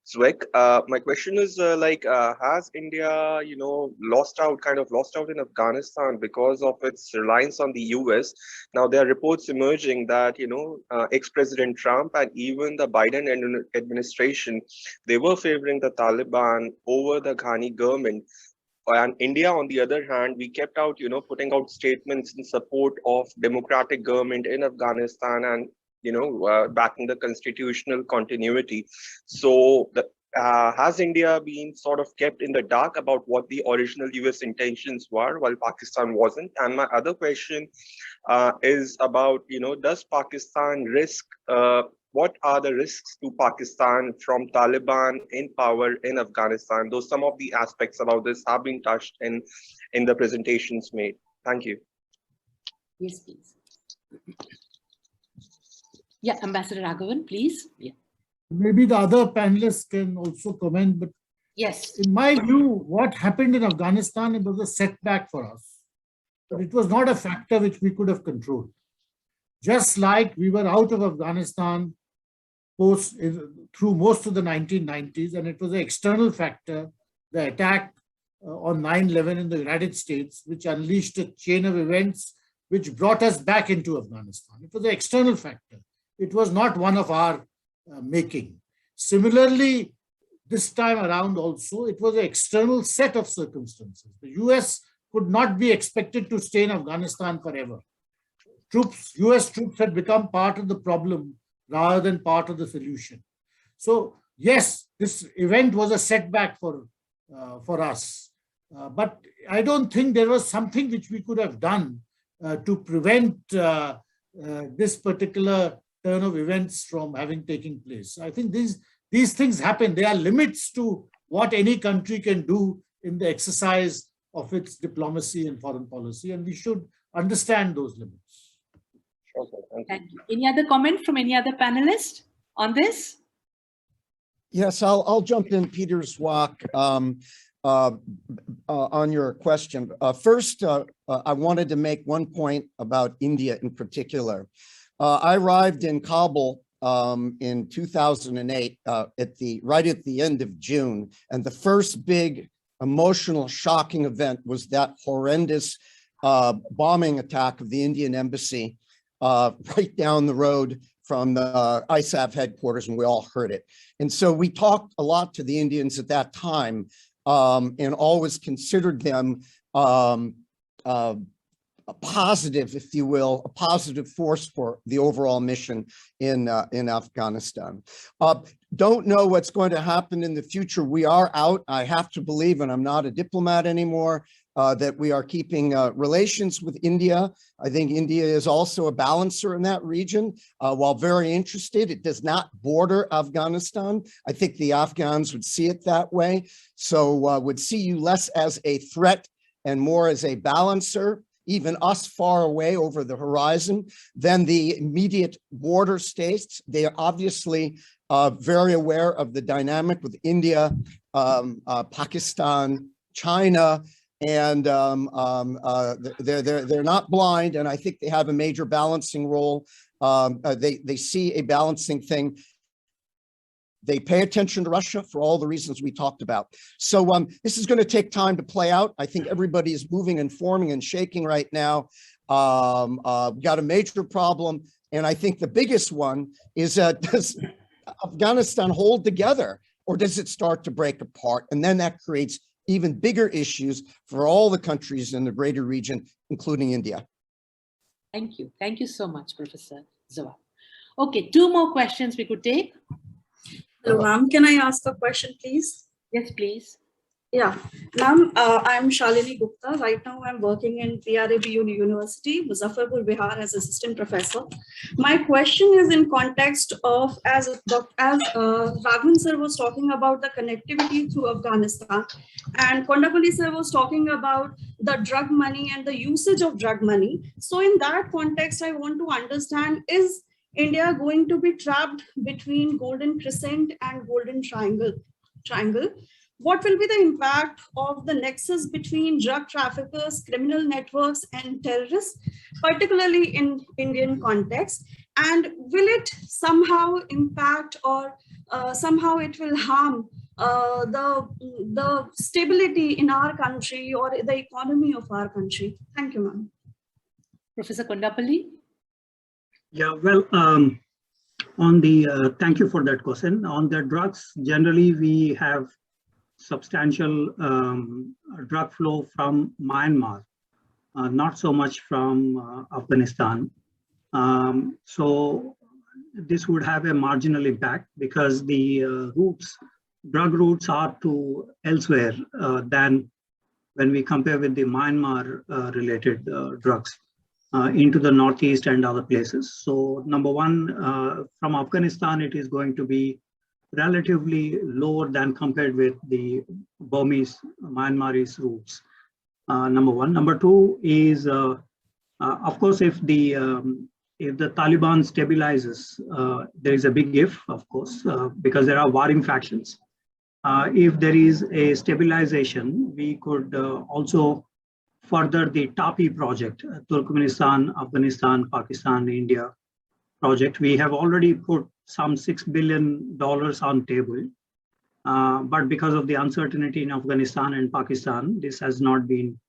Zweck. My question is has India, lost out in Afghanistan because of its reliance on the US? Now there are reports emerging that, ex-President Trump and even the Biden administration, they were favoring the Taliban over the Ghani government. And India, on the other hand, we kept out, putting out statements in support of democratic government in Afghanistan and backing the constitutional continuity. So has India been sort of kept in the dark about what the original US intentions were while Pakistan wasn't? And my other question is about, does Pakistan risk, what are the risks to Pakistan from Taliban in power in Afghanistan? Though some of the aspects about this have been touched in the presentations made. Thank you. Yes, please. Yeah, Ambassador Raghavan, please. Yeah. Maybe the other panelists can also comment, but yes, in my view, what happened in Afghanistan, it was a setback for us. But it was not a factor which we could have controlled. Just like we were out of Afghanistan through most of the 1990s, and it was an external factor, the attack on 9/11 in the United States, which unleashed a chain of events which brought us back into Afghanistan. It was an external factor. It was not one of our making. Similarly, this time around also, it was an external set of circumstances. The US could not be expected to stay in Afghanistan forever. US troops had become part of the problem rather than part of the solution. So yes, this event was a setback for us. But I don't think there was something which we could have done to prevent this particular turn of events from having taken place. I think these things happen. There are limits to what any country can do in the exercise of its diplomacy and foreign policy, and we should understand those limits. Okay, thank you. Any other comment from any other panelist on this? Yes, I'll jump in, Peter Zwak, on your question. First, I wanted to make one point about India in particular. I arrived in Kabul in 2008, right at the end of June, and the first big emotional, shocking event was that horrendous bombing attack of the Indian embassy right down the road from the ISAF headquarters, and we all heard it. And so we talked a lot to the Indians at that time, and always considered them a positive, if you will, a positive force for the overall mission in Afghanistan. Don't know what's going to happen in the future. We are out. I have to believe, and I'm not a diplomat anymore, that we are keeping relations with India. I think India is also a balancer in that region. While very interested, it does not border Afghanistan. I think the Afghans would see it that way. So would see you less as a threat and more as a balancer, even us far away over the horizon, than the immediate border states. They are obviously very aware of the dynamic with India, Pakistan, China, and they're not blind, and I think they have a major balancing role. They see a balancing thing. They pay attention to Russia for all the reasons we talked about. So this is going to take time to play out. I think everybody is moving and forming and shaking right now. We've got a major problem, and I think the biggest one is does Afghanistan hold together, or does it start to break apart? And then that creates even bigger issues for all the countries in the greater region, including India. Thank you. Thank you so much, Professor Zawad. Okay, 2 more questions we could take. Hello, ma'am. Can I ask a question, please? Yes, please. Yeah, ma'am, I'm Shalini Gupta. Right now, I'm working in PRAB University, Muzaffarpur, Bihar, as assistant professor. My question is in context of, as Raghavan sir was talking about the connectivity through Afghanistan, and Kondapalli sir was talking about the drug money and the usage of drug money. So in that context, I want to understand, is India going to be trapped between Golden Crescent and Golden Triangle? What will be the impact of the nexus between drug traffickers, criminal networks, and terrorists, particularly in Indian context? And will it somehow impact, or somehow it will harm the stability in our country or the economy of our country? Thank you, ma'am. Professor Kondapalli? Yeah, well, on the, thank you for that question. On the drugs, generally we have substantial drug flow from Myanmar, not so much from Afghanistan. So this would have a marginal impact because the drug routes are to elsewhere than when we compare with the Myanmar related drugs into the Northeast and other places. So number one, from Afghanistan, it is going to be relatively lower than compared with the Burmese, Myanmarese routes. Number one. Number two is, of course, if the Taliban stabilizes, there is a big if, of course, because there are warring factions. If there is a stabilization, we could also further the TAPI project, Turkmenistan, Afghanistan, Pakistan, India project. We have already put some $6 billion on table, but because of the uncertainty in Afghanistan and Pakistan, this has not been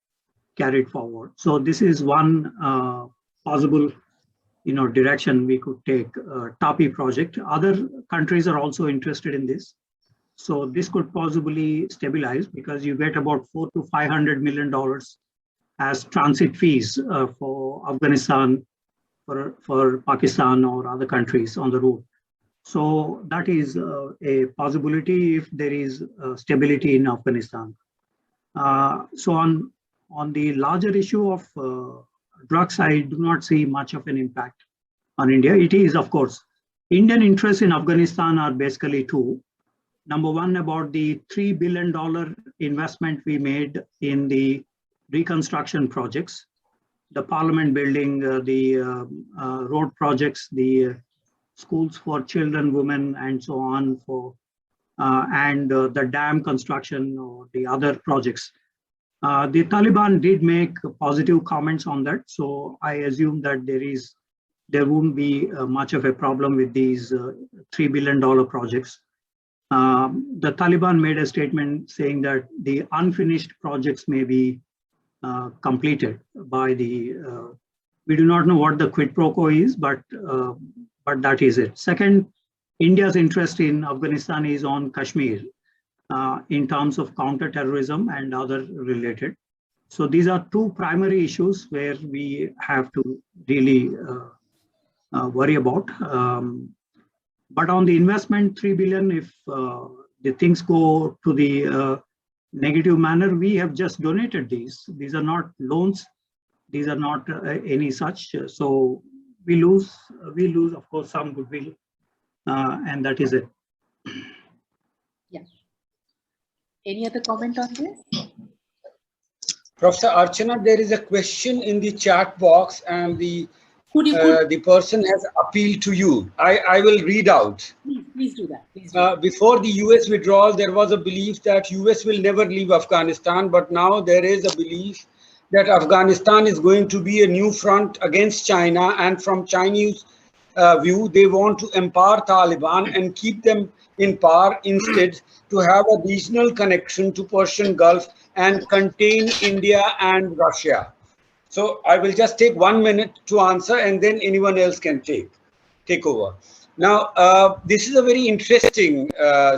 carried forward. So this is one possible, direction we could take. TAPI project. Other countries are also interested in this, so this could possibly stabilize because you get about $400 to $500 million as transit fees for Afghanistan, for Pakistan or other countries on the route. So that is a possibility if there is stability in Afghanistan. So on the larger issue of drugs, I do not see much of an impact on India. It is, of course, Indian interests in Afghanistan are basically two. Number one, about the $3 billion investment we made in the reconstruction projects, the parliament building, the road projects, the schools for children, women, and so on, and the dam construction or the other projects. The Taliban did make positive comments on that, so I assume that there won't be much of a problem with these $3 billion projects. The Taliban made a statement saying that the unfinished projects may be completed by the. We do not know what the quid pro quo is, but that is it. Second, India's interest in Afghanistan is on Kashmir in terms of counter-terrorism and other related. So these are two primary issues where we have to really worry about. But on the investment, 3 billion, if the things go to the negative manner, we have just donated these. These are not loans. These are not any such. So we lose, of course, some goodwill, and that is it. Yeah. Any other comment on this? Professor Archana, there is a question in the chat box, and the person has appealed to you. I will read out. Please do that. Please do that. Before the US withdrawal, there was a belief that US will never leave Afghanistan, but now there is a belief that Afghanistan is going to be a new front against China, and from Chinese view, they want to empower Taliban and keep them in power instead to have a regional connection to Persian Gulf and contain India and Russia. So I will just take 1 minute to answer, and then anyone else can take over. Now, this is a very interesting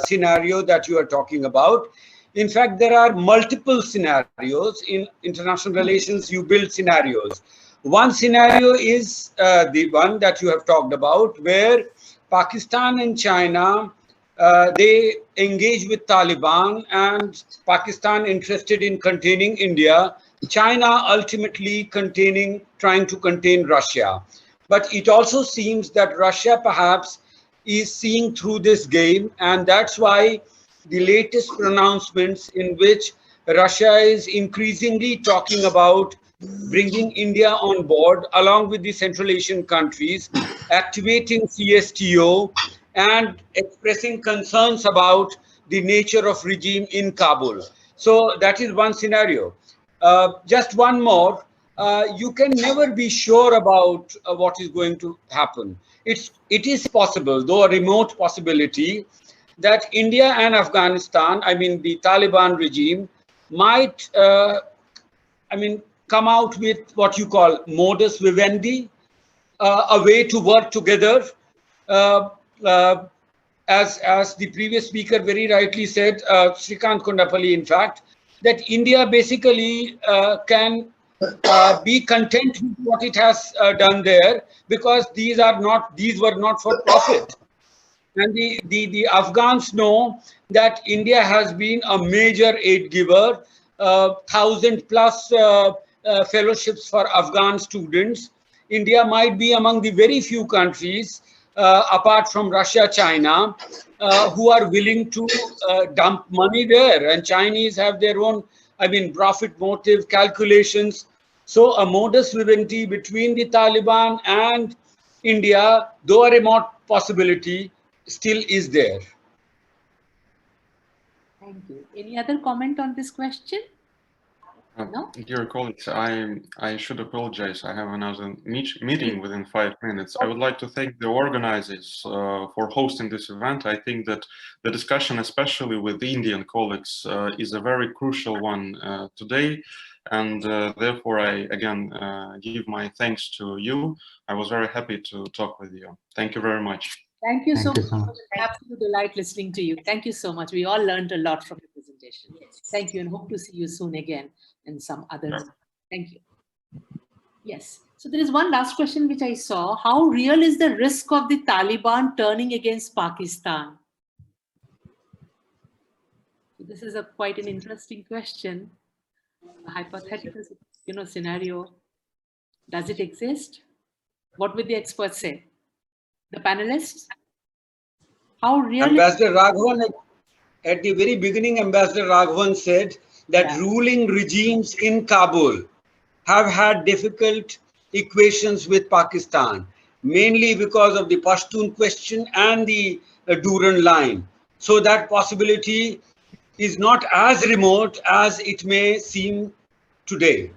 scenario that you are talking about. In fact, there are multiple scenarios in international relations. You build scenarios. One scenario is the one that you have talked about, where Pakistan and China, they engage with Taliban, and Pakistan interested in containing India, China ultimately trying to contain Russia. But it also seems that Russia perhaps is seeing through this game, and that's why the latest pronouncements in which Russia is increasingly talking about bringing India on board along with the Central Asian countries, activating CSTO and expressing concerns about the nature of regime in Kabul. So that is one scenario. Just one more. You can never be sure about what is going to happen. It is possible, though a remote possibility, that India and Afghanistan, I mean the Taliban regime, might, come out with what you call modus vivendi, a way to work together. As the previous speaker very rightly said, Srikant Kondapalli, in fact, that India basically can be content with what it has done there, because these were not for profit. And the Afghans know that India has been a major aid giver, 1,000+ fellowships for Afghan students. India might be among the very few countries, apart from Russia, China, who are willing to dump money there. And Chinese have their own, profit motive calculations. So a modus vivendi between the Taliban and India, though a remote possibility, still is there. Thank you. Any other comment on this question? No? Dear colleagues, I should apologize. I have another meeting within 5 minutes. I would like to thank the organizers for hosting this event. I think that the discussion, especially with the Indian colleagues, is a very crucial one today. And therefore, I again give my thanks to you. I was very happy to talk with you. Thank you very much. Thank you so much. Absolute delight listening to you. Thank you so much. We all learned a lot from your presentation. Thank you, and hope to see you soon again in some other. Thank you. Yes. So there is one last question which I saw. How real is the risk of the Taliban turning against Pakistan? So this is quite an interesting question. A hypothetical, scenario. Does it exist? What would the experts say? The panelists? How real? Ambassador Raghavan, at the very beginning, Ambassador Raghavan said that ruling regimes in Kabul have had difficult equations with Pakistan, mainly because of the Pashtun question and the Durand line. So that possibility is not as remote as it may seem today.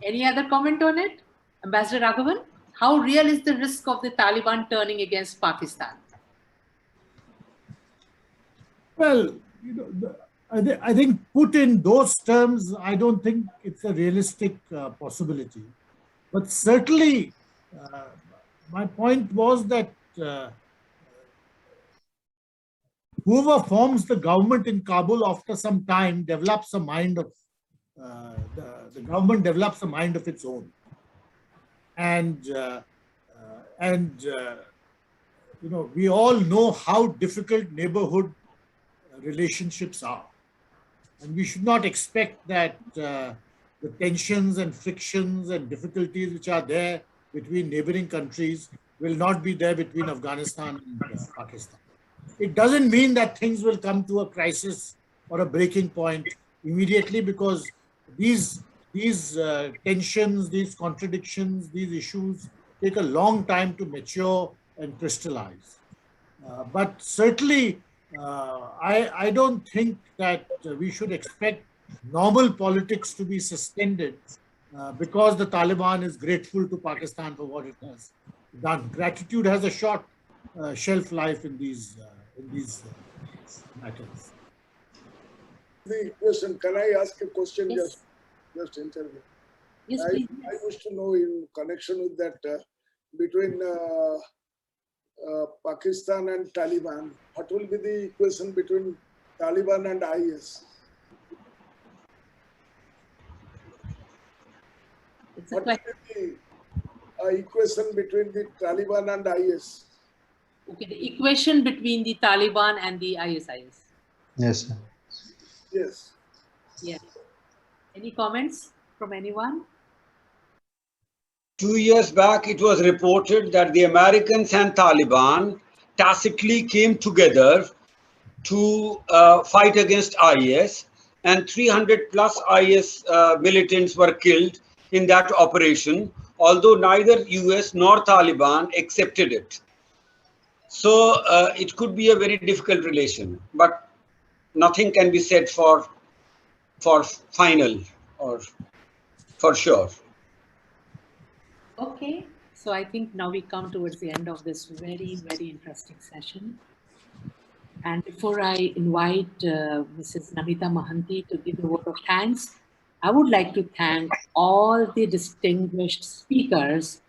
Any other comment on it? Ambassador Raghavan, how real is the risk of the Taliban turning against Pakistan? Well, I think put in those terms, I don't think it's a realistic possibility. But certainly, my point was that whoever forms the government in Kabul after some time develops a mind of the government develops a mind of its own, and we all know how difficult neighborhood relationships are, and we should not expect that the tensions and frictions and difficulties which are there between neighboring countries will not be there between Afghanistan and Pakistan. It doesn't mean that things will come to a crisis or a breaking point immediately, because these tensions, these contradictions, these issues take a long time to mature and crystallize. But certainly, I don't think that we should expect normal politics to be suspended because the Taliban is grateful to Pakistan for what it has done. Gratitude has a short shelf life in these matters. The question, can I ask a question? Yes. Just interview. Yes, I wish to know, in connection with that, between Pakistan and Taliban, what will be the equation between Taliban and IS? What will be the equation between the Taliban and IS? Okay, the equation between the Taliban and the ISIS. Yes, sir. Yes. Yeah. Any comments from anyone? 2 years back, it was reported that the Americans and Taliban tacitly came together to fight against IS, and 300 plus IS militants were killed in that operation, although neither US nor Taliban accepted it. So it could be a very difficult relation, but nothing can be said for final or for sure. Okay, so I think now we come towards the end of this very, very interesting session. And before I invite Mrs. Namita Mohanty to give a vote of thanks, I would like to thank all the distinguished speakers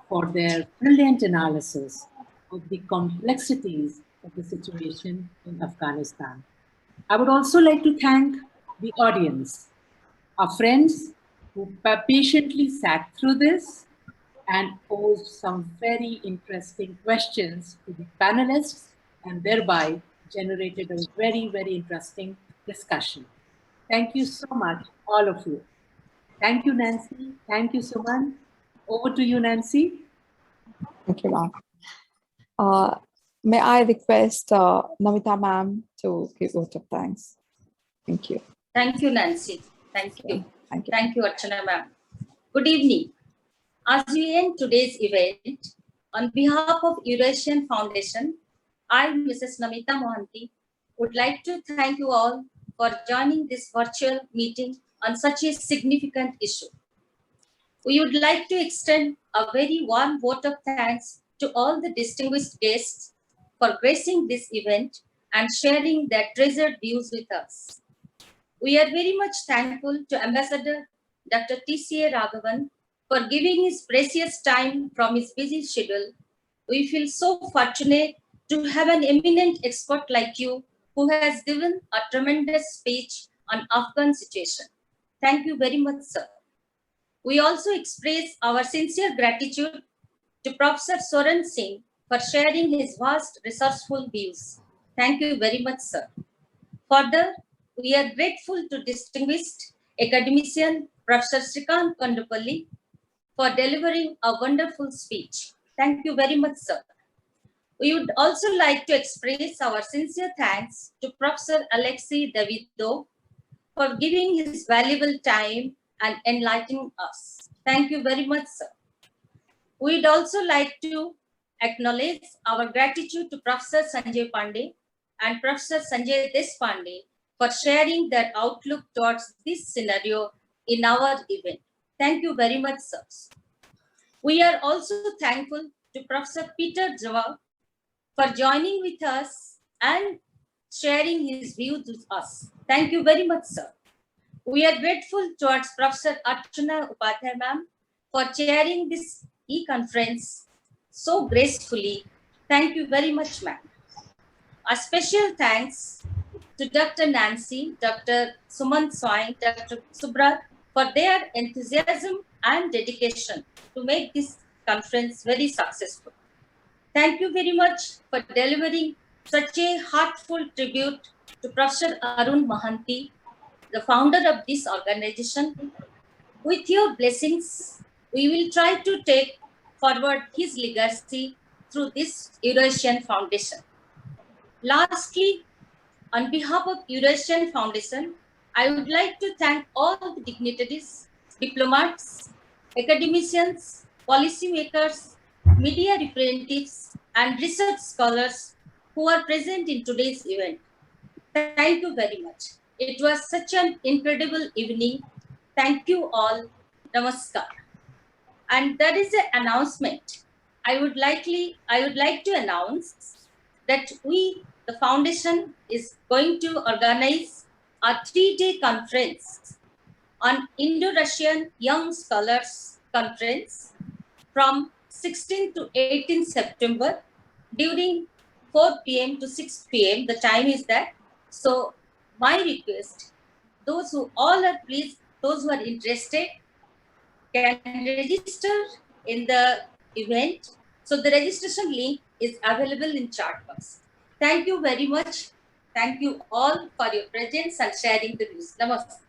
for their brilliant analysis of the complexities of the situation in Afghanistan. I would also like to thank the audience, our friends who patiently sat through this and posed some very interesting questions to the panelists, and thereby generated a very, very interesting discussion. Thank you so much, all of you. Thank you, Nancy. Thank you, Suman. Over to you, Nancy. Thank you, ma'am. May I request Namita ma'am to give vote of thanks? Thank you. Thank you, Nancy. Thank you. Thank you. Thank you, Archana ma'am. Good evening. As we end today's event, on behalf of Eurasian Foundation, I, Mrs. Namita Mohanty, would like to thank you all for joining this virtual meeting on such a significant issue. We would like to extend a very warm vote of thanks to all the distinguished guests for gracing this event and sharing their treasured views with us. We are very much thankful to Ambassador Dr. T.C.A. Raghavan for giving his precious time from his busy schedule. We feel so fortunate to have an eminent expert like you who has given a tremendous speech on Afghan situation. Thank you very much, sir. We also express our sincere gratitude to Professor Swaran Singh for sharing his vast resourceful views. Thank you very much, sir. Further, we are grateful to distinguished academician Professor Shrikant Kandupalli for delivering a wonderful speech. Thank you very much, sir. We would also like to express our sincere thanks to Professor Alexei Davido for giving his valuable time and enlightening us. Thank you very much, sir. We'd also like to acknowledge our gratitude to Professor Sanjay Pandey and Professor Sanjay Deshpande for sharing their outlook towards this scenario in our event. Thank you very much, sirs. We are also thankful to Professor Peter Jawa for joining with us and sharing his views with us. Thank you very much, sir. We are grateful towards Professor Archana Upadhaya ma'am for chairing this e-conference so gracefully. Thank you very much, ma'am. A special thanks to Dr. Nancy, Dr. Sumant Swain, Dr. Subrat for their enthusiasm and dedication to make this conference very successful. Thank you very much for delivering such a heartfelt tribute to Professor Arun Mahanti, the founder of this organization. With your blessings, we will try to take forward his legacy through this Eurasian Foundation. Lastly, on behalf of Eurasian Foundation, I would like to thank all the dignitaries, diplomats, academicians, policymakers, media representatives, and research scholars who are present in today's event. Thank you very much. It was such an incredible evening. Thank you all. Namaskar. And that is an announcement. I would like to announce that the foundation is going to organize a 3-day conference on Indo-Russian Young Scholars Conference from 16 to 18 September during 4 p.m. to 6 p.m. The time is that. So my request, those who are interested can register in the event. So the registration link is available in chat box. Thank you very much. Thank you all for your presence and sharing the views. Namaste.